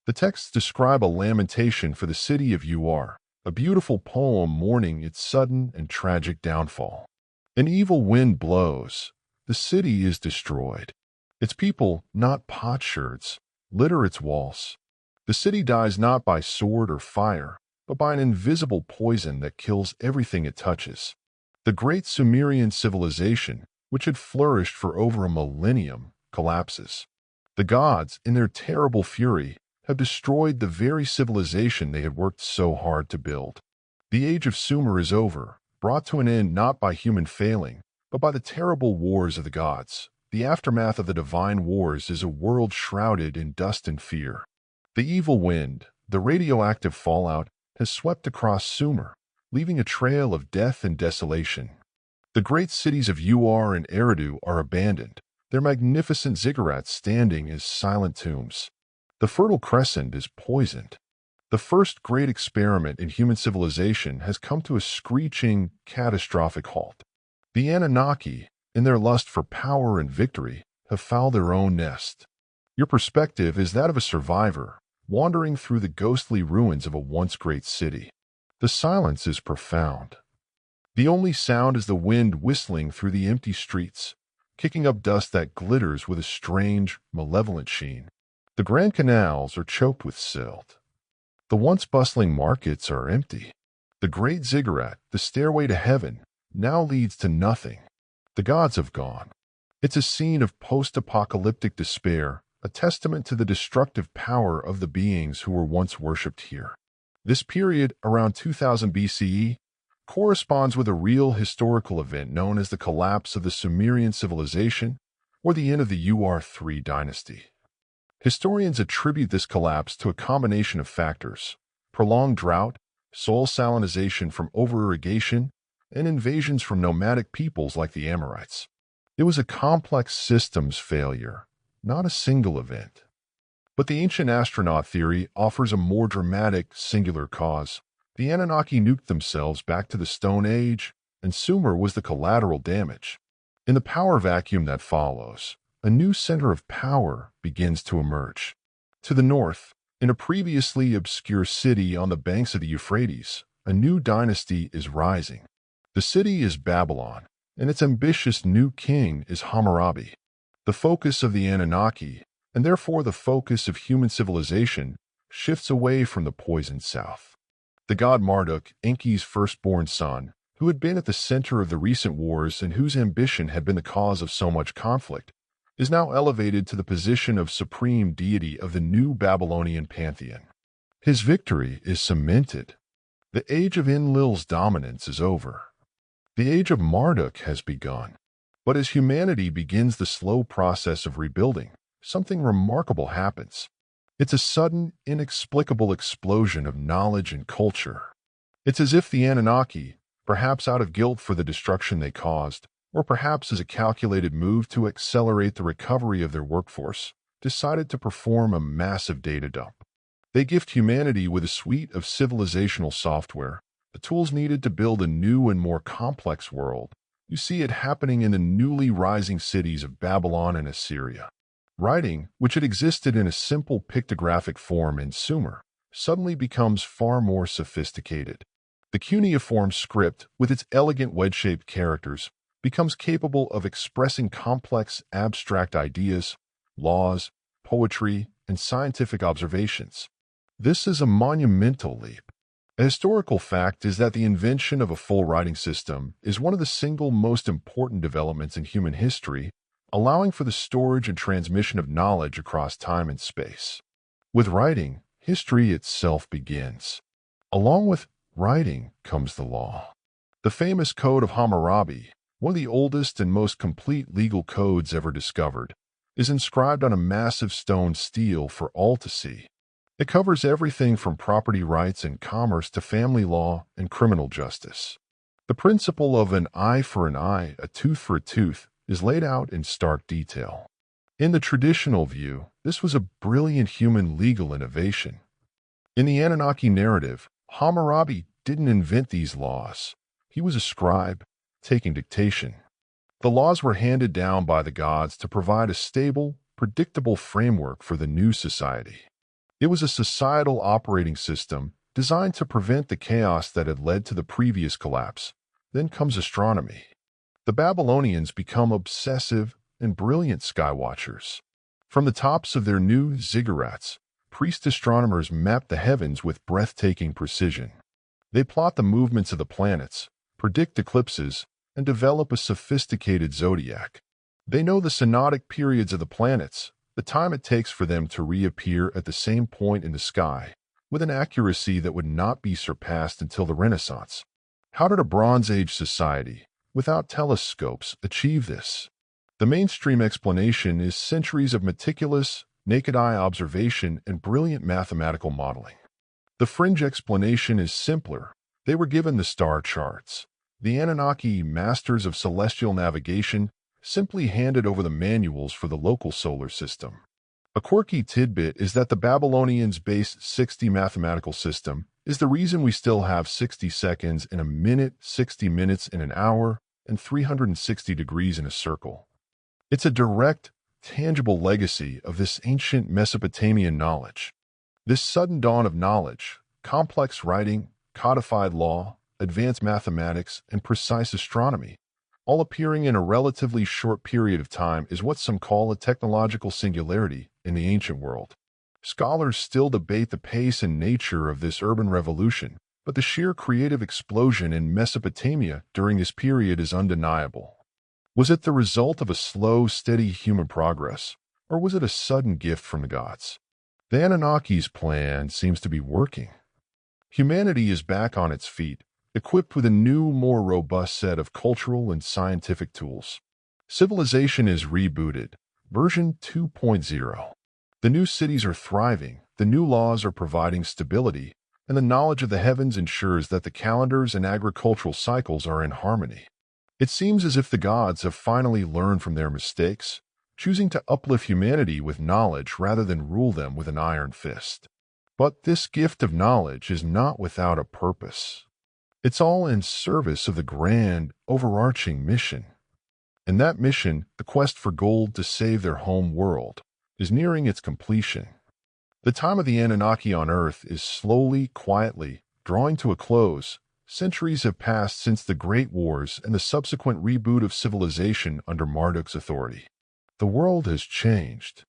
The texts describe a lamentation for the city of Ur, a beautiful poem mourning its sudden and tragic downfall. An evil wind blows. The city is destroyed. Its people, not potsherds, litter its walls. The city dies not by sword or fire, but by an invisible poison that kills everything it touches. The great Sumerian civilization, which had flourished for over a millennium, collapses. The gods, in their terrible fury, have destroyed the very civilization they had worked so hard to build. The age of Sumer is over, brought to an end not by human failing, but by the terrible wars of the gods. The aftermath of the divine wars is a world shrouded in dust and fear. The evil wind, the radioactive fallout, has swept across Sumer, leaving a trail of death and desolation. The great cities of Ur and Eridu are abandoned, their magnificent ziggurats standing as silent tombs. The Fertile Crescent is poisoned. The first great experiment in human civilization has come to a screeching, catastrophic halt. The Anunnaki, in their lust for power and victory, have fouled their own nest. Your perspective is that of a survivor, wandering through the ghostly ruins of a once great city. The silence is profound. The only sound is the wind whistling through the empty streets, kicking up dust that glitters with a strange, malevolent sheen. The grand canals are choked with silt. The once bustling markets are empty. The great ziggurat, the stairway to heaven, now leads to nothing. The gods have gone. It's a scene of post-apocalyptic despair, a testament to the destructive power of the beings who were once worshipped here. This period, around 2000 BCE, corresponds with a real historical event known as the collapse of the Sumerian civilization or the end of the Ur-3 dynasty. Historians attribute this collapse to a combination of factors: prolonged drought, soil salinization from over-irrigation, and invasions from nomadic peoples like the Amorites. It was a complex systems failure, not a single event. But the ancient astronaut theory offers a more dramatic, singular cause. The Anunnaki nuked themselves back to the Stone Age, and Sumer was the collateral damage. In the power vacuum that follows, a new center of power begins to emerge. To the north, in a previously obscure city on the banks of the Euphrates, a new dynasty is rising. The city is Babylon, and its ambitious new king is Hammurabi. The focus of the Anunnaki, and therefore the focus of human civilization, shifts away from the poisoned south. The god Marduk, Enki's firstborn son, who had been at the center of the recent wars and whose ambition had been the cause of so much conflict, is now elevated to the position of supreme deity of the new Babylonian pantheon. His victory is cemented. The age of Enlil's dominance is over. The age of Marduk has begun. But as humanity begins the slow process of rebuilding, something remarkable happens. It's a sudden, inexplicable explosion of knowledge and culture. It's as if the Anunnaki, perhaps out of guilt for the destruction they caused, or perhaps as a calculated move to accelerate the recovery of their workforce, decided to perform a massive data dump. They gift humanity with a suite of civilizational software, the tools needed to build a new and more complex world. You see it happening in the newly rising cities of Babylon and Assyria. Writing, which had existed in a simple pictographic form in Sumer, suddenly becomes far more sophisticated. The cuneiform script, with its elegant wedge-shaped characters, becomes capable of expressing complex, abstract ideas, laws, poetry, and scientific observations. This is a monumental leap. A historical fact is that the invention of a full writing system is one of the single most important developments in human history, allowing for the storage and transmission of knowledge across time and space. With writing, history itself begins. Along with writing comes the law. The famous Code of Hammurabi, one of the oldest and most complete legal codes ever discovered, is inscribed on a massive stone stele for all to see. It covers everything from property rights and commerce to family law and criminal justice. The principle of an eye for an eye, a tooth for a tooth, is laid out in stark detail. In the traditional view, this was a brilliant human legal innovation. In the Anunnaki narrative, Hammurabi didn't invent these laws. He was a scribe, taking dictation. The laws were handed down by the gods to provide a stable, predictable framework for the new society. It was a societal operating system designed to prevent the chaos that had led to the previous collapse. Then comes astronomy. The Babylonians become obsessive and brilliant skywatchers. From the tops of their new ziggurats, priest astronomers map the heavens with breathtaking precision. They plot the movements of the planets, predict eclipses, and develop a sophisticated zodiac. They know the synodic periods of the planets, the time it takes for them to reappear at the same point in the sky, with an accuracy that would not be surpassed until the Renaissance. How did a Bronze Age society, without telescopes, achieve this? The mainstream explanation is centuries of meticulous, naked-eye observation and brilliant mathematical modeling. The fringe explanation is simpler. They were given the star charts. The Anunnaki, masters of celestial navigation, simply handed over the manuals for the local solar system. A quirky tidbit is that the Babylonians' base 60 mathematical system is the reason we still have 60 seconds in a minute, 60 minutes in an hour, and 360 degrees in a circle. It's a direct, tangible legacy of this ancient Mesopotamian knowledge. This sudden dawn of knowledge, complex writing, codified law, advanced mathematics, and precise astronomy, all appearing in a relatively short period of time, is what some call a technological singularity in the ancient world. Scholars still debate the pace and nature of this urban revolution, but the sheer creative explosion in Mesopotamia during this period is undeniable. Was it the result of a slow, steady human progress, or was it a sudden gift from the gods? The Anunnaki's plan seems to be working. Humanity is back on its feet, equipped with a new, more robust set of cultural and scientific tools. Civilization is rebooted, version 2.0. The new cities are thriving, the new laws are providing stability, and the knowledge of the heavens ensures that the calendars and agricultural cycles are in harmony. It seems as if the gods have finally learned from their mistakes, choosing to uplift humanity with knowledge rather than rule them with an iron fist. But this gift of knowledge is not without a purpose. It's all in service of the grand, overarching mission. And that mission, the quest for gold to save their home world, is nearing its completion. The time of the Anunnaki on Earth is slowly, quietly, drawing to a close. Centuries have passed since the Great Wars and the subsequent reboot of civilization under Marduk's authority. The world has changed.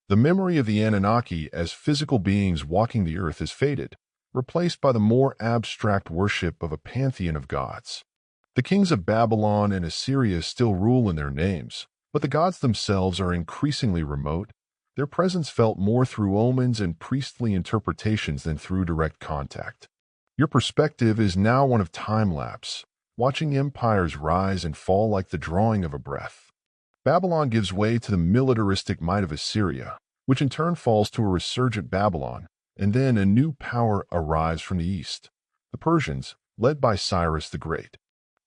The memory of the Anunnaki as physical beings walking the earth has faded, replaced by the more abstract worship of a pantheon of gods. The kings of Babylon and Assyria still rule in their names, but the gods themselves are increasingly remote, their presence felt more through omens and priestly interpretations than through direct contact. Your perspective is now one of time-lapse, watching empires rise and fall like the drawing of a breath. Babylon gives way to the militaristic might of Assyria, which in turn falls to a resurgent Babylon, and then a new power arrives from the east, the Persians, led by Cyrus the Great.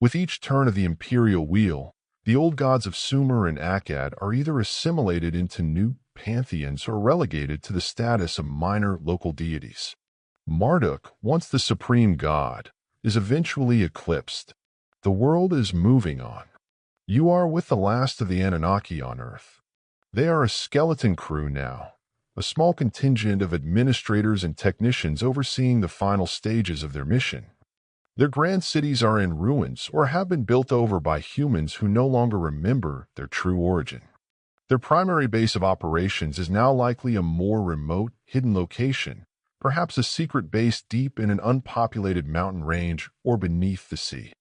With each turn of the imperial wheel, the old gods of Sumer and Akkad are either assimilated into new pantheons or relegated to the status of minor local deities. Marduk, once the supreme god, is eventually eclipsed. The world is moving on. You are with the last of the Anunnaki on Earth. They are a skeleton crew now, a small contingent of administrators and technicians overseeing the final stages of their mission. Their grand cities are in ruins or have been built over by humans who no longer remember their true origin. Their primary base of operations is now likely a more remote, hidden location, perhaps a secret base deep in an unpopulated mountain range or beneath the sea.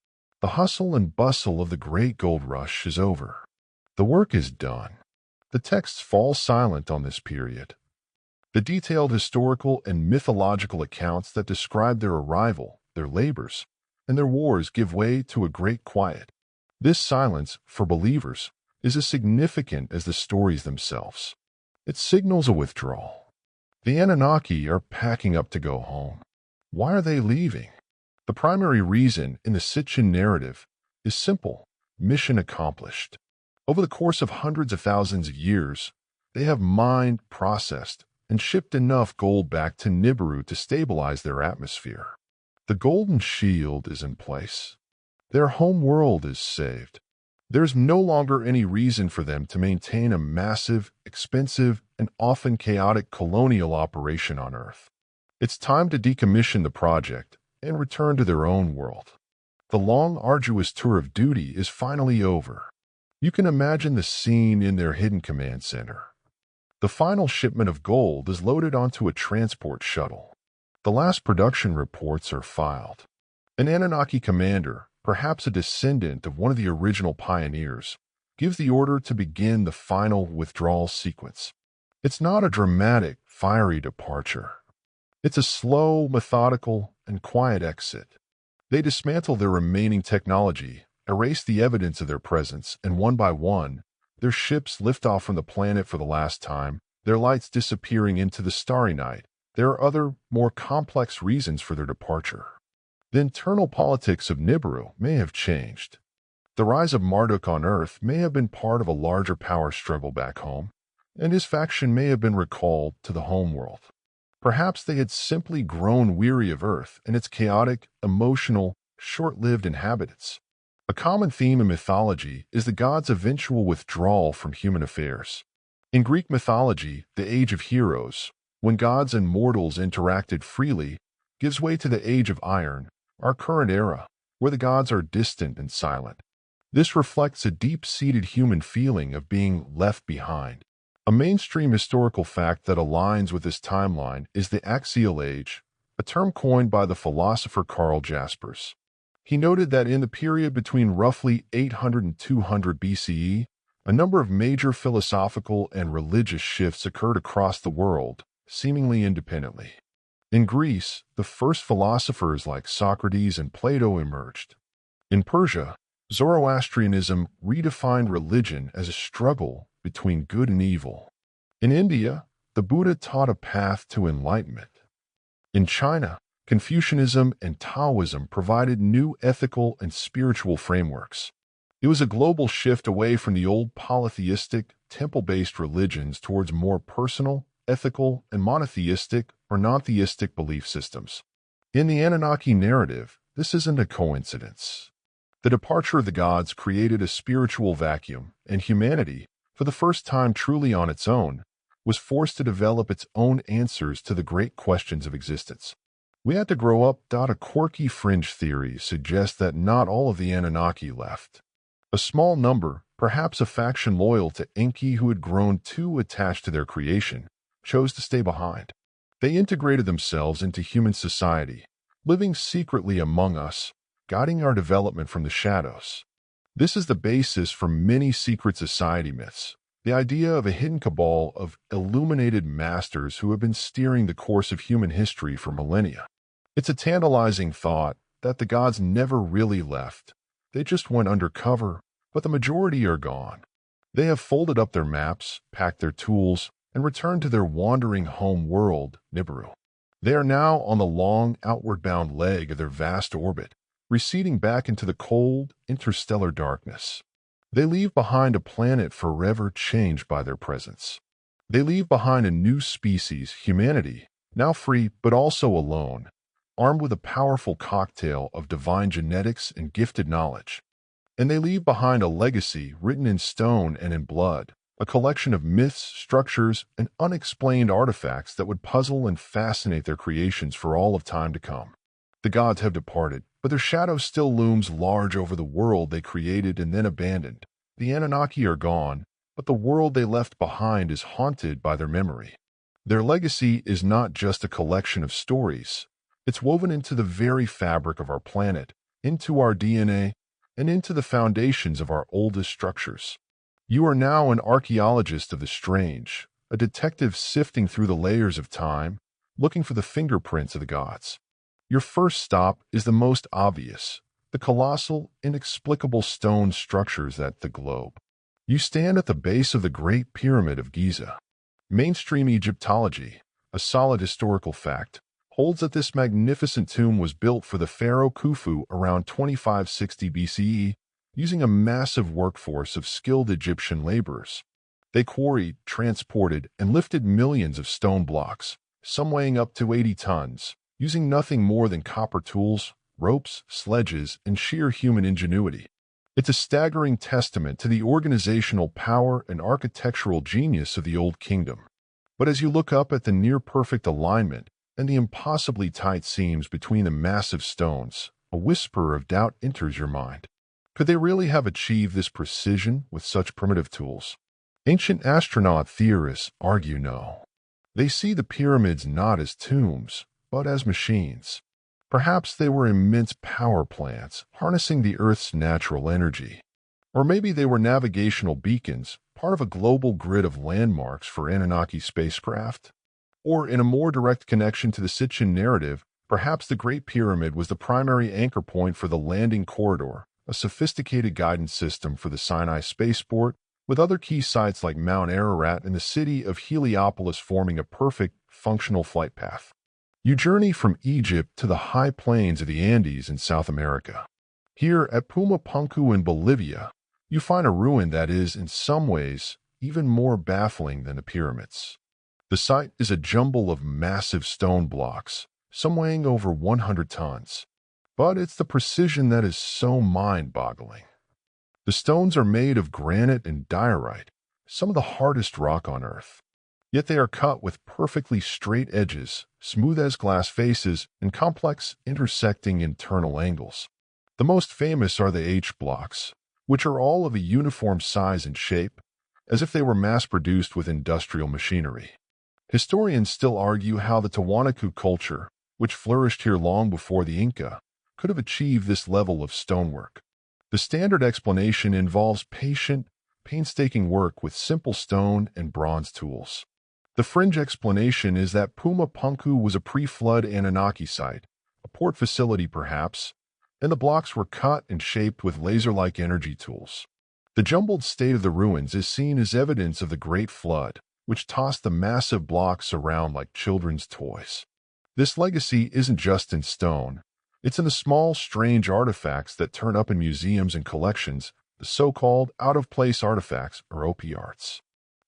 The hustle and bustle of the Great Gold Rush is over. The work is done. The texts fall silent on this period. The detailed historical and mythological accounts that describe their arrival, their labors, and their wars give way to a great quiet. This silence, for believers, is as significant as the stories themselves. It signals a withdrawal. The Anunnaki are packing up to go home. Why are they leaving? The primary reason in the Sitchin narrative is simple: mission accomplished. Over the course of hundreds of thousands of years, they have mined, processed, and shipped enough gold back to Nibiru to stabilize their atmosphere. The golden shield is in place. Their home world is saved. There's no longer any reason for them to maintain a massive, expensive, and often chaotic colonial operation on Earth. It's time to decommission the project and return to their own world. The long, arduous tour of duty is finally over. You can imagine the scene in their hidden command center. The final shipment of gold is loaded onto a transport shuttle. The last production reports are filed. An Anunnaki commander, perhaps a descendant of one of the original pioneers, gives the order to begin the final withdrawal sequence. It's not a dramatic, fiery departure. It's a slow, methodical, and quiet exit. They dismantle their remaining technology, erase the evidence of their presence, and one by one, their ships lift off from the planet for the last time, their lights disappearing into the starry night. There are other, more complex reasons for their departure. The internal politics of Nibiru may have changed. The rise of Marduk on Earth may have been part of a larger power struggle back home, and his faction may have been recalled to the homeworld. Perhaps they had simply grown weary of Earth and its chaotic, emotional, short-lived inhabitants. A common theme in mythology is the gods' eventual withdrawal from human affairs. In Greek mythology, the Age of Heroes, when gods and mortals interacted freely, gives way to the Age of Iron, our current era, where the gods are distant and silent. This reflects a deep-seated human feeling of being left behind. A mainstream historical fact that aligns with this timeline is the Axial Age, a term coined by the philosopher Karl Jaspers. He noted that in the period between roughly 800 and 200 BCE, a number of major philosophical and religious shifts occurred across the world, seemingly independently. In Greece, the first philosophers like Socrates and Plato emerged. In Persia, Zoroastrianism redefined religion as a struggle between good and evil. In India, the Buddha taught a path to enlightenment. In China, Confucianism and Taoism provided new ethical and spiritual frameworks. It was a global shift away from the old polytheistic, temple-based religions towards more personal, ethical, and monotheistic or non-theistic belief systems. In the Anunnaki narrative, this isn't a coincidence. The departure of the gods created a spiritual vacuum, and humanity, for the first time truly on its own, was forced to develop its own answers to the great questions of existence. We had to grow up. A quirky fringe theory suggests that not all of the Anunnaki left. A small number, perhaps a faction loyal to Enki who had grown too attached to their creation, chose to stay behind. They integrated themselves into human society, living secretly among us, guiding our development from the shadows. This is the basis for many secret society myths, the idea of a hidden cabal of illuminated masters who have been steering the course of human history for millennia. It's a tantalizing thought that the gods never really left. They just went undercover, but the majority are gone. They have folded up their maps, packed their tools, and returned to their wandering home world, Nibiru. They are now on the long, outward-bound leg of their vast orbit, receding back into the cold, interstellar darkness. They leave behind a planet forever changed by their presence. They leave behind a new species, humanity, now free but also alone, armed with a powerful cocktail of divine genetics and gifted knowledge. And they leave behind a legacy written in stone and in blood, a collection of myths, structures, and unexplained artifacts that would puzzle and fascinate their creations for all of time to come. The gods have departed, but their shadow still looms large over the world they created and then abandoned. The Anunnaki are gone, but the world they left behind is haunted by their memory. Their legacy is not just a collection of stories. It's woven into the very fabric of our planet, into our DNA, and into the foundations of our oldest structures. You are now an archaeologist of the strange, a detective sifting through the layers of time, looking for the fingerprints of the gods. Your first stop is the most obvious, the colossal, inexplicable stone structures that the globe. You stand at the base of the Great Pyramid of Giza. Mainstream Egyptology, a solid historical fact, holds that this magnificent tomb was built for the pharaoh Khufu around 2560 BCE, using a massive workforce of skilled Egyptian laborers. They quarried, transported, and lifted millions of stone blocks, some weighing up to 80 tons, using nothing more than copper tools, ropes, sledges, and sheer human ingenuity. It's a staggering testament to the organizational power and architectural genius of the Old Kingdom. But as you look up at the near-perfect alignment and the impossibly tight seams between the massive stones, a whisper of doubt enters your mind. Could they really have achieved this precision with such primitive tools? Ancient astronaut theorists argue no. They see the pyramids not as tombs, but as machines. Perhaps they were immense power plants, harnessing the Earth's natural energy. Or maybe they were navigational beacons, part of a global grid of landmarks for Anunnaki spacecraft. Or, in a more direct connection to the Sitchin narrative, perhaps the Great Pyramid was the primary anchor point for the landing corridor, a sophisticated guidance system for the Sinai spaceport, with other key sites like Mount Ararat and the city of Heliopolis forming a perfect, functional flight path. You journey from Egypt to the high plains of the Andes in South America. Here at Pumapunku in Bolivia, you find a ruin that is, in some ways, even more baffling than the pyramids. The site is a jumble of massive stone blocks, some weighing over 100 tons. But it's the precision that is so mind-boggling. The stones are made of granite and diorite, some of the hardest rock on Earth. Yet they are cut with perfectly straight edges, smooth as glass faces, and complex, intersecting internal angles. The most famous are the H blocks, which are all of a uniform size and shape, as if they were mass-produced with industrial machinery. Historians still argue how the Tiwanaku culture, which flourished here long before the Inca, could have achieved this level of stonework. The standard explanation involves patient, painstaking work with simple stone and bronze tools. The fringe explanation is that Puma Punku was a pre-flood Anunnaki site, a port facility perhaps, and the blocks were cut and shaped with laser-like energy tools. The jumbled state of the ruins is seen as evidence of the Great Flood, which tossed the massive blocks around like children's toys. This legacy isn't just in stone. It's in the small, strange artifacts that turn up in museums and collections, the so-called out-of-place artifacts, or OP-arts.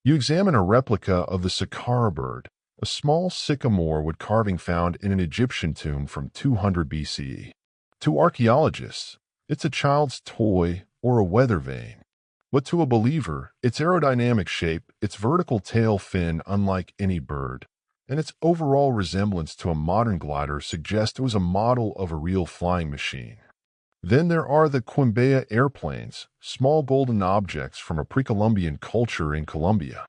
You examine a replica of the Saqqara bird, a small sycamore wood carving found in an Egyptian tomb from 200 BCE. To archaeologists, it's a child's toy or a weather vane. But to a believer, its aerodynamic shape, its vertical tail fin unlike any bird, and its overall resemblance to a modern glider suggest it was a model of a real flying machine. Then there are the Quimbaya airplanes, small golden objects from a pre-Columbian culture in Colombia.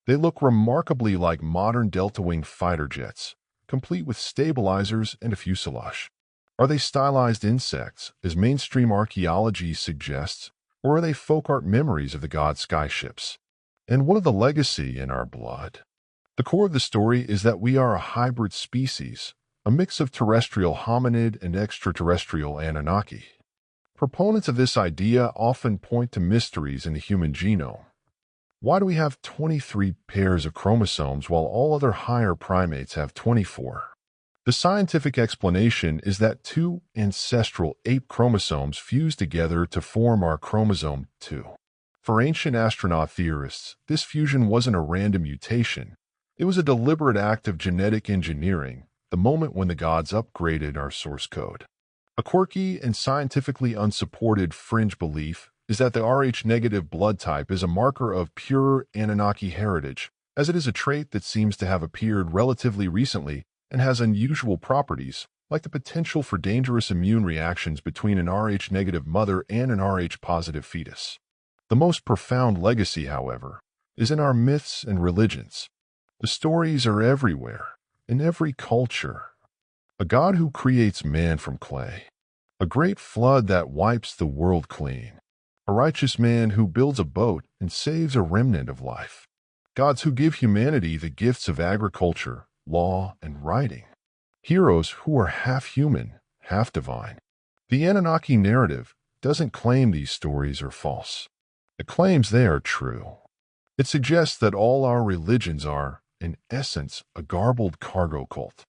They look remarkably like modern delta-wing fighter jets, complete with stabilizers and a fuselage. Are they stylized insects, as mainstream archaeology suggests, or are they folk art memories of the god skyships? And what of the legacy in our blood? The core of the story is that we are a hybrid species, a mix of terrestrial hominid and extraterrestrial Anunnaki. Proponents of this idea often point to mysteries in the human genome. Why do we have 23 pairs of chromosomes while all other higher primates have 24? The scientific explanation is that two ancestral ape chromosomes fused together to form our chromosome 2. For ancient astronaut theorists, this fusion wasn't a random mutation. It was a deliberate act of genetic engineering, the moment when the gods upgraded our source code. A quirky and scientifically unsupported fringe belief is that the Rh-negative blood type is a marker of pure Anunnaki heritage, as it is a trait that seems to have appeared relatively recently and has unusual properties, like the potential for dangerous immune reactions between an Rh-negative mother and an Rh-positive fetus. The most profound legacy, however, is in our myths and religions. The stories are everywhere, in every culture. A god who creates man from clay. A great flood that wipes the world clean. A righteous man who builds a boat and saves a remnant of life. Gods who give humanity the gifts of agriculture, law, and writing. Heroes who are half human, half divine. The Anunnaki narrative doesn't claim these stories are false. It claims they are true. It suggests that all our religions are, in essence, a garbled cargo cult.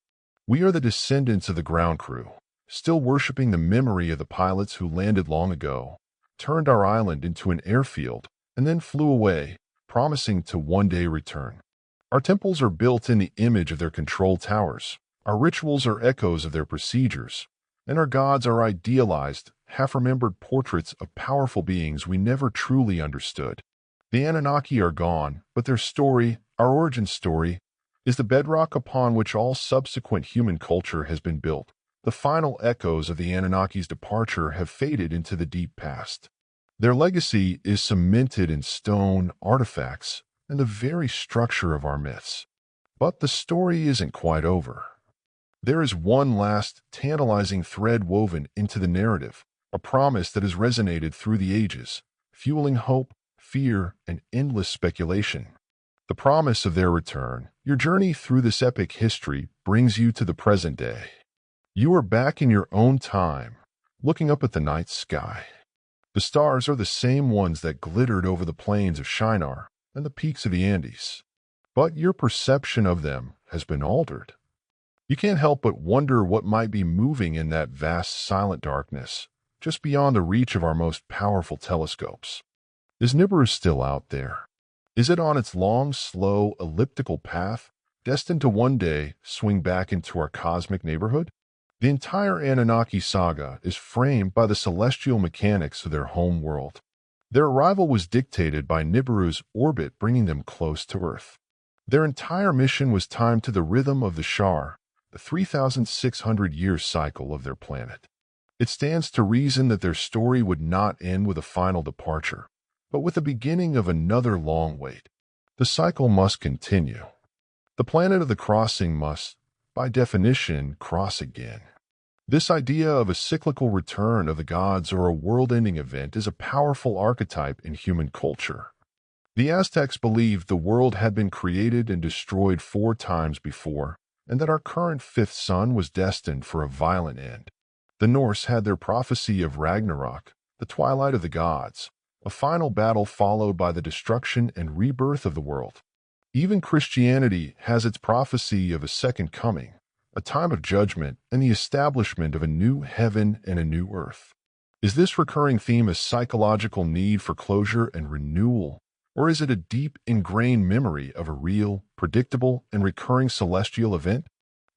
We are the descendants of the ground crew, still worshiping the memory of the pilots who landed long ago, turned our island into an airfield, and then flew away, promising to one day return. Our temples are built in the image of their control towers. Our rituals are echoes of their procedures. And our gods are idealized, half-remembered portraits of powerful beings we never truly understood. The Anunnaki are gone, but their story, our origin story, is the bedrock upon which all subsequent human culture has been built. The final echoes of the Anunnaki's departure have faded into the deep past. Their legacy is cemented in stone, artifacts, and the very structure of our myths. But the story isn't quite over. There is one last, tantalizing thread woven into the narrative, a promise that has resonated through the ages, fueling hope, fear, and endless speculation. The promise of their return. Your journey through this epic history brings you to the present day. You are back in your own time, looking up at the night sky. The stars are the same ones that glittered over the plains of Shinar and the peaks of the Andes. But your perception of them has been altered. You can't help but wonder what might be moving in that vast silent darkness, just beyond the reach of our most powerful telescopes. Is Nibiru still out there? Is it on its long, slow, elliptical path, destined to one day swing back into our cosmic neighborhood? The entire Anunnaki saga is framed by the celestial mechanics of their home world. Their arrival was dictated by Nibiru's orbit bringing them close to Earth. Their entire mission was timed to the rhythm of the Shar, the 3,600-year cycle of their planet. It stands to reason that their story would not end with a final departure, but with the beginning of another long wait. The cycle must continue. The planet of the crossing must, by definition, cross again. This idea of a cyclical return of the gods or a world-ending event is a powerful archetype in human culture. The Aztecs believed the world had been created and destroyed 4 times before, and that our current fifth sun was destined for a violent end. The Norse had their prophecy of Ragnarok, the twilight of the gods, a final battle followed by the destruction and rebirth of the world. Even Christianity has its prophecy of a second coming, a time of judgment and the establishment of a new heaven and a new earth. Is this recurring theme a psychological need for closure and renewal, or is it a deep, ingrained memory of a real, predictable, and recurring celestial event?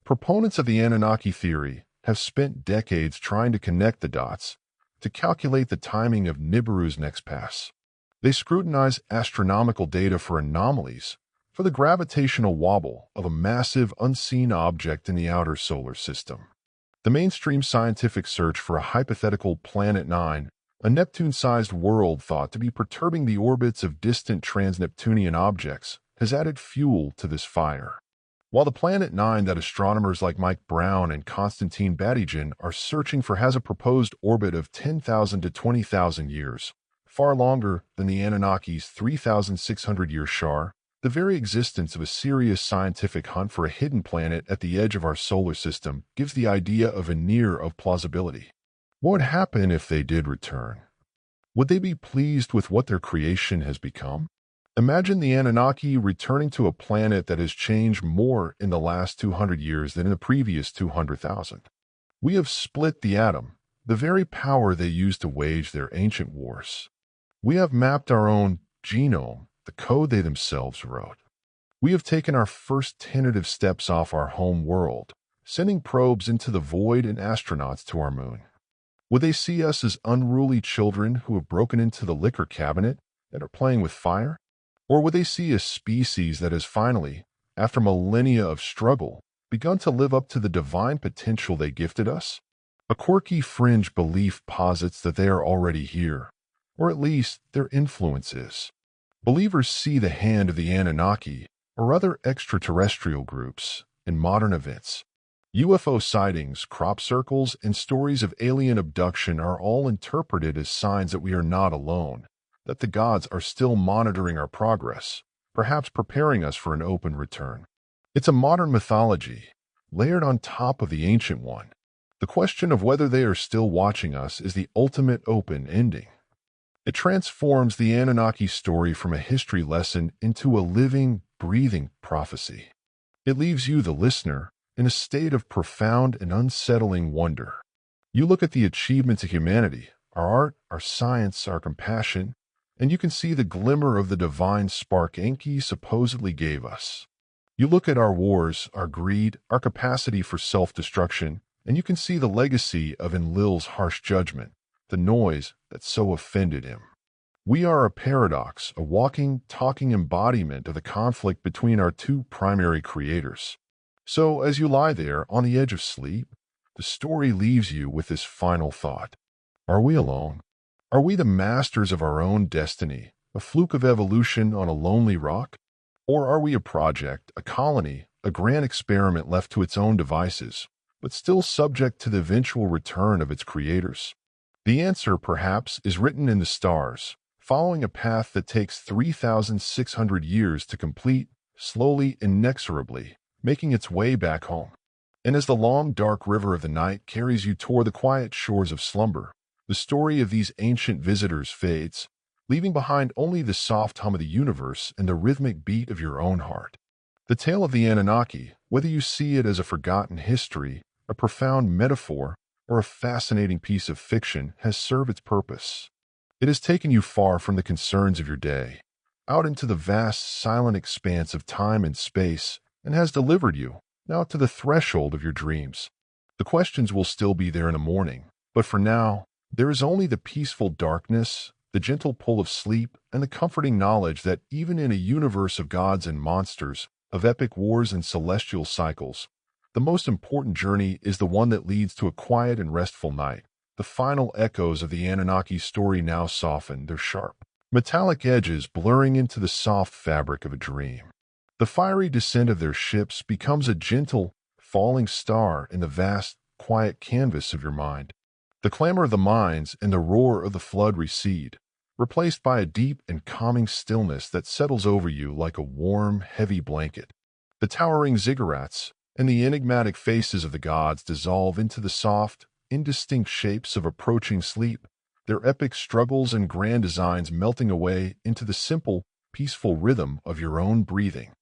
Proponents of the Anunnaki theory have spent decades trying to connect the dots, to calculate the timing of Nibiru's next pass. They scrutinize astronomical data for anomalies, for the gravitational wobble of a massive, unseen object in the outer solar system. The mainstream scientific search for a hypothetical Planet 9, a Neptune-sized world thought to be perturbing the orbits of distant trans-Neptunian objects, has added fuel to this fire. While the Planet 9 that astronomers like Mike Brown and Konstantin Batygin are searching for has a proposed orbit of 10,000 to 20,000 years, far longer than the Anunnaki's 3,600-year Shar, the very existence of a serious scientific hunt for a hidden planet at the edge of our solar system gives the idea of a veneer of plausibility. What would happen if they did return? Would they be pleased with what their creation has become? Imagine the Anunnaki returning to a planet that has changed more in the last 200 years than in the previous 200,000. We have split the atom, the very power they used to wage their ancient wars. We have mapped our own genome, the code they themselves wrote. We have taken our first tentative steps off our home world, sending probes into the void and astronauts to our moon. Would they see us as unruly children who have broken into the liquor cabinet and are playing with fire? Or would they see a species that has finally, after millennia of struggle, begun to live up to the divine potential they gifted us? A quirky fringe belief posits that they are already here, or at least their influence is. Believers see the hand of the Anunnaki or other extraterrestrial groups in modern events. UFO sightings, crop circles, and stories of alien abduction are all interpreted as signs that we are not alone, that the gods are still monitoring our progress, perhaps preparing us for an open return. It's a modern mythology, layered on top of the ancient one. The question of whether they are still watching us is the ultimate open ending. It transforms the Anunnaki story from a history lesson into a living, breathing prophecy. It leaves you, the listener, in a state of profound and unsettling wonder. You look at the achievements of humanity, our art, our science, our compassion, and you can see the glimmer of the divine spark Enki supposedly gave us. You look at our wars, our greed, our capacity for self-destruction, and you can see the legacy of Enlil's harsh judgment, the noise that so offended him. We are a paradox, a walking, talking embodiment of the conflict between our two primary creators. So, as you lie there on the edge of sleep, the story leaves you with this final thought. Are we alone? Are we the masters of our own destiny, a fluke of evolution on a lonely rock? Or are we a project, a colony, a grand experiment left to its own devices, but still subject to the eventual return of its creators? The answer, perhaps, is written in the stars, following a path that takes 3,600 years to complete, slowly, inexorably, making its way back home. And as the long, dark river of the night carries you toward the quiet shores of slumber, the story of these ancient visitors fades, leaving behind only the soft hum of the universe and the rhythmic beat of your own heart. The tale of the Anunnaki, whether you see it as a forgotten history, a profound metaphor, or a fascinating piece of fiction, has served its purpose. It has taken you far from the concerns of your day, out into the vast, silent expanse of time and space, and has delivered you, now to the threshold of your dreams. The questions will still be there in the morning, but for now, there is only the peaceful darkness, the gentle pull of sleep, and the comforting knowledge that even in a universe of gods and monsters, of epic wars and celestial cycles, the most important journey is the one that leads to a quiet and restful night. The final echoes of the Anunnaki story now soften, their sharp, metallic edges blurring into the soft fabric of a dream. The fiery descent of their ships becomes a gentle, falling star in the vast, quiet canvas of your mind. The clamor of the mines and the roar of the flood recede, replaced by a deep and calming stillness that settles over you like a warm, heavy blanket. The towering ziggurats and the enigmatic faces of the gods dissolve into the soft, indistinct shapes of approaching sleep, their epic struggles and grand designs melting away into the simple, peaceful rhythm of your own breathing.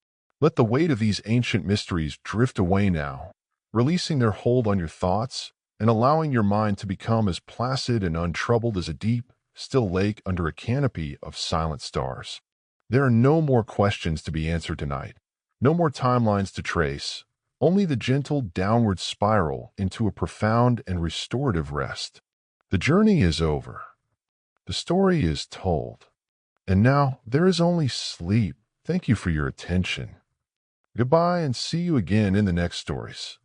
Let the weight of these ancient mysteries drift away now, releasing their hold on your thoughts and allowing your mind to become as placid and untroubled as a deep, still lake under a canopy of silent stars. There are no more questions to be answered tonight, no more timelines to trace, only the gentle downward spiral into a profound and restorative rest. The journey is over. The story is told. And now there is only sleep. Thank you for your attention. Goodbye and see you again in the next stories.